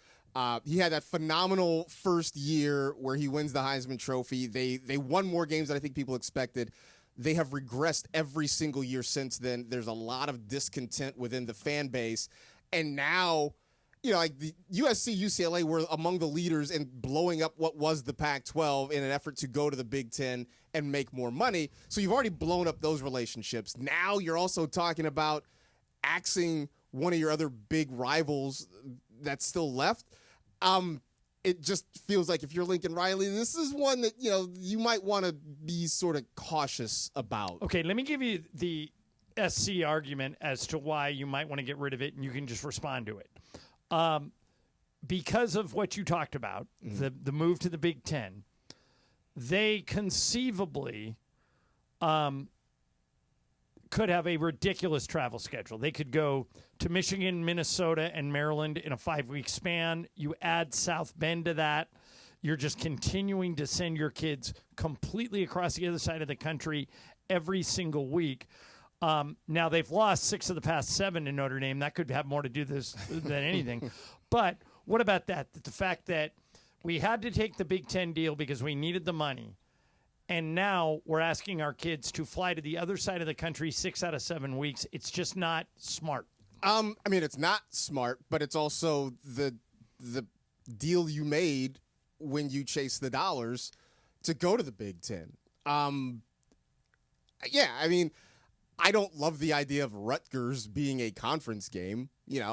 He had that phenomenal first year where he wins the Heisman Trophy. They won more games than I think people expected. They have regressed every single year since then. There's a lot of discontent within the fan base. And now, like the USC, UCLA were among the leaders in blowing up what was the Pac-12 in an effort to go to the Big Ten and make more money. So you've already blown up those relationships. Now you're also talking about axing one of your other big rivals that's still left. It just feels like if you're Lincoln Riley, this is one that, you might want to be sort of cautious about. Okay, let me give you the SC argument as to why you might want to get rid of it, and you can just respond to it. Because of what you talked about, the move to the Big Ten, they conceivably could have a ridiculous travel schedule. They could go to Michigan, Minnesota, and Maryland in a 5-week span. You add South Bend to that. You're just continuing to send your kids completely across the other side of the country every single week. Now, they've lost 6 of the past 7 in Notre Dame. That could have more to do this than anything. But what about that? The fact that we had to take the Big Ten deal because we needed the money, and now we're asking our kids to fly to the other side of the country 6 out of 7 weeks. It's just not smart. It's not smart, but it's also the deal you made when you chased the dollars to go to the Big Ten. I don't love the idea of Rutgers being a conference game. There's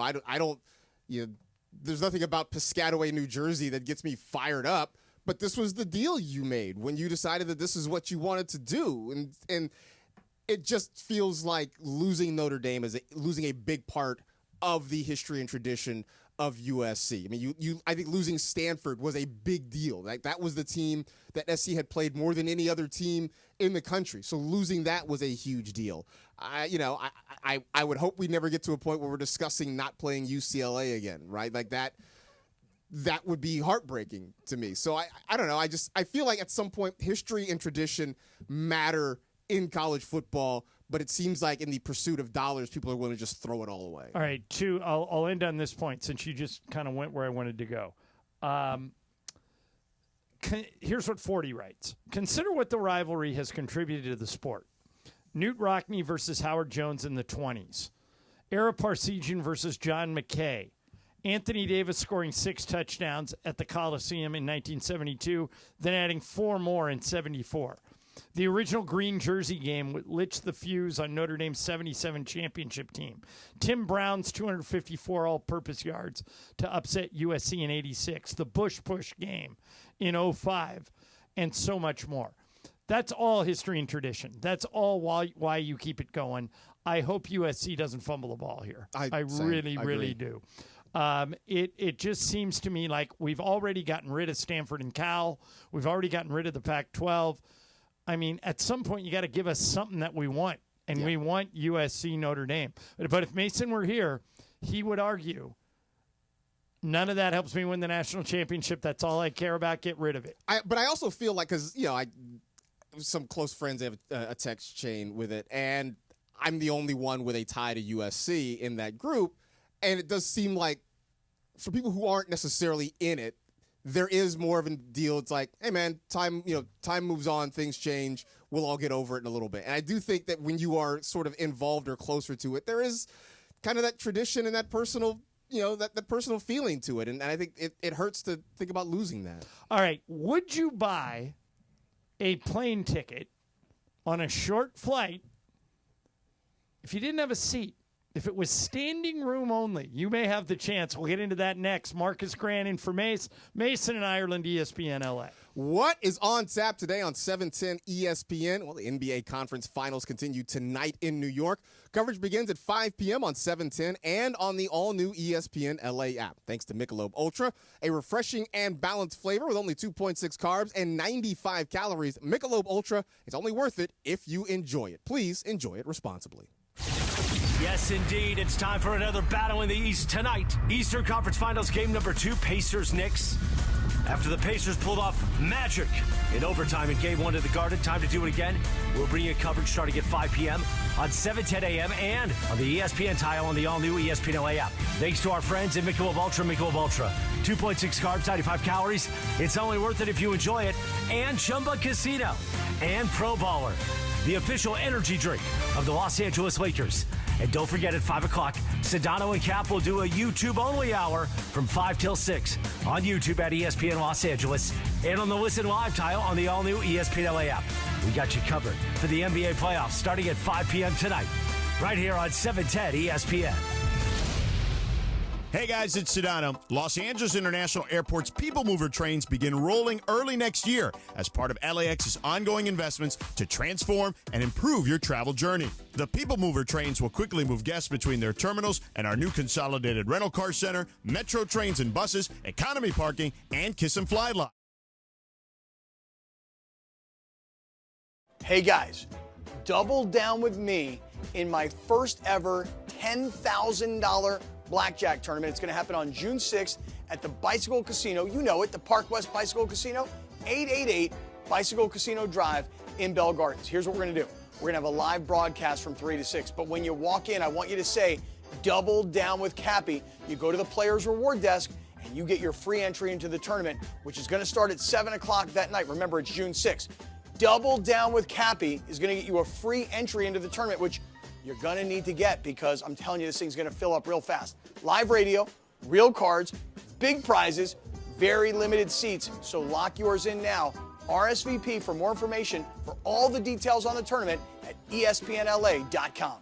nothing about Piscataway, New Jersey that gets me fired up, but this was the deal you made when you decided that this is what you wanted to do. And it just feels like losing Notre Dame is losing a big part of the history and tradition of USC. I think losing Stanford was a big deal. That was the team that SC had played more than any other team in the country. So losing that was a huge deal. I would hope we never get to a point where we're discussing not playing UCLA again, right? Like that would be heartbreaking to me. So I don't know. I feel like at some point history and tradition matter in college football, but it seems like in the pursuit of dollars, people are willing to just throw it all away. All right, I'll end on this point since you just kind of went where I wanted to go. Here's what 40 writes. Consider what the rivalry has contributed to the sport. Newt Rockne versus Howard Jones in the 20s. Ara Parseghian versus John McKay. Anthony Davis scoring 6 touchdowns at the Coliseum in 1972, then adding 4 more in 74. The original green jersey game lit the fuse on Notre Dame's 77 championship team. Tim Brown's 254 all-purpose yards to upset USC in 86. The Bush Push game in 05, and so much more. That's all history and tradition. That's all why you keep it going. I hope USC doesn't fumble the ball here. I really do. It just seems to me like we've already gotten rid of Stanford and Cal. We've already gotten rid of the Pac-12. I mean, at some point, you got to give us something that we want, and we want USC Notre Dame. But if Mason were here, he would argue, none of that helps me win the national championship. That's all I care about. Get rid of it. But I also feel like, because, some close friends have a text chain with it, and I'm the only one with a tie to USC in that group, and it does seem like for people who aren't necessarily in it, there is more of a deal. It's like, hey man, time moves on, things change. We'll all get over it in a little bit. And I do think that when you are sort of involved or closer to it, there is kind of that tradition and that personal, that personal feeling to it. And I think it hurts to think about losing that. All right. Would you buy a plane ticket on a short flight if you didn't have a seat? If it was standing room only, you may have the chance. We'll get into that next. Marcus Grant in for Mason in Ireland, ESPN LA. What is on tap today on 710 ESPN? Well, the NBA Conference Finals continue tonight in New York. Coverage begins at 5 p.m. on 710 and on the all-new ESPN LA app. Thanks to Michelob Ultra, a refreshing and balanced flavor with only 2.6 carbs and 95 calories. Michelob Ultra is only worth it if you enjoy it. Please enjoy it responsibly. Yes, indeed. It's time for another battle in the East tonight. Eastern Conference Finals game number 2, Pacers-Knicks. After the Pacers pulled off magic in overtime in Game 1 at the Garden, time to do it again. We'll bring you coverage starting at 5 p.m. on 7:10 a.m. and on the ESPN tile on the all-new ESPN LA app. Thanks to our friends at Michelob Ultra. 2.6 carbs, 95 calories. It's only worth it if you enjoy it. And Chumba Casino. And Pro Baller, the official energy drink of the Los Angeles Lakers. And don't forget, at 5 o'clock, Sedano and Cap will do a YouTube-only hour from 5 till 6 on YouTube at ESPN Los Angeles and on the Listen Live tile on the all-new ESPN LA app. We got you covered for the NBA playoffs starting at 5 p.m. tonight, right here on 710 ESPN. Hey guys, it's Sedano. Los Angeles International Airport's People Mover trains begin rolling early next year as part of LAX's ongoing investments to transform and improve your travel journey. The People Mover trains will quickly move guests between their terminals and our new consolidated rental car center, metro trains and buses, economy parking, and Kiss and Fly lot. Hey guys, double down with me in my first ever $10,000 blackjack tournament. It's going to happen on June 6th at the Bicycle Casino. You know it, the Park West Bicycle Casino, 888 Bicycle Casino Drive in Bell Gardens. Here's what we're going to do. We're going to have a live broadcast from 3 to 6. But when you walk in, I want you to say, double down with Cappy. You go to the Players Reward Desk and you get your free entry into the tournament, which is going to start at 7 o'clock that night. Remember, it's June 6th. Double down with Cappy is going to get you a free entry into the tournament, which you're going to need to get because I'm telling you, this thing's going to fill up real fast. Live radio, real cards, big prizes, very limited seats. So lock yours in now. RSVP for more information for all the details on the tournament at ESPNLA.com.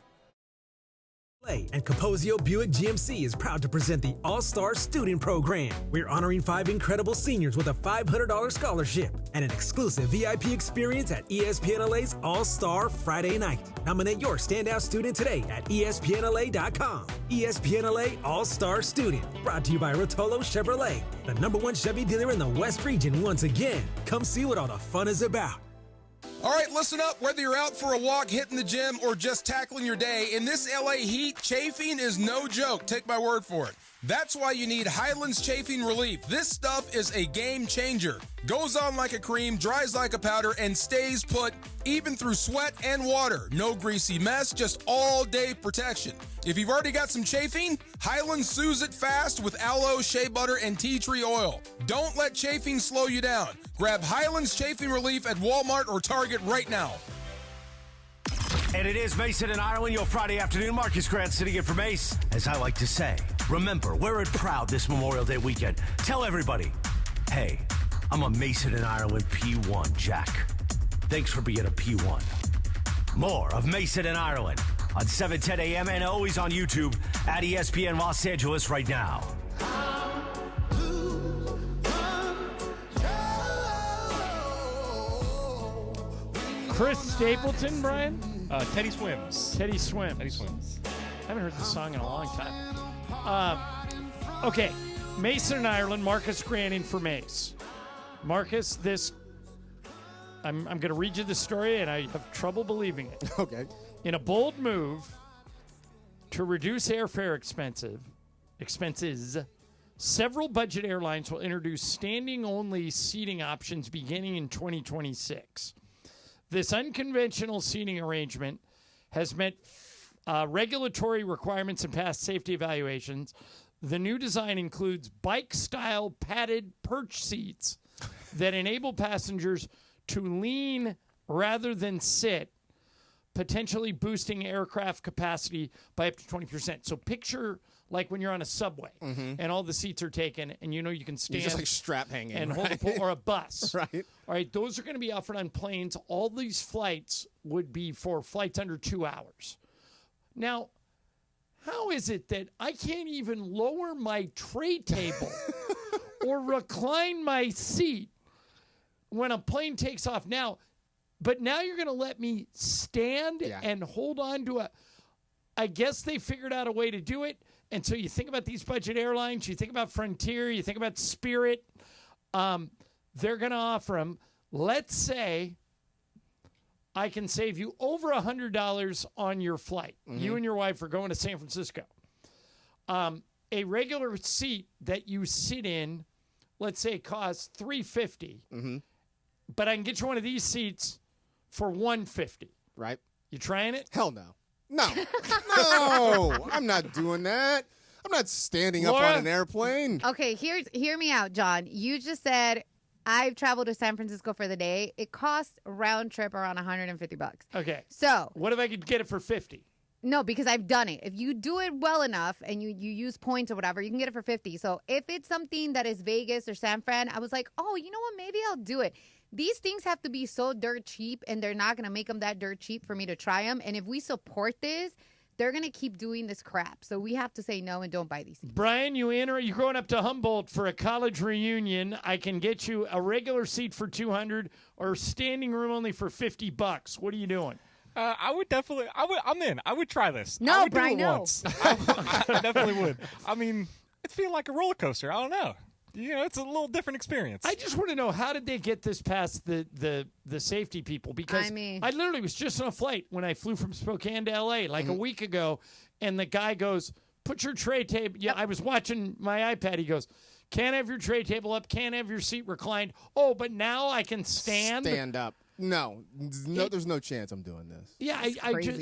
And Composio Buick GMC is proud to present the All-Star Student Program. We're honoring 5 incredible seniors with a $500 scholarship and an exclusive VIP experience at ESPNLA's All-Star Friday night. Nominate your standout student today at ESPNLA.com. ESPNLA All-Star Student, brought to you by Rotolo Chevrolet, the #1 Chevy dealer in the West region once again. Come see what all the fun is about. All right, listen up. Whether you're out for a walk, hitting the gym, or just tackling your day, in this LA heat, chafing is no joke. Take my word for it. That's why you need Highlands Chafing Relief. This stuff is a game changer. Goes on like a cream, dries like a powder, and stays put even through sweat and water. No greasy mess, just all-day protection. If you've already got some chafing, Highlands soothes it fast with aloe, shea butter, and tea tree oil. Don't let chafing slow you down. Grab Highlands Chafing Relief at Walmart or Target right now. And it is Mason in Ireland, your Friday afternoon. Marcus Grant sitting in for Mace. As I like to say, remember, wear it proud this Memorial Day weekend. Tell everybody, hey, I'm a Mason in Ireland P1 Jack. Thanks for being a P1. More of Mason and Ireland on 7:10 a.m. and always on YouTube at ESPN Los Angeles right now. Chris Stapleton, Brian? Teddy Swims. Teddy Swims. Teddy Swims. I haven't heard this song in a long time. Okay, Mason and Ireland, Marcus Granning for Mace. Marcus, I'm going to read you the story, and I have trouble believing it. Okay. In a bold move to reduce airfare expenses, several budget airlines will introduce standing-only seating options beginning in 2026. This unconventional seating arrangement has met regulatory requirements and passed safety evaluations. The new design includes bike-style padded perch seats that enable passengers to lean rather than sit, potentially boosting aircraft capacity by up to 20%. So picture like when you're on a subway and all the seats are taken and you can stand. You're just like strap hanging. And hold the pull, or a bus. Right. All right, those are going to be offered on planes. All these flights would be for flights under 2 hours. Now, how is it that I can't even lower my tray table or recline my seat when a plane takes off now? But now you're going to let me stand and hold on to I guess they figured out a way to do it. And so you think about these budget airlines, you think about Frontier, you think about Spirit. They're going to offer them. Let's say I can save you over $100 on your flight. You and your wife are going to San Francisco. A regular seat that you sit in, let's say, costs $350. But I can get you one of these seats for $150. Right. You trying it? Hell no. No. No. I'm not doing that. I'm not standing up on an airplane. Okay, hear me out, John. You just said I've traveled to San Francisco for the day. It costs a round trip around $150. Okay. So what if I could get it for $50? No, because I've done it. If you do it well enough and you use points or whatever, you can get it for $50. So if it's something that is Vegas or San Fran, I was like, oh, you know what? Maybe I'll do it. These things have to be so dirt cheap, and they're not going to make them that dirt cheap for me to try them. And if we support this, they're going to keep doing this crap. So we have to say no and don't buy these things. Brian, you're going up to Humboldt for a college reunion. I can get you a regular seat for $200 or standing room only for $50. What are you doing? I'm in. I would try this. No, I would Brian, do it no. once. I definitely would. I mean, it feels like a roller coaster. I don't know. It's a little different experience. I just want to know, how did they get this past the safety people? Because I literally was just on a flight when I flew from Spokane to L.A. like a week ago, and the guy goes, put your tray table. Yeah, I was watching my iPad. He goes, can't have your tray table up, can't have your seat reclined. Oh, but now I can stand? Stand up. No, there's no chance I'm doing this. Yeah, I just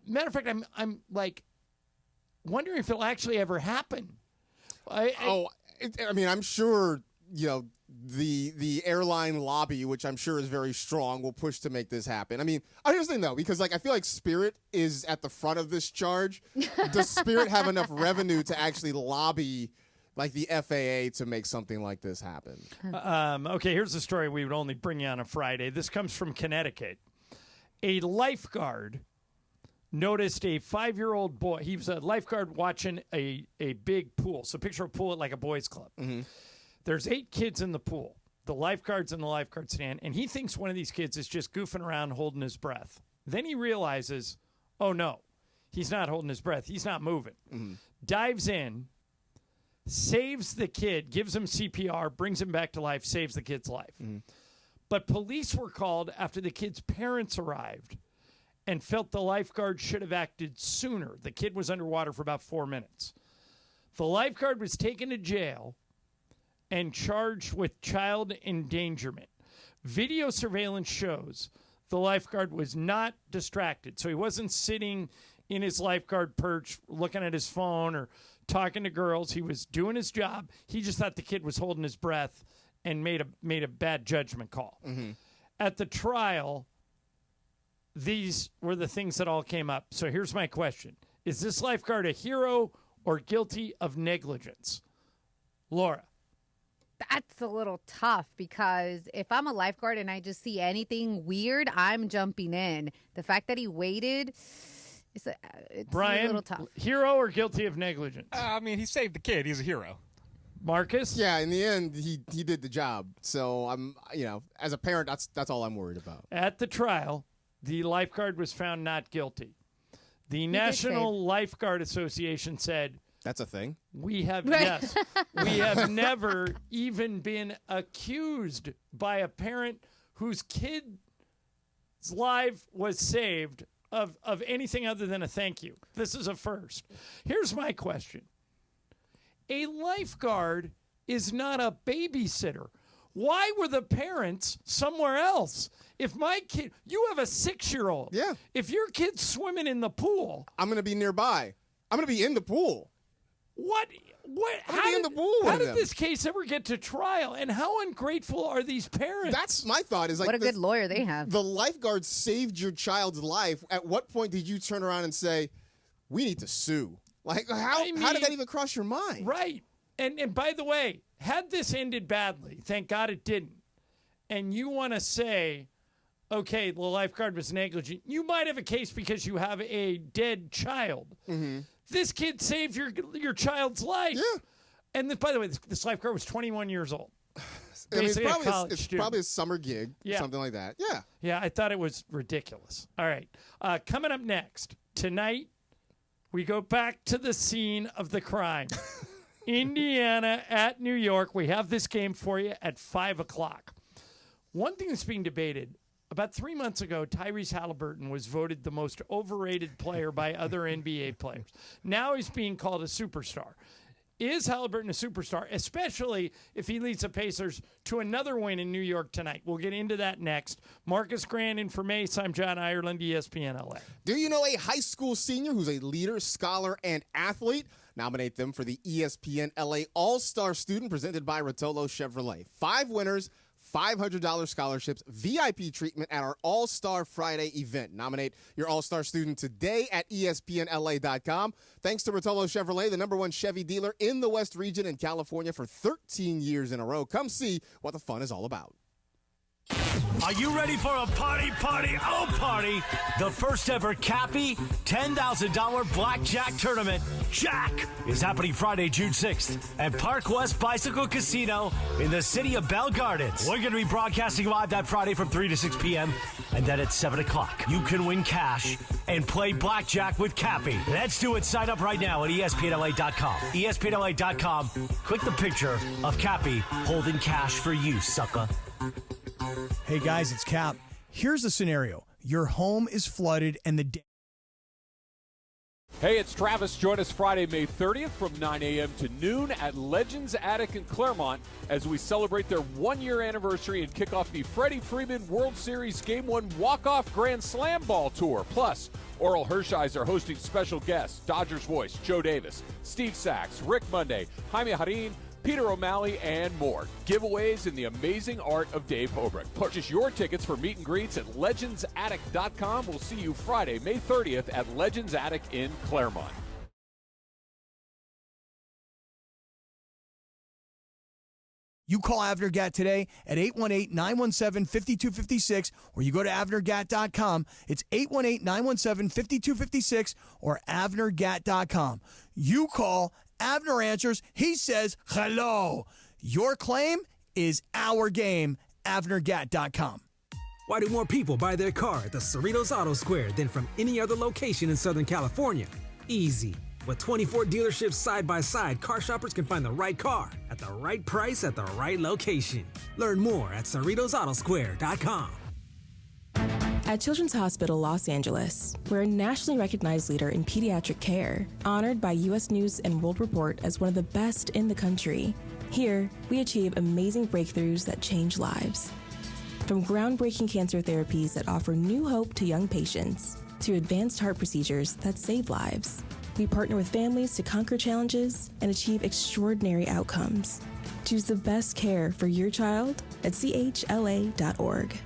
matter of fact, I'm like wondering if it'll actually ever happen. I mean, I'm sure, the airline lobby, which I'm sure is very strong, will push to make this happen. I mean, here's the thing, though, because, I feel like Spirit is at the front of this charge. Does Spirit have enough revenue to actually lobby, the FAA to make something like this happen? Okay, here's the story we would only bring you on a Friday. This comes from Connecticut. A lifeguard noticed a 5-year-old boy. He was a lifeguard watching a big pool. So picture a pool at like a boys' club. There's 8 kids in the pool. The lifeguard's in the lifeguard stand, and he thinks one of these kids is just goofing around holding his breath. Then he realizes, oh, no, he's not holding his breath. He's not moving. Dives in, saves the kid, gives him CPR, brings him back to life, saves the kid's life. But police were called after the kid's parents arrived and felt the lifeguard should have acted sooner. The kid was underwater for about 4 minutes. The lifeguard was taken to jail and charged with child endangerment. Video surveillance shows the lifeguard was not distracted. So he wasn't sitting in his lifeguard perch looking at his phone or talking to girls. He was doing his job. He just thought the kid was holding his breath and made a bad judgment call. At the trial, these were the things that all came up. So here's my question. Is this lifeguard a hero or guilty of negligence? Laura. That's a little tough because if I'm a lifeguard and I just see anything weird, I'm jumping in. The fact that he waited, it's Brian, a little tough. Hero or guilty of negligence? I mean, he saved the kid. He's a hero. Marcus? Yeah, in the end, he did the job. So I'm, as a parent, that's all I'm worried about. At the trial, the lifeguard was found not guilty. The National Lifeguard Association said, that's a thing. We have never even been accused by a parent whose kid's life was saved of anything other than a thank you. This is a first. Here's my question. A lifeguard is not a babysitter. Why were the parents somewhere else? If my kid, you have a 6-year-old. Yeah. If your kid's swimming in the pool. I'm going to be nearby. I'm going to be in the pool. What? How did this case ever get to trial? And how ungrateful are these parents? That's my thought. Is like what a good lawyer they have. The lifeguard saved your child's life. At what point did you turn around and say, we need to sue? Like, how did that even cross your mind? Right. And by the way, had this ended badly, thank God it didn't, and you want to say, okay, the lifeguard was negligent, you might have a case because you have a dead child. Mm-hmm. This kid saved your child's life. Yeah. And by the way, this lifeguard was 21 years old. I mean, it's probably a summer gig, something like that. Yeah. Yeah, I thought it was ridiculous. All right. Coming up next, tonight, we go back to the scene of the crime. Indiana at New York. We have this game for you at 5 o'clock. One thing that's being debated, about 3 months ago, Tyrese Halliburton was voted the most overrated player by other NBA players. Now he's being called a superstar. Is Halliburton a superstar, especially if he leads the Pacers to another win in New York tonight? We'll get into that next. Marcus Grandin for Mace. I'm John Ireland, ESPN LA. Do you know a high school senior who's a leader, scholar, and athlete? Nominate them for the ESPN LA All-Star Student presented by Rotolo Chevrolet. 5 winners, $500 scholarships, VIP treatment at our All-Star Friday event. Nominate your All-Star student today at ESPNLA.com. Thanks to Rotolo Chevrolet, the #1 Chevy dealer in the West region in California for 13 years in a row. Come see what the fun is all about. Are you ready for a party? The first ever Cappy $10,000 blackjack tournament, Jack, is happening Friday, June 6th at Park West Bicycle Casino in the city of Bell Gardens. We're going to be broadcasting live that Friday from 3 to 6 p.m. And then at 7 o'clock, you can win cash and play blackjack with Cappy. Let's do it. Sign up right now at ESPNLA.com. ESPNLA.com. Click the picture of Cappy holding cash for you, sucker. Hey guys, it's Cap. Here's the scenario. Your home is flooded and Hey, it's Travis. Join us Friday, May 30th from 9 a.m. to noon at Legends Attic in Claremont as we celebrate their 1-year anniversary and kick off the Freddie Freeman World Series Game 1 Walk-Off Grand Slam Ball Tour. Plus, Oral Hershiser hosting special guests, Dodgers voice Joe Davis, Steve Sachs, Rick Monday, Jaime Harin, Peter O'Malley, and more. Giveaways in the amazing art of Dave Hobrick. Purchase your tickets for meet and greets at legendsattic.com. We'll see you Friday, May 30th at Legends Attic in Claremont. You call Avnergat today at 818-917-5256 or you go to avnergat.com. It's 818-917-5256 or avnergat.com. You call, Avner answers, he says hello. Your claim is our game, avnergat.com. Why do more people buy their car at the Cerritos Auto Square than from any other location in Southern California? Easy. With 24 dealerships side by side, car shoppers can find the right car at the right price at the right location. Learn more at CerritosAutoSquare.com. At Children's Hospital Los Angeles, we're a nationally recognized leader in pediatric care, honored by U.S. News and World Report as one of the best in the country. Here, we achieve amazing breakthroughs that change lives. From groundbreaking cancer therapies that offer new hope to young patients, to advanced heart procedures that save lives, we partner with families to conquer challenges and achieve extraordinary outcomes. Choose the best care for your child at chla.org.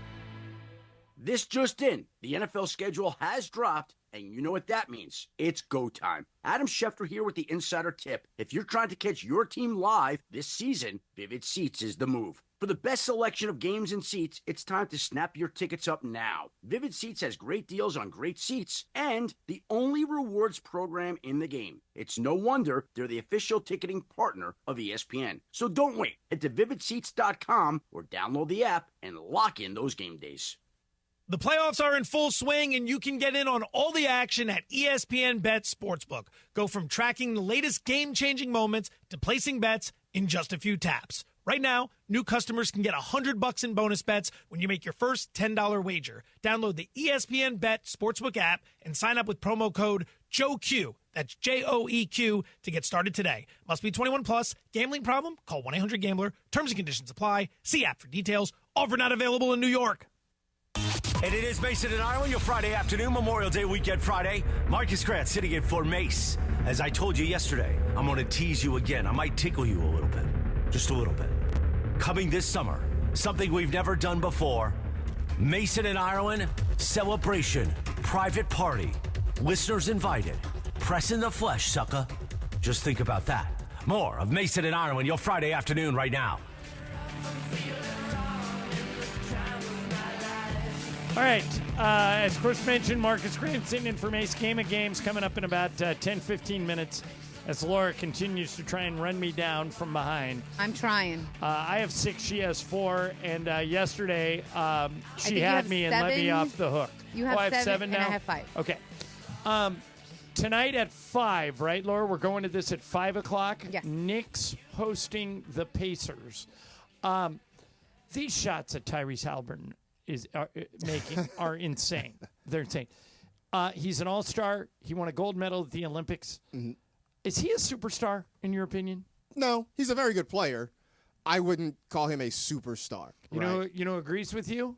This just in, the NFL schedule has dropped, And you know what that means. It's go time. Adam Schefter here with the Insider Tip. If you're trying to catch your team live this season, Vivid Seats is the move. For the best selection of games and seats, it's time to snap your tickets up now. Vivid Seats has great deals on great seats and the only rewards program in the game. It's no wonder they're the official ticketing partner of ESPN. So don't wait. Head to vividseats.com or download the app and lock in those game days. The playoffs are in full swing, and you can get in on all the action at ESPN Bet Sportsbook. Go from tracking the latest game-changing moments to placing bets in just a few taps. Right now, new customers can get $100 in bonus bets when you make your first $10 wager. Download the ESPN Bet Sportsbook app and sign up with promo code JOEQ. That's JOEQ to get started today. Must be 21 plus. Gambling problem? Call 1-800-GAMBLER. Terms and conditions apply. See app for details. Offer not available in New York. And it is Mason and Ireland, your Friday afternoon, Memorial Day weekend Friday. Marcus Grant sitting in for Mace. As I told you yesterday, I'm going to tease you again. I might tickle you a little bit. Just a little bit. Coming this summer, something we've never done before. Mason and Ireland celebration, private party. Listeners invited. Press in the flesh, sucker. Just think about that. More of Mason and Ireland, your Friday afternoon right now. All right, as Chris mentioned, Marcus Grant sitting in for Mace. Game of Games coming up in about 10-15 minutes as Laura continues to try and run me down from behind. I'm trying. I have 6, she has 4, and yesterday she had me and 7. let me off the hook. You have, I have 7 now? and I have 5. Okay. Tonight at 5, right, Laura? We're going to this at 5 o'clock. Yes. Knicks hosting the Pacers. These shots that Tyrese Haliburton is making are insane. They're insane. He's an all-star. He won a gold medal at the Olympics. Mm-hmm. Is he a superstar, in your opinion? No, he's a very good player. I wouldn't call him a superstar. You know, agrees with you?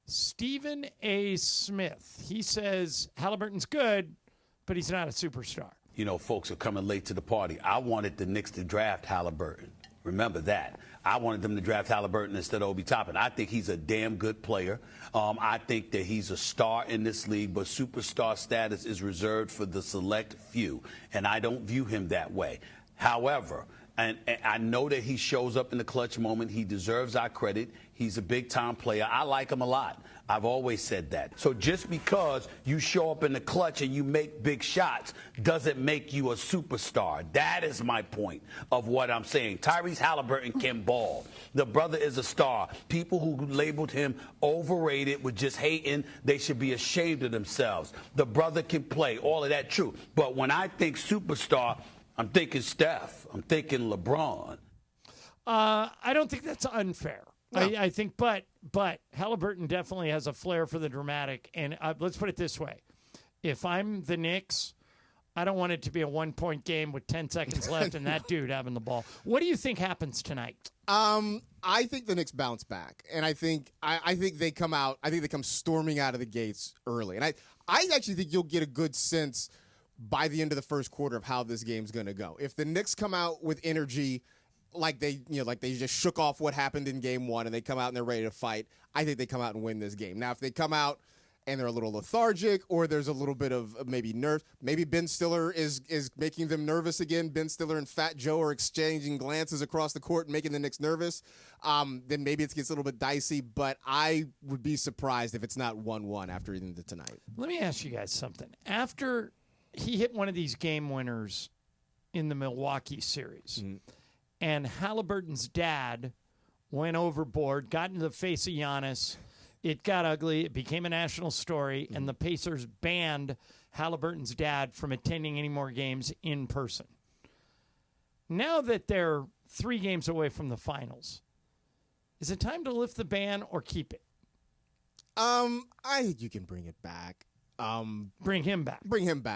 Stephen A. Smith. He says Haliburton's good, but he's not a superstar. You know, folks are coming late to the party. I wanted the Knicks to draft Haliburton. Remember that. I wanted them to draft Haliburton instead of Obi Toppin. I think he's a damn good player. I think that he's a star in this league, but superstar status is reserved for the select few, and I don't view him that way. However, and I know that he shows up in the clutch moment. He deserves our credit. He's a big-time player. I like him a lot. I've always said that. So just because you show up in the clutch and you make big shots doesn't make you a superstar. That is my point of what I'm saying. Tyrese Haliburton can ball. The brother is a star. People who labeled him overrated were just hating. They should be ashamed of themselves. The brother can play. All of that true. But when I think superstar, I'm thinking Steph. I'm thinking LeBron. I don't think that's unfair. No. I think, but Haliburton definitely has a flair for the dramatic. And let's put it this way. If I'm the Knicks, I don't want it to be a 1-point game with 10 seconds left and that dude having the ball. What do you think happens tonight? I think the Knicks bounce back. And I think they come out. I think they come storming out of the gates early. And I actually think you'll get a good sense by the end of the first quarter of how this game's going to go. If the Knicks come out with energy, like they just shook off what happened in game 1 and they come out and they're ready to fight, I think they come out and win this game. Now, if they come out and they're a little lethargic or there's a little bit of maybe nerve, maybe Ben Stiller is making them nervous again. Ben Stiller and Fat Joe are exchanging glances across the court, making the Knicks nervous. Then maybe it gets a little bit dicey, but I would be surprised if it's not 1-1 after even tonight. Let me ask you guys something. After he hit one of these game winners in the Milwaukee series, and Haliburton's dad went overboard, got into the face of Giannis. It got ugly. It became a national story, and the Pacers banned Haliburton's dad from attending any more games in person. Now that they're 3 games away from the finals, is it time to lift the ban or keep it? I think you can bring it back. Bring him back.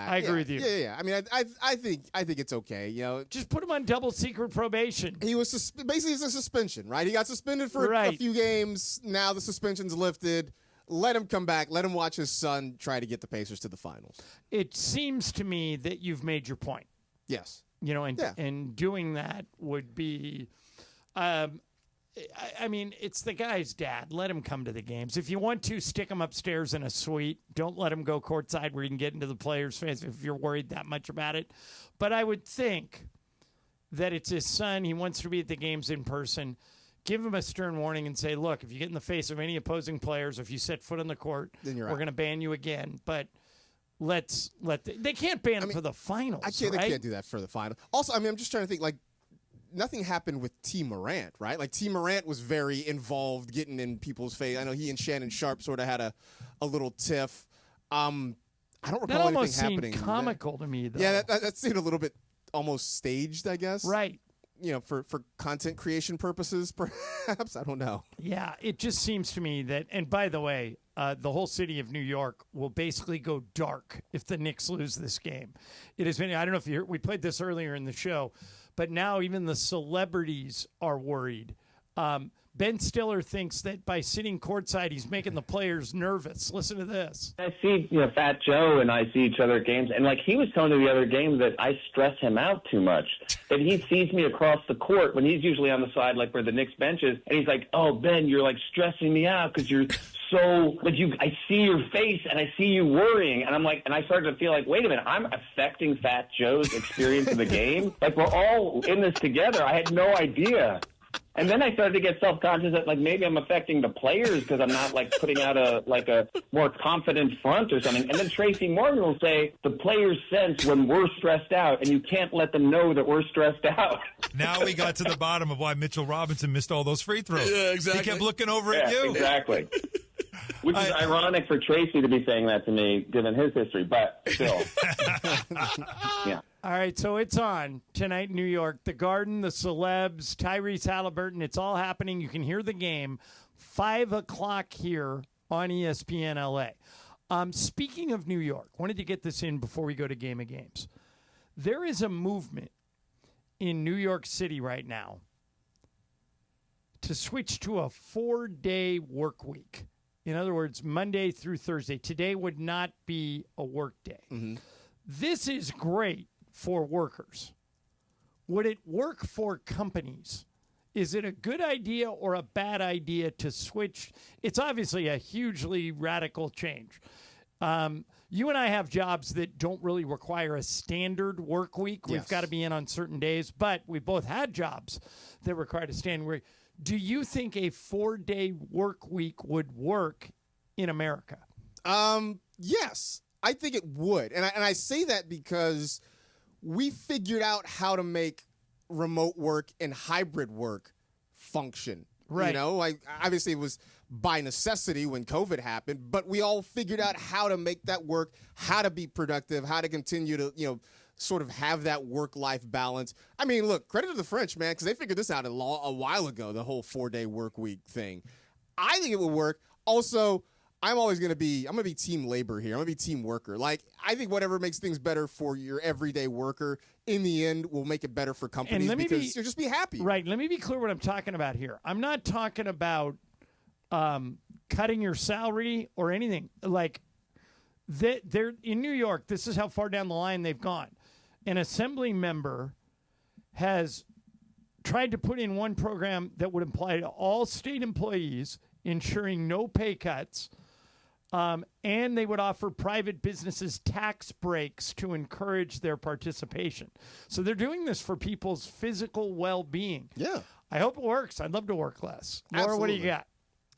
I agree with you. Yeah. I mean, I think it's okay. You know, just put him on double secret probation. He was basically it's a suspension, right? He got suspended for a few games. Now the suspension's lifted. Let him come back. Let him watch his son try to get the Pacers to the finals. It seems to me that you've made your point. Yes. You know, and doing that would be. I mean, it's the guy's dad. Let him come to the games. If you want to, stick him upstairs in a suite. Don't let him go courtside where you can get into the players' face if you're worried that much about it. But I would think that it's his son. He wants to be at the games in person. Give him a stern warning and say, look, if you get in the face of any opposing players, if you set foot on the court, then we're going to ban you again. But they can't ban him for the finals. They can't do that for the final. Also, I mean, I'm just trying to think, like, nothing happened with T. Morant, right? Like, T. Morant was very involved getting in people's face. I know he and Shannon Sharp sort of had a little tiff. I don't recall anything happening. That almost seemed comical to me, though. Yeah, that seemed a little bit almost staged, I guess. Right. You know, for content creation purposes, perhaps. I don't know. Yeah, it just seems to me that, and by the way, the whole city of New York will basically go dark if the Knicks lose this game. It has been, I don't know if you heard, we played this earlier in the show, but now even the celebrities are worried. Ben Stiller thinks that by sitting courtside, he's making the players nervous. Listen to this. I see, Fat Joe and I see each other at games, and like he was telling me the other game that I stress him out too much. That he sees me across the court when he's usually on the side, like where the Knicks bench is, and he's like, "Oh, Ben, you're like stressing me out because you're so like I see your face and I see you worrying," and I'm like, and I started to feel like, wait a minute, I'm affecting Fat Joe's experience of the game. Like we're all in this together. I had no idea. And then I started to get self-conscious that, like, maybe I'm affecting the players because I'm not, like, putting out a more confident front or something. And then Tracy Morgan will say, the players sense when we're stressed out, and you can't let them know that we're stressed out. Now we got to the bottom of why Mitchell Robinson missed all those free throws. Yeah, exactly. He kept looking over at you. Exactly. Which is ironic for Tracy to be saying that to me, given his history, but still. Yeah. All right, so it's on tonight in New York. The Garden, the celebs, Tyrese Halliburton, it's all happening. You can hear the game, 5 o'clock here on ESPN LA. Speaking of New York, wanted to get this in before we go to Game of Games. There is a movement in New York City right now to switch to a 4-day work week. In other words, Monday through Thursday. Today would not be a work day. Mm-hmm. This is great for workers. Would it work for companies? Is it a good idea or a bad idea to switch? It's obviously a hugely radical change. You and I have jobs that don't really require a standard work week. We've got to be in on certain days, but we both had jobs that required a standard work. Do you think a 4-day work week would work in America? Yes, I think it would. And I say that because we figured out how to make remote work and hybrid work function. Right. You know, like obviously it was by necessity when COVID happened, but we all figured out how to make that work, how to be productive, how to continue to, sort of have that work-life balance. I mean, look, credit to the French, man, because they figured this out a while ago, the whole 4-day work week thing. I think it would work. Also, I'm going to be team labor here. I'm going to be team worker. Like, I think whatever makes things better for your everyday worker, in the end, will make it better for companies because you'll just be happy. Right. Let me be clear what I'm talking about here. I'm not talking about cutting your salary or anything. Like, they're in New York, this is how far down the line they've gone. An assembly member has tried to put in one program that would apply to all state employees, ensuring no pay cuts, and they would offer private businesses tax breaks to encourage their participation. So they're doing this for people's physical well-being. Yeah. I hope it works. I'd love to work less. Laura, what do you got?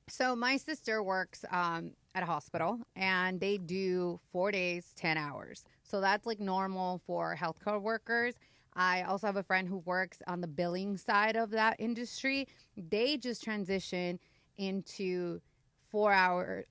So my sister works at a hospital, and they do 4 days, 10 hours. So that's like normal for healthcare workers. I also have a friend who works on the billing side of that industry. They just transition into 4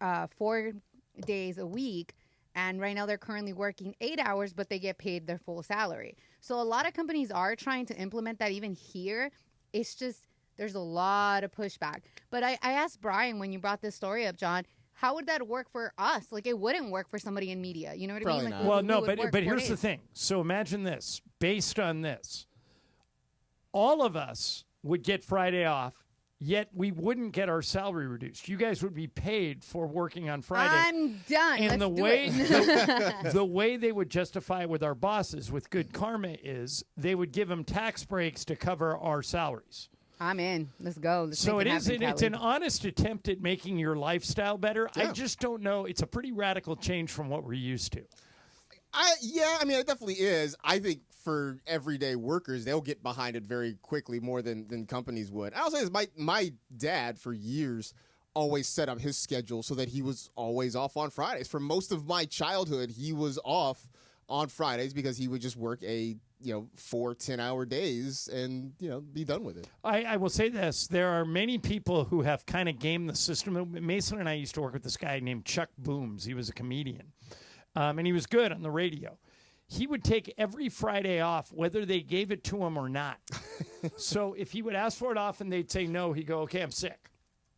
days a week. And right now they're currently working 8 hours, but they get paid their full salary. So a lot of companies are trying to implement that even here. It's just there's a lot of pushback. But I asked Brian when you brought this story up, John, how would that work for us? Like, it wouldn't work for somebody in media. You know what I mean? Like, well, no, but here's the thing. So imagine this. Based on this, all of us would get Friday off, yet we wouldn't get our salary reduced. You guys would be paid for working on Friday. I'm done. And the way they would justify it with our bosses with good karma is they would give them tax breaks to cover our salaries. I'm in. Let's go. Let's So make it it is. happen, It's Kelly. an honest attempt at making your lifestyle better. Yeah. I just don't know. It's a pretty radical change from what we're used to. I mean, it definitely is. I think for everyday workers, they'll get behind it very quickly, more than companies would. I'll say this: my dad for years always set up his schedule so that he was always off on Fridays. For most of my childhood, he was off on Fridays because he would just work 4 10-hour days and be done with it. I will say this. There are many people who have kind of gamed the system. Mason and I used to work with this guy named Chuck Booms. He was a comedian, and he was good on the radio. He would take every Friday off, whether they gave it to him or not. So if he would ask for it off and they'd say no, he'd go, okay, I'm sick.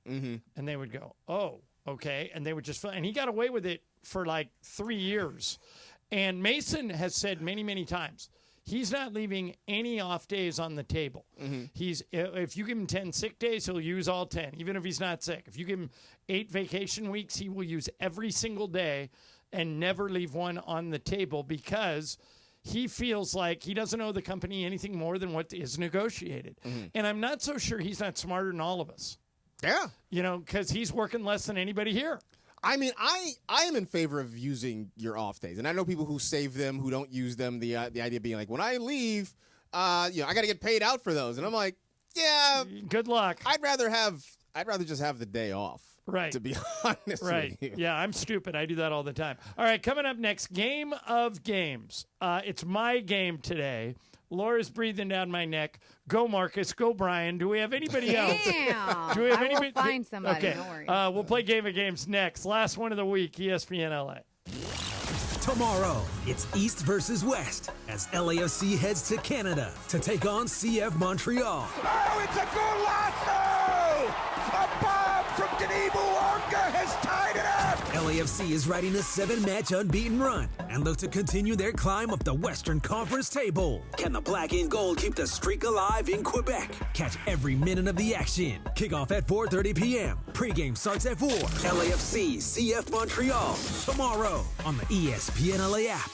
Mm-hmm. And they would go, oh, okay. And they would just, and he got away with it for like 3 years. And Mason has said many, many times, he's not leaving any off days on the table. Mm-hmm. If you give him 10 sick days, he'll use all 10, even if he's not sick. If you give him 8 vacation weeks, he will use every single day and never leave one on the table because he feels like he doesn't owe the company anything more than what is negotiated. Mm-hmm. And I'm not so sure he's not smarter than all of us. Yeah. Because he's working less than anybody here. I mean, I am in favor of using your off days, and I know people who save them, who don't use them. The idea being like, when I leave, I got to get paid out for those, and I'm like, yeah, good luck. I'd rather just have the day off, right? To be honest, right? With you. Yeah, I'm stupid. I do that all the time. All right, coming up next, game of games. It's my game today. Laura's breathing down my neck. Go, Marcus. Go, Brian. Do we have anybody else? Damn. Do we have I anybody? will find somebody. Okay. Don't worry. We'll play Game of Games next. Last one of the week, ESPN LA. Tomorrow, it's East versus West as LAFC heads to Canada to take on CF Montreal. Oh, it's a golazo! A bomb from Denis Bouanga has tied it up! LAFC is riding a 7-match unbeaten run and look to continue their climb up the Western Conference table. Can the black and gold keep the streak alive in Quebec? Catch every minute of the action. Kickoff at 4:30 p.m. Pre-game starts at 4. LAFC CF Montreal tomorrow on the ESPN LA app.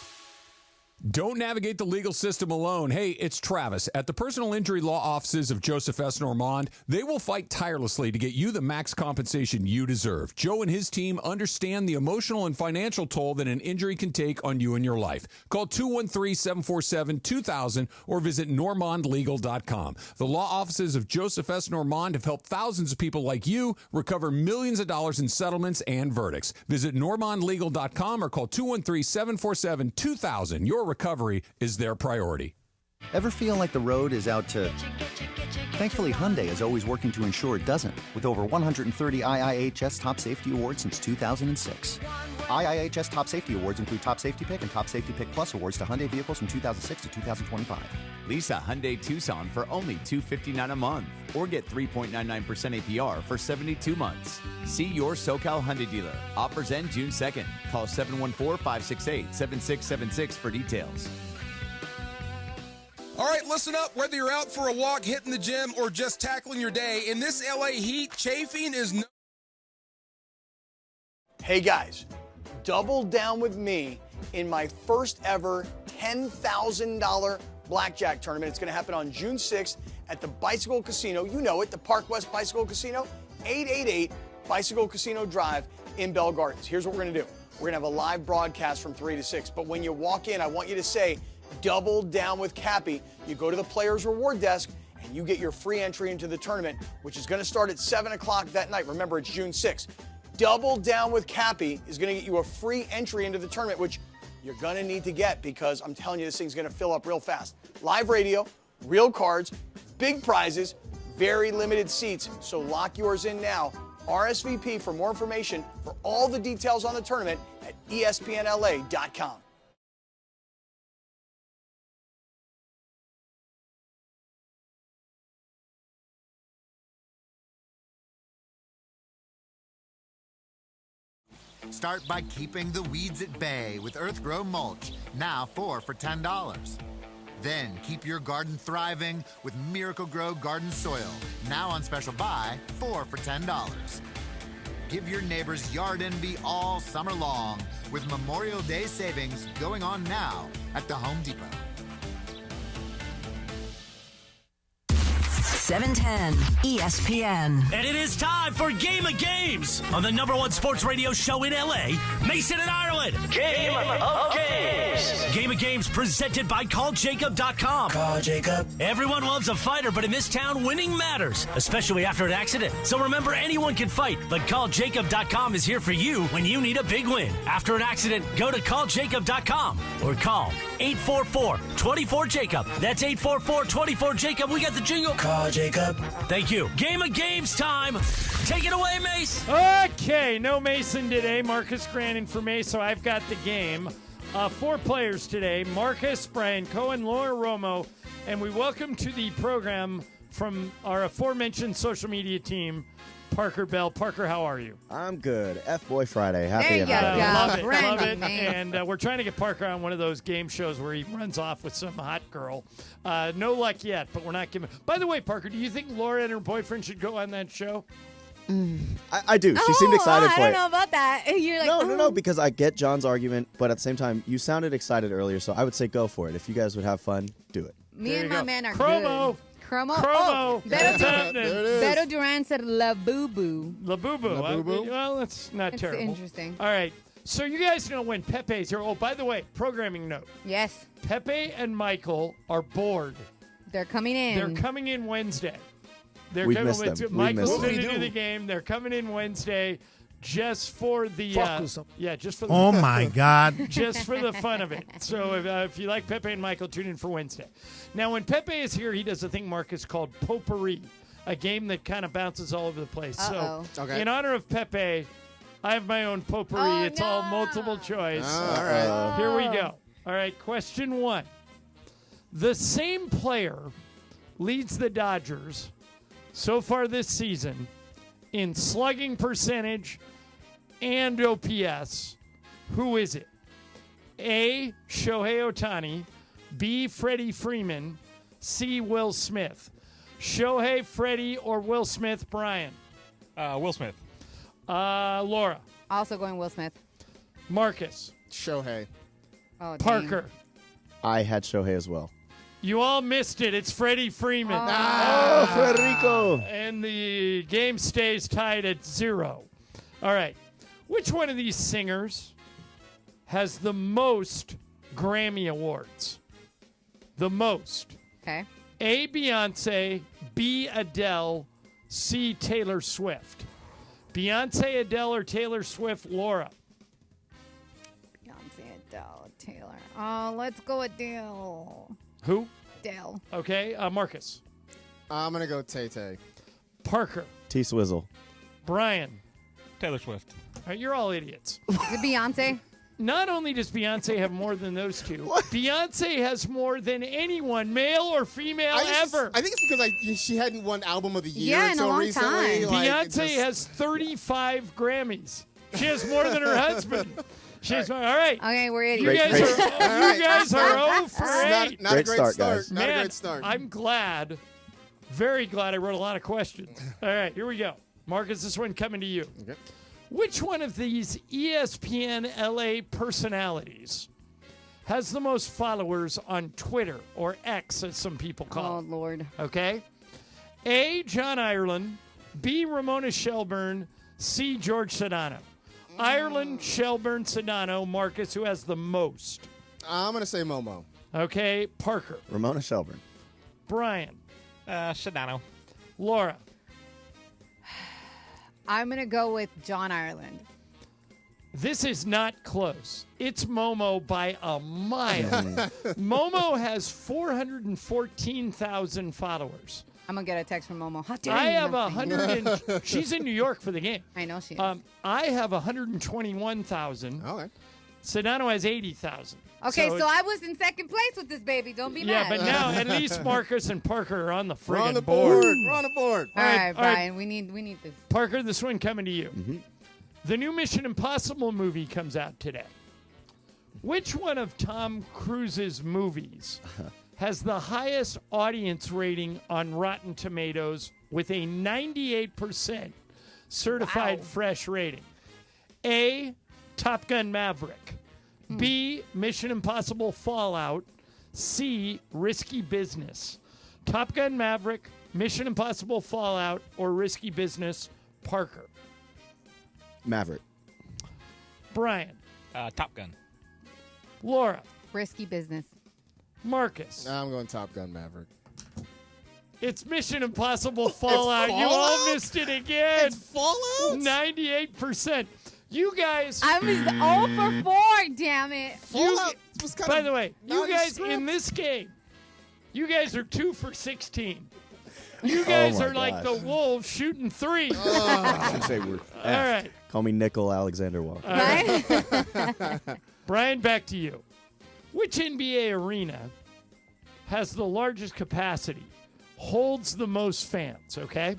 Don't navigate the legal system alone. Hey, it's Travis. At the personal injury law offices of Joseph S. Normand, they will fight tirelessly to get you the max compensation you deserve. Joe and his team understand the emotional and financial toll that an injury can take on you and your life. Call 213-747-2000 or visit normandlegal.com. The law offices of Joseph S. Normand have helped thousands of people like you recover millions of dollars in settlements and verdicts. Visit normandlegal.com or call 213-747-2000. Your recovery is their priority. Ever feel like the road is out to... Thankfully, Hyundai is always working to ensure it doesn't, with over 130 IIHS Top Safety Awards since 2006. IIHS Top Safety Awards include Top Safety Pick and Top Safety Pick Plus awards to Hyundai vehicles from 2006 to 2025. Lease a Hyundai Tucson for only $259 a month, or get 3.99% APR for 72 months. See your SoCal Hyundai dealer. Offers end June 2nd. Call 714-568-7676 for details. All right, listen up. Whether you're out for a walk, hitting the gym, or just tackling your day, in this LA heat, chafing is no... Hey guys, double down with me in my first ever $10,000 blackjack tournament. It's going to happen on June 6th at the Bicycle Casino. You know it, the Park West Bicycle Casino, 888 Bicycle Casino Drive in Bell Gardens. Here's what we're going to do. We're going to have a live broadcast from 3 to 6. But when you walk in, I want you to say, double down with Cappy. You go to the Players Reward Desk and you get your free entry into the tournament, which is going to start at 7 o'clock that night. Remember, it's June 6th. Double down with Cappy is going to get you a free entry into the tournament, which you're going to need to get because I'm telling you, this thing's going to fill up real fast. Live radio, real cards, big prizes, very limited seats. So lock yours in now. RSVP for more information for all the details on the tournament at ESPNLA.com. Start by keeping the weeds at bay with Earthgrow Mulch, now 4 for $10. Then keep your garden thriving with Miracle-Gro Garden Soil, now on special buy, 4 for $10. Give your neighbors yard envy all summer long with Memorial Day savings going on now at the Home Depot. 710 ESPN. And it is time for Game of Games on the #1 sports radio show in L.A., Mason and Ireland. Game of Games. Game of Games presented by CallJacob.com. Call Jacob. Everyone loves a fighter, but in this town, winning matters, especially after an accident. So remember, anyone can fight, but CallJacob.com is here for you when you need a big win. After an accident, go to CallJacob.com or call 844-24-JACOB. That's 844-24-JACOB. We got the jingle. Call Jacob. Thank you. Game of Games time. Take it away, Mace. Okay, no Mason today. Marcus Grannon for Mace, so I've got the game. 4 players today. Marcus, Brian Cohen, Laura Romo, and we welcome to the program from our aforementioned social media team, Parker Bell. Parker, how are you? I'm good. F-Boy Friday. Happy There you go. Love it. Branding, Love it. man. And we're trying to get Parker on one of those game shows where he runs off with some hot girl. No luck yet, but we're not giving. By the way, Parker, do you think Laura and her boyfriend should go on that show? I do. She seemed excited for I don't it. know about that. You're like, No, because I get John's argument, but at the same time, you sounded excited earlier, so I would say go for it. If you guys would have fun, do it. Me and my man are Chromo. good. Chromo. Chromo. Oh, That's happening. Beto Duran said La Boo Boo. La Boo Boo. Well, that's not It's terrible. interesting. All right. So you guys know when Pepe's here. Oh, by the way, programming note. Yes. Pepe and Michael are bored. They're coming in. They're coming in Wednesday. They're We've coming missed them. We've Michael's missed them. going to do the game. They're coming in Wednesday just for the just for the Oh, my God. just for the fun of it. So if you like Pepe and Michael, tune in for Wednesday. Now, when Pepe is here, he does a thing, Marcus, called potpourri, a game that kind of bounces all over the place. Uh-oh. So Okay. in honor of Pepe, I have my own potpourri. Oh, It's all multiple choice. Oh, all right. Here we go. All right, question 1. The same player leads the Dodgers so far this season in slugging percentage and OPS. Who is it? A, Shohei Ohtani, B, Freddie Freeman, C, Will Smith. Shohei, Freddie, or Will Smith, Brian? Will Smith. Laura. Also going Will Smith. Marcus. Shohei. Oh, dang. Parker. I had Shohei as well. You all missed it. It's Freddie Freeman. Oh, Federico. And the game stays tied at 0. All right. Which one of these singers has the most Grammy Awards? The most. Okay. A, Beyonce, B, Adele, C, Taylor Swift. Beyonce, Adele, or Taylor Swift, Laura? Beyonce, Adele, Taylor. Oh, let's go Adele. Who? Adele. Okay. Marcus. I'm going to go Tay-Tay. Parker. T-Swizzle. Brian. Taylor Swift. All right, you're all idiots. Is it Beyonce? Not only does Beyonce have more than those two, Beyonce has more than anyone, male or female, ever. I think it's because she hadn't won Album of the Year Yeah, in a until long recently. time. Beyonce has 35 Grammys. She has more than her husband. She's all right. Okay, we're You idiots. guys are 0 for 8. Not a great start, guys. Not a Man, great start. I'm glad, very glad I wrote a lot of questions. All right, here we go. Marcus, this one coming to you. Okay. Which one of these ESPN LA personalities has the most followers on Twitter, or X as some people call Oh, it? Lord. Okay. A, John Ireland. B, Ramona Shelburne. C, George Sedano. Ireland, Shelburne, Sedano. Marcus, who has the most? I'm going to say Momo. Okay. Parker. Ramona Shelburne. Brian. Sedano. Laura. I'm going to go with John Ireland. This is not close. It's Momo by a mile. Momo has 414,000 followers. I'm going to get a text from Momo. How dare I you have not say that? she's in New York for the game. I know she is. I have 121,000. Okay. Sedano has 80,000. Okay, so I was in second place with this baby. Don't be yeah, mad. but now at least Marcus and Parker are on the We're on friggin' the board. board. We're on the board. All right, all right. Brian, we need this. Parker, this one coming to you. Mm-hmm. The new Mission Impossible movie comes out today. Which one of Tom Cruise's movies has the highest audience rating on Rotten Tomatoes with a 98% certified fresh rating? A, Top Gun Maverick. B, Mission Impossible Fallout. C, Risky Business. Top Gun Maverick, Mission Impossible Fallout, or Risky Business? Parker. Maverick. Brian. Top Gun. Laura. Risky Business. Marcus. I'm going Top Gun Maverick. It's Mission Impossible Fallout. You all missed it again. It's Fallout? 98%. You guys. I was 0 for 4, damn it. Fallout was kind By of the way, you guys nondescript. in this game, you guys are 2 for 16. You guys my are like the gosh. Wolves shooting 3. I should say we're All right. Call me Nickel Alexander Walker. All right. Brian, back to you. Which NBA arena has the largest capacity, holds the most fans, okay?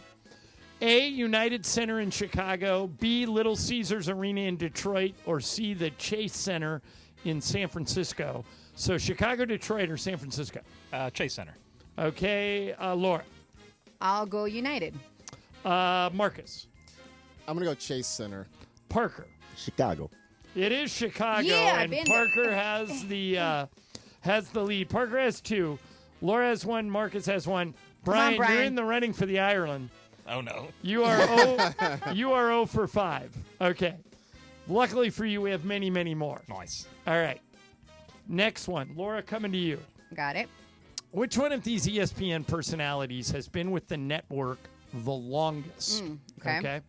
A, United Center in Chicago, B, Little Caesars Arena in Detroit, or C, the Chase Center in San Francisco. So Chicago, Detroit, or San Francisco? Chase Center. Okay, Laura. I'll go United. Marcus. I'm going to go Chase Center. Parker. Chicago. It is Chicago, Yeah, I've and been Parker there. has the lead. Parker has 2. Laura has 1. Marcus has 1. Brian, you're Brian. in the running for the Ireland. Oh, no. You are 0 for 5. Okay. Luckily for you, we have many, many more. Nice. All right. Next one. Laura, coming to you. Got it. Which one of these ESPN personalities has been with the network the longest? Okay.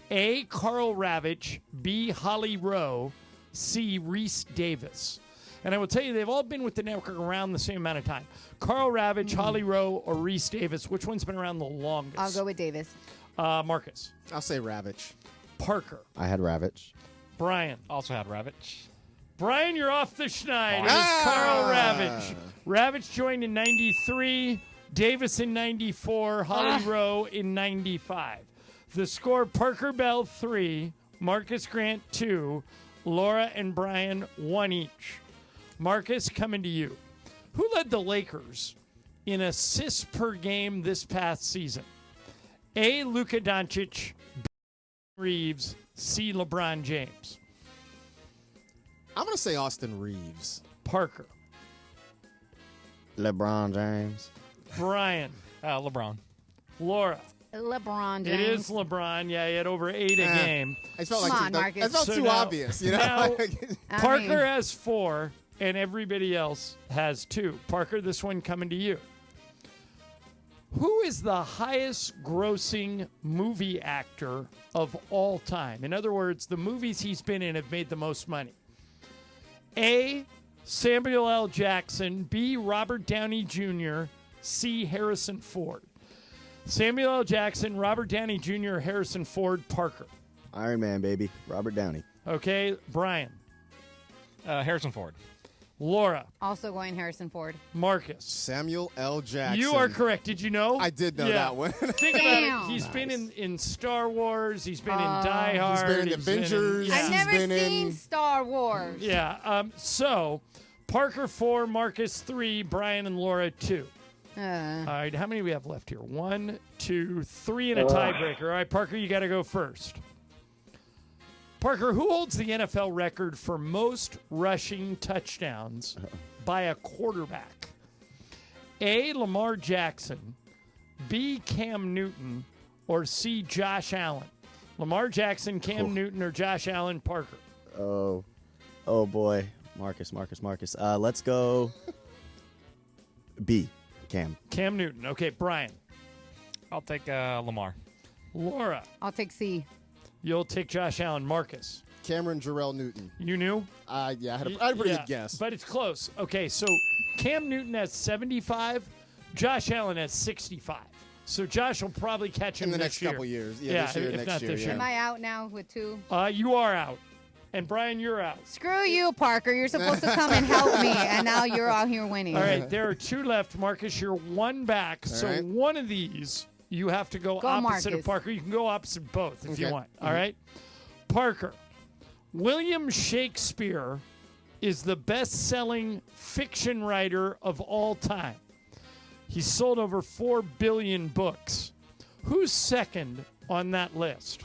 A, Carl Ravitch, B, Holly Rowe, C, Reese Davis. And I will tell you, they've all been with the network around the same amount of time. Carl Ravitch, Holly Rowe, or Reese Davis. Which one's been around the longest? I'll go with Davis. Marcus. I'll say Ravitch. Parker. I had Ravitch. Brian. Also had Ravitch. Brian, you're off the schneid. It was Carl Ravitch. Ravitch joined in 93, Davis in 94, Holly Rowe in 95. The score, Parker Bell 3, Marcus Grant 2, Laura and Brian 1 each. Marcus, coming to you. Who led the Lakers in assists per game this past season? A, Luka Doncic, B, Reeves, C, LeBron James. I'm going to say Austin Reeves. Parker. LeBron James. Brian. LeBron. Laura. LeBron James. It is LeBron. Yeah, he had over 8 a game. I felt Come like on, Marcus. That felt So too now- obvious, you know? now- I Parker mean- has 4, and everybody else has 2. Parker, this one coming to you. Who is the highest grossing movie actor of all time? In other words, the movies he's been in have made the most money. A, Samuel L. Jackson. B, Robert Downey Jr. C, Harrison Ford. Samuel L. Jackson, Robert Downey Jr., Harrison Ford, Parker. Iron Man, baby. Robert Downey. Okay, Brian. Harrison Ford. Laura. Also going Harrison Ford. Marcus. Samuel L. Jackson. You are correct. Did you know? I did know that one. Think about Damn. it. He's been in Star Wars. He's been in Oh. Die Hard. He's been in Avengers. yeah. I've never been seen in- Star Wars. Yeah. So, Parker 4, Marcus 3, Brian and Laura 2. All right. How many do we have left here? 1, 2, 3, and a tiebreaker. All right, Parker, you got to go first. Parker, who holds the NFL record for most rushing touchdowns by a quarterback? A, Lamar Jackson, B, Cam Newton, or C, Josh Allen? Lamar Jackson, Cam Newton, or Josh Allen? Parker. Oh boy. Marcus. Let's go B. Cam Newton. Okay, Brian. I'll take Lamar. Laura. I'll take C. You'll take Josh Allen. Marcus. Cameron Jarrell Newton. You knew? Yeah, I had a pretty good guess. But it's close. Okay, so Cam Newton has 75. Josh Allen has 65. So Josh will probably catch him In the this next year. couple years. Yeah, this year, if next not year, this yeah. year. Am I out now with 2? You are out. And Brian, you're out. Screw you, Parker. You're supposed to come and help me, and now you're out here winning. All right, there are 2 left. Marcus, you're 1 back. So right. one of these, you have to go Go, opposite Marcus. of Parker. You can go opposite both if you Okay. want. All right? Parker, William Shakespeare is the best-selling fiction writer of all time. He sold over 4 billion books. Who's second on that list?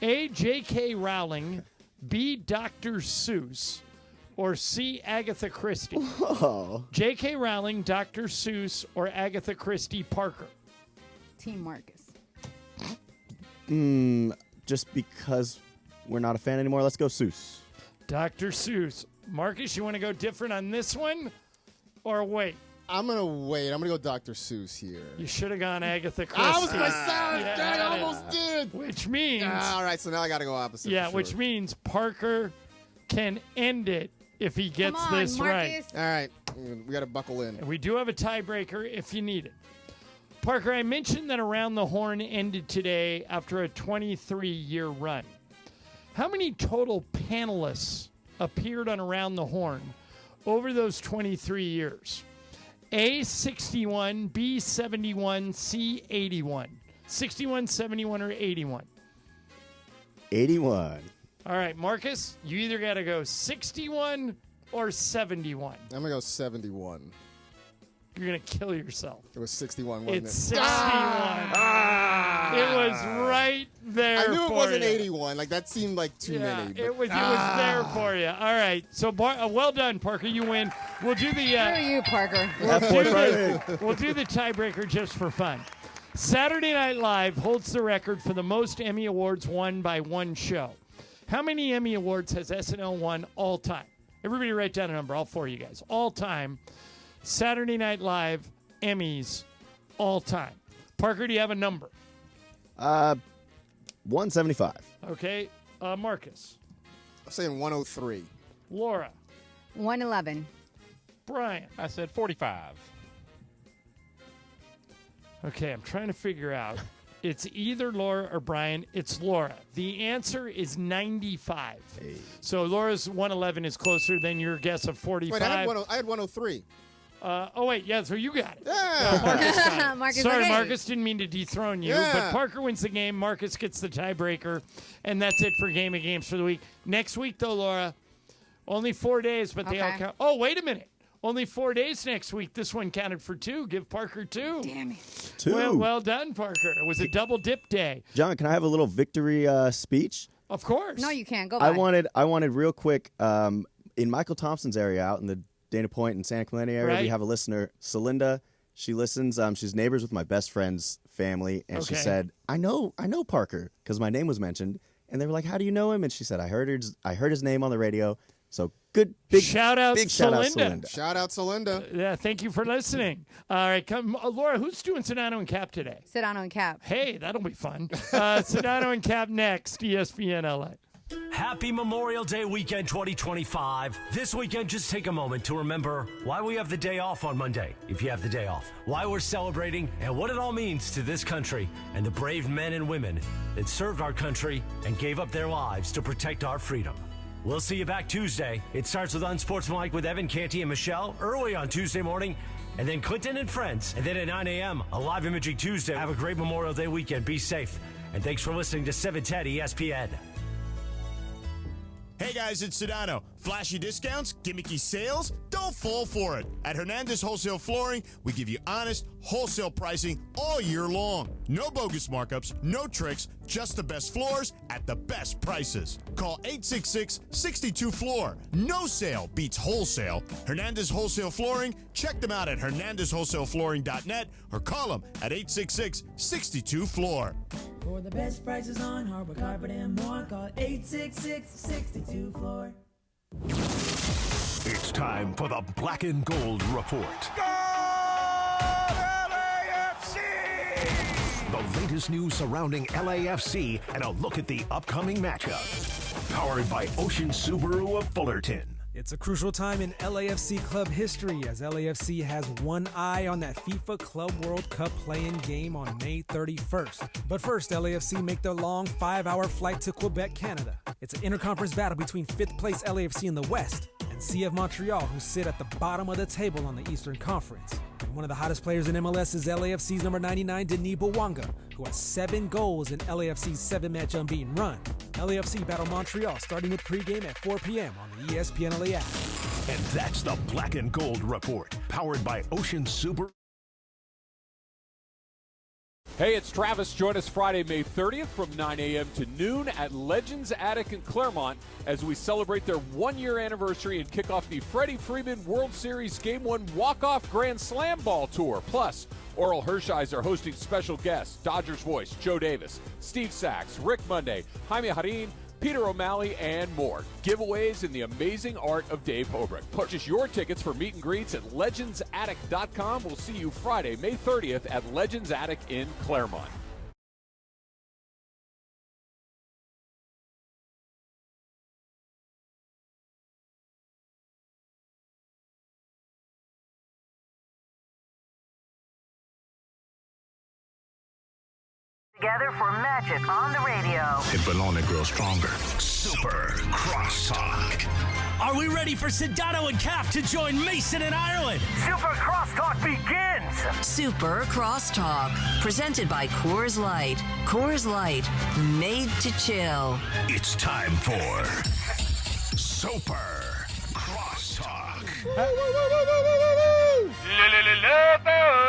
A, J.K. Rowling, B, Dr. Seuss, or C. Agatha Christie? Oh. J.K. Rowling, Dr. Seuss, or Agatha Christie Parker? Team Marcus. Just because we're not a fan anymore, let's go Seuss. Dr. Seuss. Marcus, you want to go different on this one or wait? I'm going to wait. I'm going to go Dr. Seuss here. You should have gone Agatha Christie. I was my son. I almost did. Which means... all right, so now I got to go opposite. Yeah, for which sure. means Parker can end it if he gets Come on, this right. Marcus. All right, we got to buckle in. And we do have a tiebreaker if you need it. Parker, I mentioned that Around the Horn ended today after a 23-year run. How many total panelists appeared on Around the Horn over those 23 years? A, 61, B, 71, C, 81. 61, 71, or 81? 81. All right, Marcus, you either got to go 61 or 71. I'm going to go 71. You're going to kill yourself. It was 61, wasn't It's it? 61. It was right there I knew it for wasn't you. 81. Like, that seemed like too many. But, It was there for you. All right. So, well done, Parker. You win. We'll do the... Screw you, Parker. We'll do the tiebreaker just for fun. Saturday Night Live holds the record for the most Emmy Awards won by one show. How many Emmy Awards has SNL won all time? Everybody write down a number, all four of you guys. All time, Saturday Night Live, Emmys, all time. Parker, do you have a number? 175. Okay. Marcus. I'm saying 103. Laura. 111. Brian. I said 45. Okay, I'm trying to figure out. It's either Laura or Brian. It's Laura. The answer is 95. Hey. So Laura's 111 is closer than your guess of 45. Wait, I had 103. Oh, wait, yeah, so you got it. Yeah. Marcus got it. Marcus, Sorry, okay. Marcus, didn't mean to dethrone you, Yeah. but Parker wins the game. Marcus gets the tiebreaker, and that's it for Game of Games for the week. Next week, though, Laura, only 4 days, but they all Okay. count. Oh, wait a minute. Only 4 days next week. This one counted for 2. Give Parker 2. Damn it. 2. Well done, Parker. It was a double dip day. John, can I have a little victory speech? Of course. No, you can't. Go I back. wanted real quick, in Michael Thompson's area out in the Dana Point and Santa Clemente area, Right. we have a listener, Celinda. She listens. She's neighbors with my best friend's family, and she Okay. said, "I know Parker because my name was mentioned." And they were like, "How do you know him?" And she said, "I heard his name on the radio." So good, big shout out, big shout out, Celinda. Celinda. Shout out Celinda. Yeah, thank you for listening. All right, come, Laura. Who's doing Sedano and Cap today? Sedano and Cap. Hey, that'll be fun. Sedano and Cap next. ESPN LA. Happy Memorial Day weekend 2025. This weekend, just take a moment to remember why we have the day off on Monday, if you have the day off, why we're celebrating, and what it all means to this country and the brave men and women that served our country and gave up their lives to protect our freedom. We'll see you back Tuesday. It starts with Unsportsmanlike with Evan, Canty, and Michelle early on Tuesday morning, and then Clinton and Friends, and then at 9 a.m., a live Imaging Tuesday. Have a great Memorial Day weekend. Be safe, and thanks for listening to 710 ESPN. Hey guys, it's Sedano. Flashy discounts, gimmicky sales? Don't fall for it. At Hernandez Wholesale Flooring, we give you honest, wholesale pricing all year long. No bogus markups, no tricks, just the best floors at the best prices. Call 866-62-FLOOR. No sale beats wholesale. Hernandez Wholesale Flooring, check them out at hernandezwholesaleflooring.net or call them at 866-62-FLOOR. For the best prices on hardwood carpet and more, call 866-62-FLOOR. It's time for the Black and Gold Report. The latest news surrounding LAFC and a look at the upcoming matchup. Powered by Ocean Subaru of Fullerton. It's a crucial time in LAFC club history as LAFC has one eye on that FIFA Club World Cup play-in game on May 31st. But first, LAFC make their long 5-hour flight to Quebec, Canada. It's an interconference battle between 5th place LAFC in the West and CF Montreal, who sit at the bottom of the table on the Eastern Conference. And one of the hottest players in MLS is LAFC's number 99, Denis Bouanga, who has 7 goals in LAFC's 7-match unbeaten run. LAFC battle Montreal starting with pregame at 4 p.m. on the ESPN LA app. And that's the Black and Gold Report, powered by Ocean Subaru. Hey, it's Travis. Join us Friday, May 30th from 9 a.m. to noon at Legends Attic in Claremont as we celebrate their one-year anniversary and kick off the Freddie Freeman World Series Game 1 Walk-Off Grand Slam Ball Tour. Plus, Oral Hershiser hosting special guests, Dodgers voice Joe Davis, Steve Sachs, Rick Monday, Jaime Harin, Peter O'Malley, and more. Giveaways in the amazing art of Dave Hobrick. Purchase your tickets for meet and greets at legendsattic.com. We'll see you Friday, May 30th at Legends Attic in Claremont. Together for Magic on the Radio. It will only grow stronger. Super Crosstalk. Are we ready for Sedano and Cap to join Mason and Ireland? Super Crosstalk begins. Super Crosstalk, presented by Coors Light. Coors Light, made to chill. It's time for Super Crosstalk.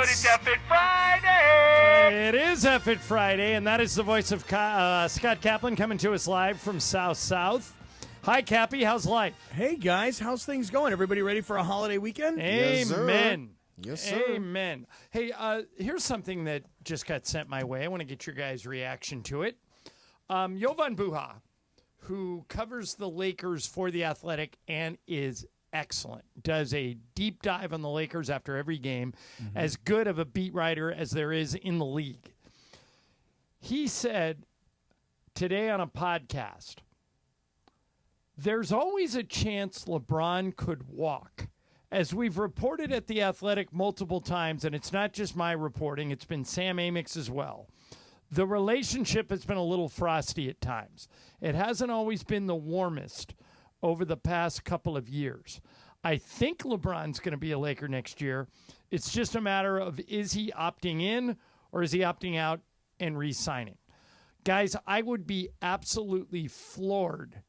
It's Effort Friday. It is Effort Friday, and that is the voice of Scott Kaplan coming to us live from South. Hi, Cappy. How's life? Hey, guys. How's things going? Everybody ready for a holiday weekend? Amen. Yes, sir. Amen. Hey, here's something that just got sent my way. I want to get your guys' reaction to it. Jovan Buha, who covers the Lakers for The Athletic and is excellent, does a deep dive on the Lakers after every game, as good of a beat writer as there is in the league. He said today on a podcast, there's always a chance LeBron could walk. As we've reported at The Athletic multiple times, and it's not just my reporting, it's been Sam Amick's as well, the relationship has been a little frosty at times. It hasn't always been the warmest over the past couple of years. I think LeBron's going to be a Laker next year. It's just a matter of, is he opting in or is he opting out and re-signing? Guys, I would be absolutely floored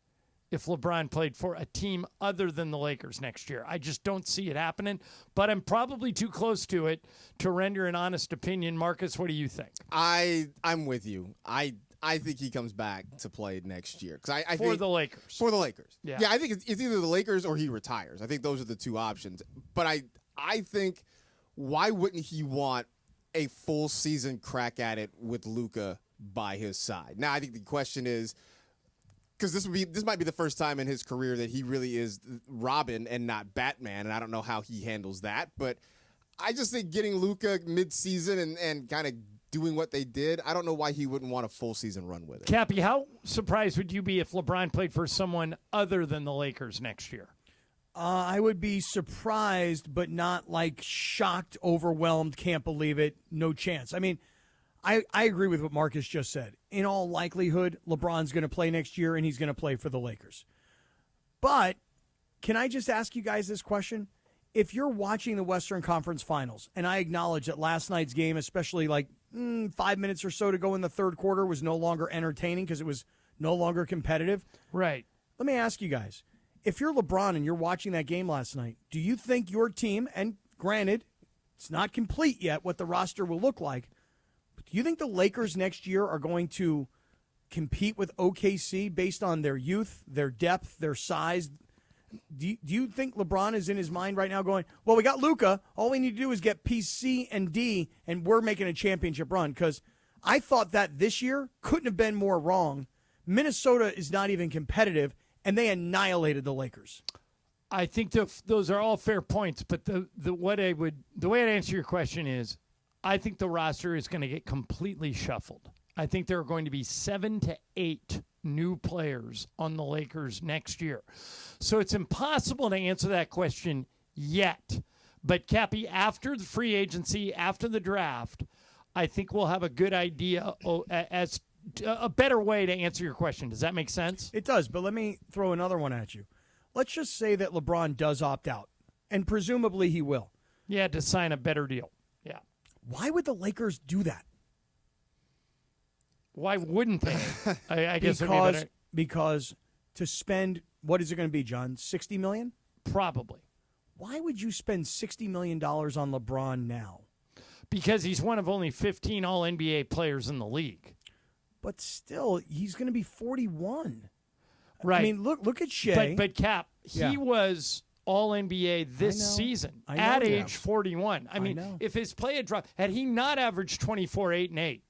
if LeBron played for a team other than the Lakers next year. I just don't see it happening, but I'm probably too close to it to render an honest opinion. Marcus, what do you think? I'm with you. I think he comes back to play next year. I For think, the Lakers. For the Lakers. Yeah. I think it's either the Lakers or he retires. I think those are the two options. But I think, why wouldn't he want a full season crack at it with Luka by his side? Now, I think the question is, because this might be the first time in his career that he really is Robin and not Batman, and I don't know how he handles that. But I just think getting Luka mid-season and kind of doing what they did, I don't know why he wouldn't want a full season run with it. Cappy, how surprised would you be if LeBron played for someone other than the Lakers next year? I would be surprised, but not like shocked, overwhelmed, can't believe it, no chance. I mean, I agree with what Marcus just said. In all likelihood, LeBron's going to play next year, and he's going to play for the Lakers. But can I just ask you guys this question? If you're watching the Western Conference Finals, and I acknowledge that last night's game, especially like 5 minutes or so to go in the third quarter, was no longer entertaining because it was no longer competitive. Right. Let me ask you guys, if you're LeBron and you're watching that game last night, do you think your team, and granted, it's not complete yet what the roster will look like, but do you think the Lakers next year are going to compete with OKC based on their youth, their depth, their size? Do you think LeBron is in his mind right now going, well, we got Luka. All we need to do is get piece C and D, and we're making a championship run? Because I thought that this year couldn't have been more wrong. Minnesota is not even competitive, and they annihilated the Lakers. I think those are all fair points, but the way I'd answer your question is, I think the roster is going to get completely shuffled. I think there are going to be 7 to 8 new players on the Lakers next year. So it's impossible to answer that question yet. But, Cappy, after the free agency, after the draft, I think we'll have a good idea as a better way to answer your question. Does that make sense? It does, but let me throw another one at you. Let's just say that LeBron does opt out, and presumably he will. Yeah, to sign a better deal. Yeah. Why would the Lakers do that? Why wouldn't they? I guess because to spend, what is it going to be, John? $60 million? Probably. Why would you spend $60 million on LeBron now? because he's one of only 15 All-NBA players in the league. But still, he's going to be 41. Right. I mean, look at Shea. But Cap, he was All-NBA this season at age 41. I mean, if his play had dropped, had he not averaged 24, 8, and 8,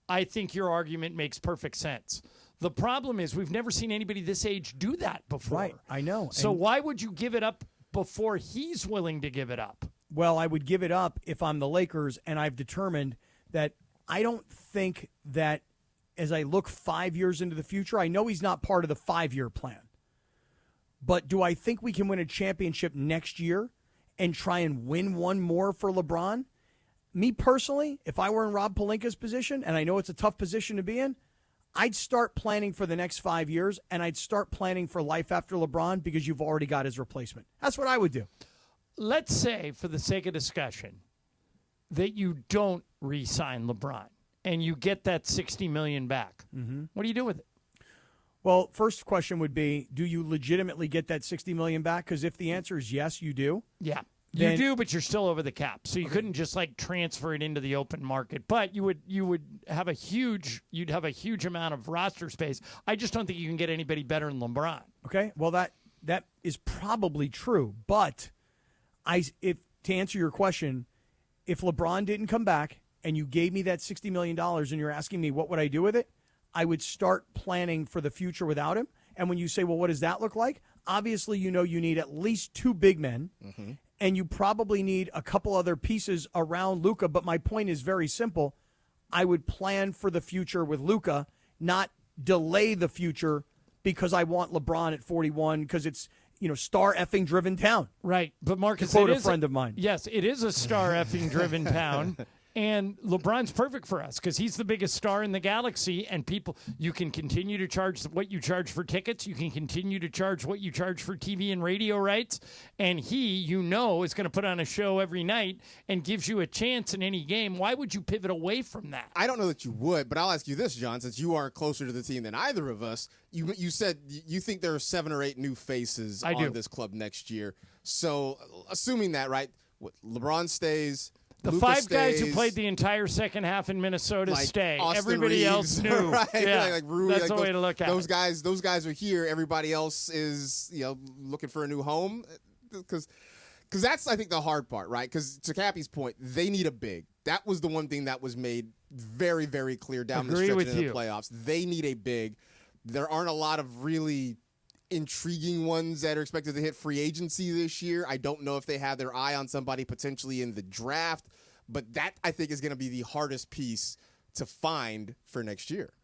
I think your argument makes perfect sense. The problem is we've never seen anybody this age do that before. Right, I know. So why would you give it up before he's willing to give it up? Well, I would give it up if I'm the Lakers, and I've determined that I don't think that as I look 5 years into the future, I know he's not part of the 5-year plan. But do I think we can win a championship next year and try and win one more for LeBron? Me personally, if I were in Rob Pelinka's position, and I know it's a tough position to be in, I'd start planning for the next 5 years, and I'd start planning for life after LeBron because you've already got his replacement. That's what I would do. Let's say, for the sake of discussion, that you don't re-sign LeBron and you get that $60 million back. Mm-hmm. What do you do with it? Well, first question would be, do you legitimately get that $60 million back? Because if the answer is yes, you do. Yeah. Then, you do, but you're still over the cap, so you couldn't just transfer it into the open market. But you would have a huge amount of roster space. I just don't think you can get anybody better than LeBron. Okay, well that is probably true. But to answer your question, if LeBron didn't come back and you gave me that $60 million and you're asking me what would I do with it, I would start planning for the future without him. And when you say, well, what does that look like? Obviously, you need at least 2 big men. Mm-hmm. And you probably need a couple other pieces around Luka. But my point is very simple. I would plan for the future with Luka, not delay the future because I want LeBron at 41 because it's, star effing driven town. Right. But Marcus, to quote a friend of mine. Yes, it is a star effing driven town. And LeBron's perfect for us because he's the biggest star in the galaxy, and you can continue to charge what you charge for tickets. You can continue to charge what you charge for TV and radio rights. And he, is going to put on a show every night and gives you a chance in any game. Why would you pivot away from that? I don't know that you would, but I'll ask you this, John, since you are closer to the team than either of us. You said you think there are 7 or 8 new faces on this club next year. So assuming that, right, LeBron stays. The Luka 5 stays, guys who played the entire second half in Minnesota stay. Austin Everybody Reeves, else knew. Right? Yeah, Rui, that's the way to look at those it. Those guys are here. Everybody else is, looking for a new home. Because that's, I think, the hard part, right? Because to Cappy's point, they need a big. That was the one thing that was made very, very clear down the stretch in the playoffs. They need a big. There aren't a lot of really intriguing ones that are expected to hit free agency this year. I don't know if they have their eye on somebody potentially in the draft. But that, I think, is going to be the hardest piece to find for next year.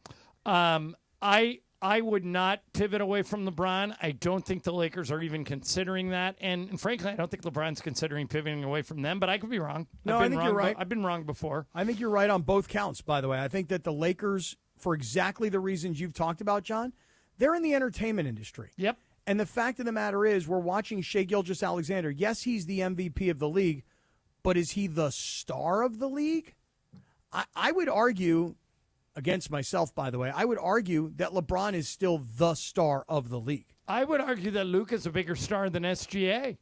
I would not pivot away from LeBron. I don't think the Lakers are even considering that. And frankly, I don't think LeBron's considering pivoting away from them. But I could be wrong. No, I think you're right. I've been wrong before. I think you're right on both counts, by the way. I think that the Lakers, for exactly the reasons you've talked about, John, they're in the entertainment industry. Yep. And the fact of the matter is we're watching Shai Gilgeous-Alexander. Yes, he's the MVP of the league. But is he the star of the league? I would argue, against myself, by the way, I would argue that LeBron is still the star of the league. I would argue that Luka's a bigger star than SGA,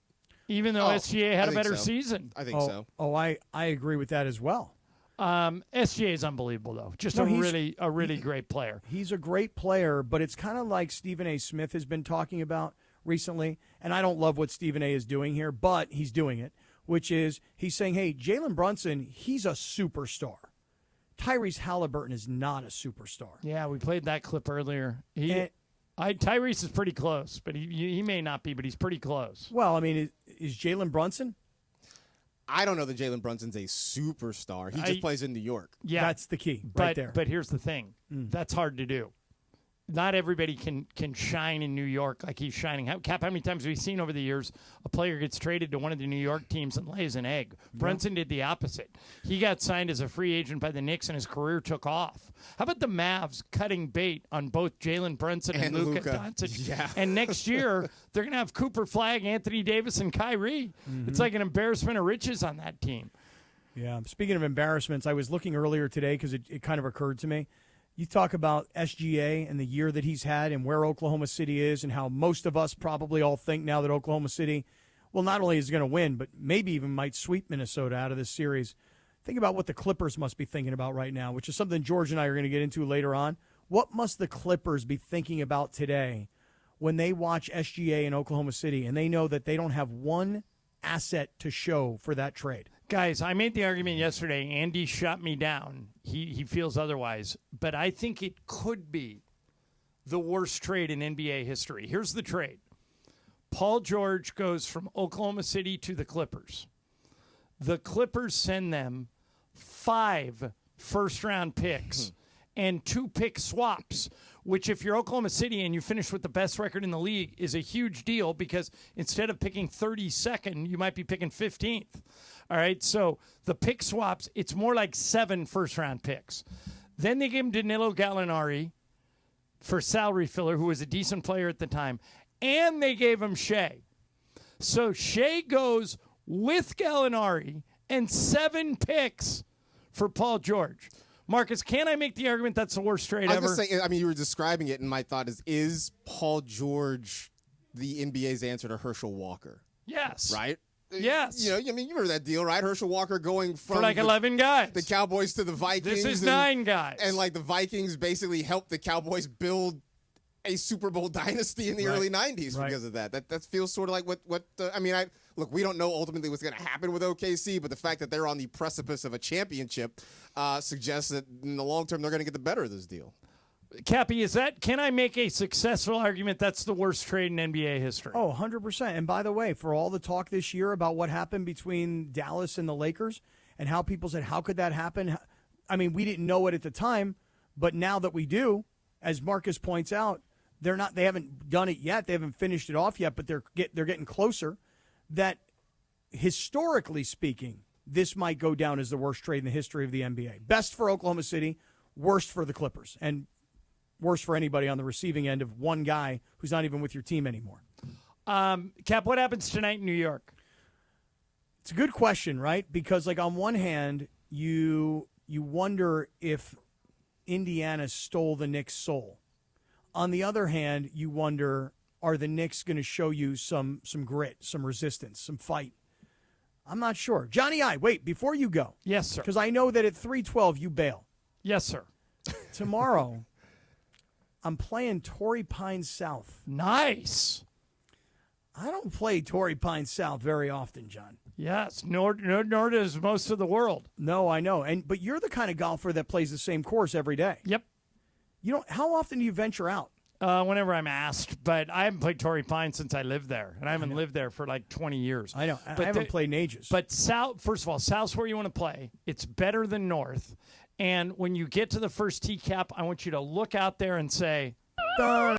even though SGA had a better season. I think so. Oh, I agree with that as well. SGA is unbelievable, though. Just a really great player. He's a great player, but it's kind of like Stephen A. Smith has been talking about recently, and I don't love what Stephen A. is doing here, but he's doing it. Which is, he's saying, hey, Jalen Brunson, he's a superstar. Tyrese Halliburton is not a superstar. Yeah, we played that clip earlier. Tyrese is pretty close, but he may not be, but he's pretty close. Well, I mean, is Jalen Brunson? I don't know that Jalen Brunson's a superstar. He just plays in New York. Yeah, that's the key right there. But here's the thing. That's hard to do. Not everybody can shine in New York like he's shining. Cap, how many times have we seen over the years a player gets traded to one of the New York teams and lays an egg? Brunson did the opposite. He got signed as a free agent by the Knicks, and his career took off. How about the Mavs cutting bait on both Jalen Brunson and Luka Doncic? Yeah. And next year, they're going to have Cooper Flagg, Anthony Davis, and Kyrie. Mm-hmm. It's like an embarrassment of riches on that team. Yeah. Speaking of embarrassments, I was looking earlier today because it kind of occurred to me. You talk about SGA and the year that he's had and where Oklahoma City is and how most of us probably all think now that Oklahoma City, well, not only is going to win, but maybe even might sweep Minnesota out of this series. Think about what the Clippers must be thinking about right now, which is something George and I are going to get into later on. What must the Clippers be thinking about today when they watch SGA in Oklahoma City and they know that they don't have one asset to show for that trade? Guys, I made the argument yesterday. Andy shut me down. He feels otherwise. But I think it could be the worst trade in NBA history. Here's the trade. Paul George goes from Oklahoma City to the Clippers. The Clippers send them 5 first-round picks and 2 pick swaps, which if you're Oklahoma City and you finish with the best record in the league is a huge deal because instead of picking 32nd, you might be picking 15th. All right, so the pick swaps, it's more like 7 first-round picks. Then they gave him Danilo Gallinari for salary filler, who was a decent player at the time, and they gave him Shea. So Shea goes with Gallinari and 7 picks for Paul George. Marcus, can I make the argument that's the worst trade ever? I was just saying, I mean, you were describing it, and my thought is Paul George the NBA's answer to Herschel Walker? Yes. Right? Yes. You know, I mean, you remember that deal, right? Herschel Walker going from for like 11 guys. The Cowboys to the Vikings. This is 9 guys. And like the Vikings basically helped the Cowboys build a Super Bowl dynasty in the early 90s because of that. That feels sort of like what I mean, look, we don't know ultimately what's going to happen with OKC, but the fact that they're on the precipice of a championship suggests that in the long term they're going to get the better of this deal. Cappy, can I make a successful argument that's the worst trade in NBA history? Oh, 100%. And by the way, for all the talk this year about what happened between Dallas and the Lakers and how people said, how could that happen? I mean, we didn't know it at the time, but now that we do, as Marcus points out, they haven't done it yet. They haven't finished it off yet, but they're getting closer. That historically speaking, this might go down as the worst trade in the history of the NBA. Best for Oklahoma City, worst for the Clippers, and worse for anybody on the receiving end of one guy who's not even with your team anymore. Cap, what happens tonight in New York? It's a good question, right? Because like on one hand, you wonder if Indiana stole the Knicks' soul. On the other hand, you wonder, are the Knicks going to show you some grit, some resistance, some fight? I'm not sure. Johnny I, wait, before you go. Yes, sir. Because I know that at 3:12 you bail. Yes, sir. Tomorrow, I'm playing Torrey Pines South. Nice. I don't play Torrey Pines South very often, John. Yes, nor does most of the world. No, I know. But you're the kind of golfer that plays the same course every day. Yep. How often do you venture out? Whenever I'm asked, but I haven't played Torrey Pines since I lived there, and I haven't lived there for like 20 years. I know. I haven't played in ages. But South, first of all, South's where you want to play. It's better than North. And when you get to the first tee cap, I want you to look out there and say,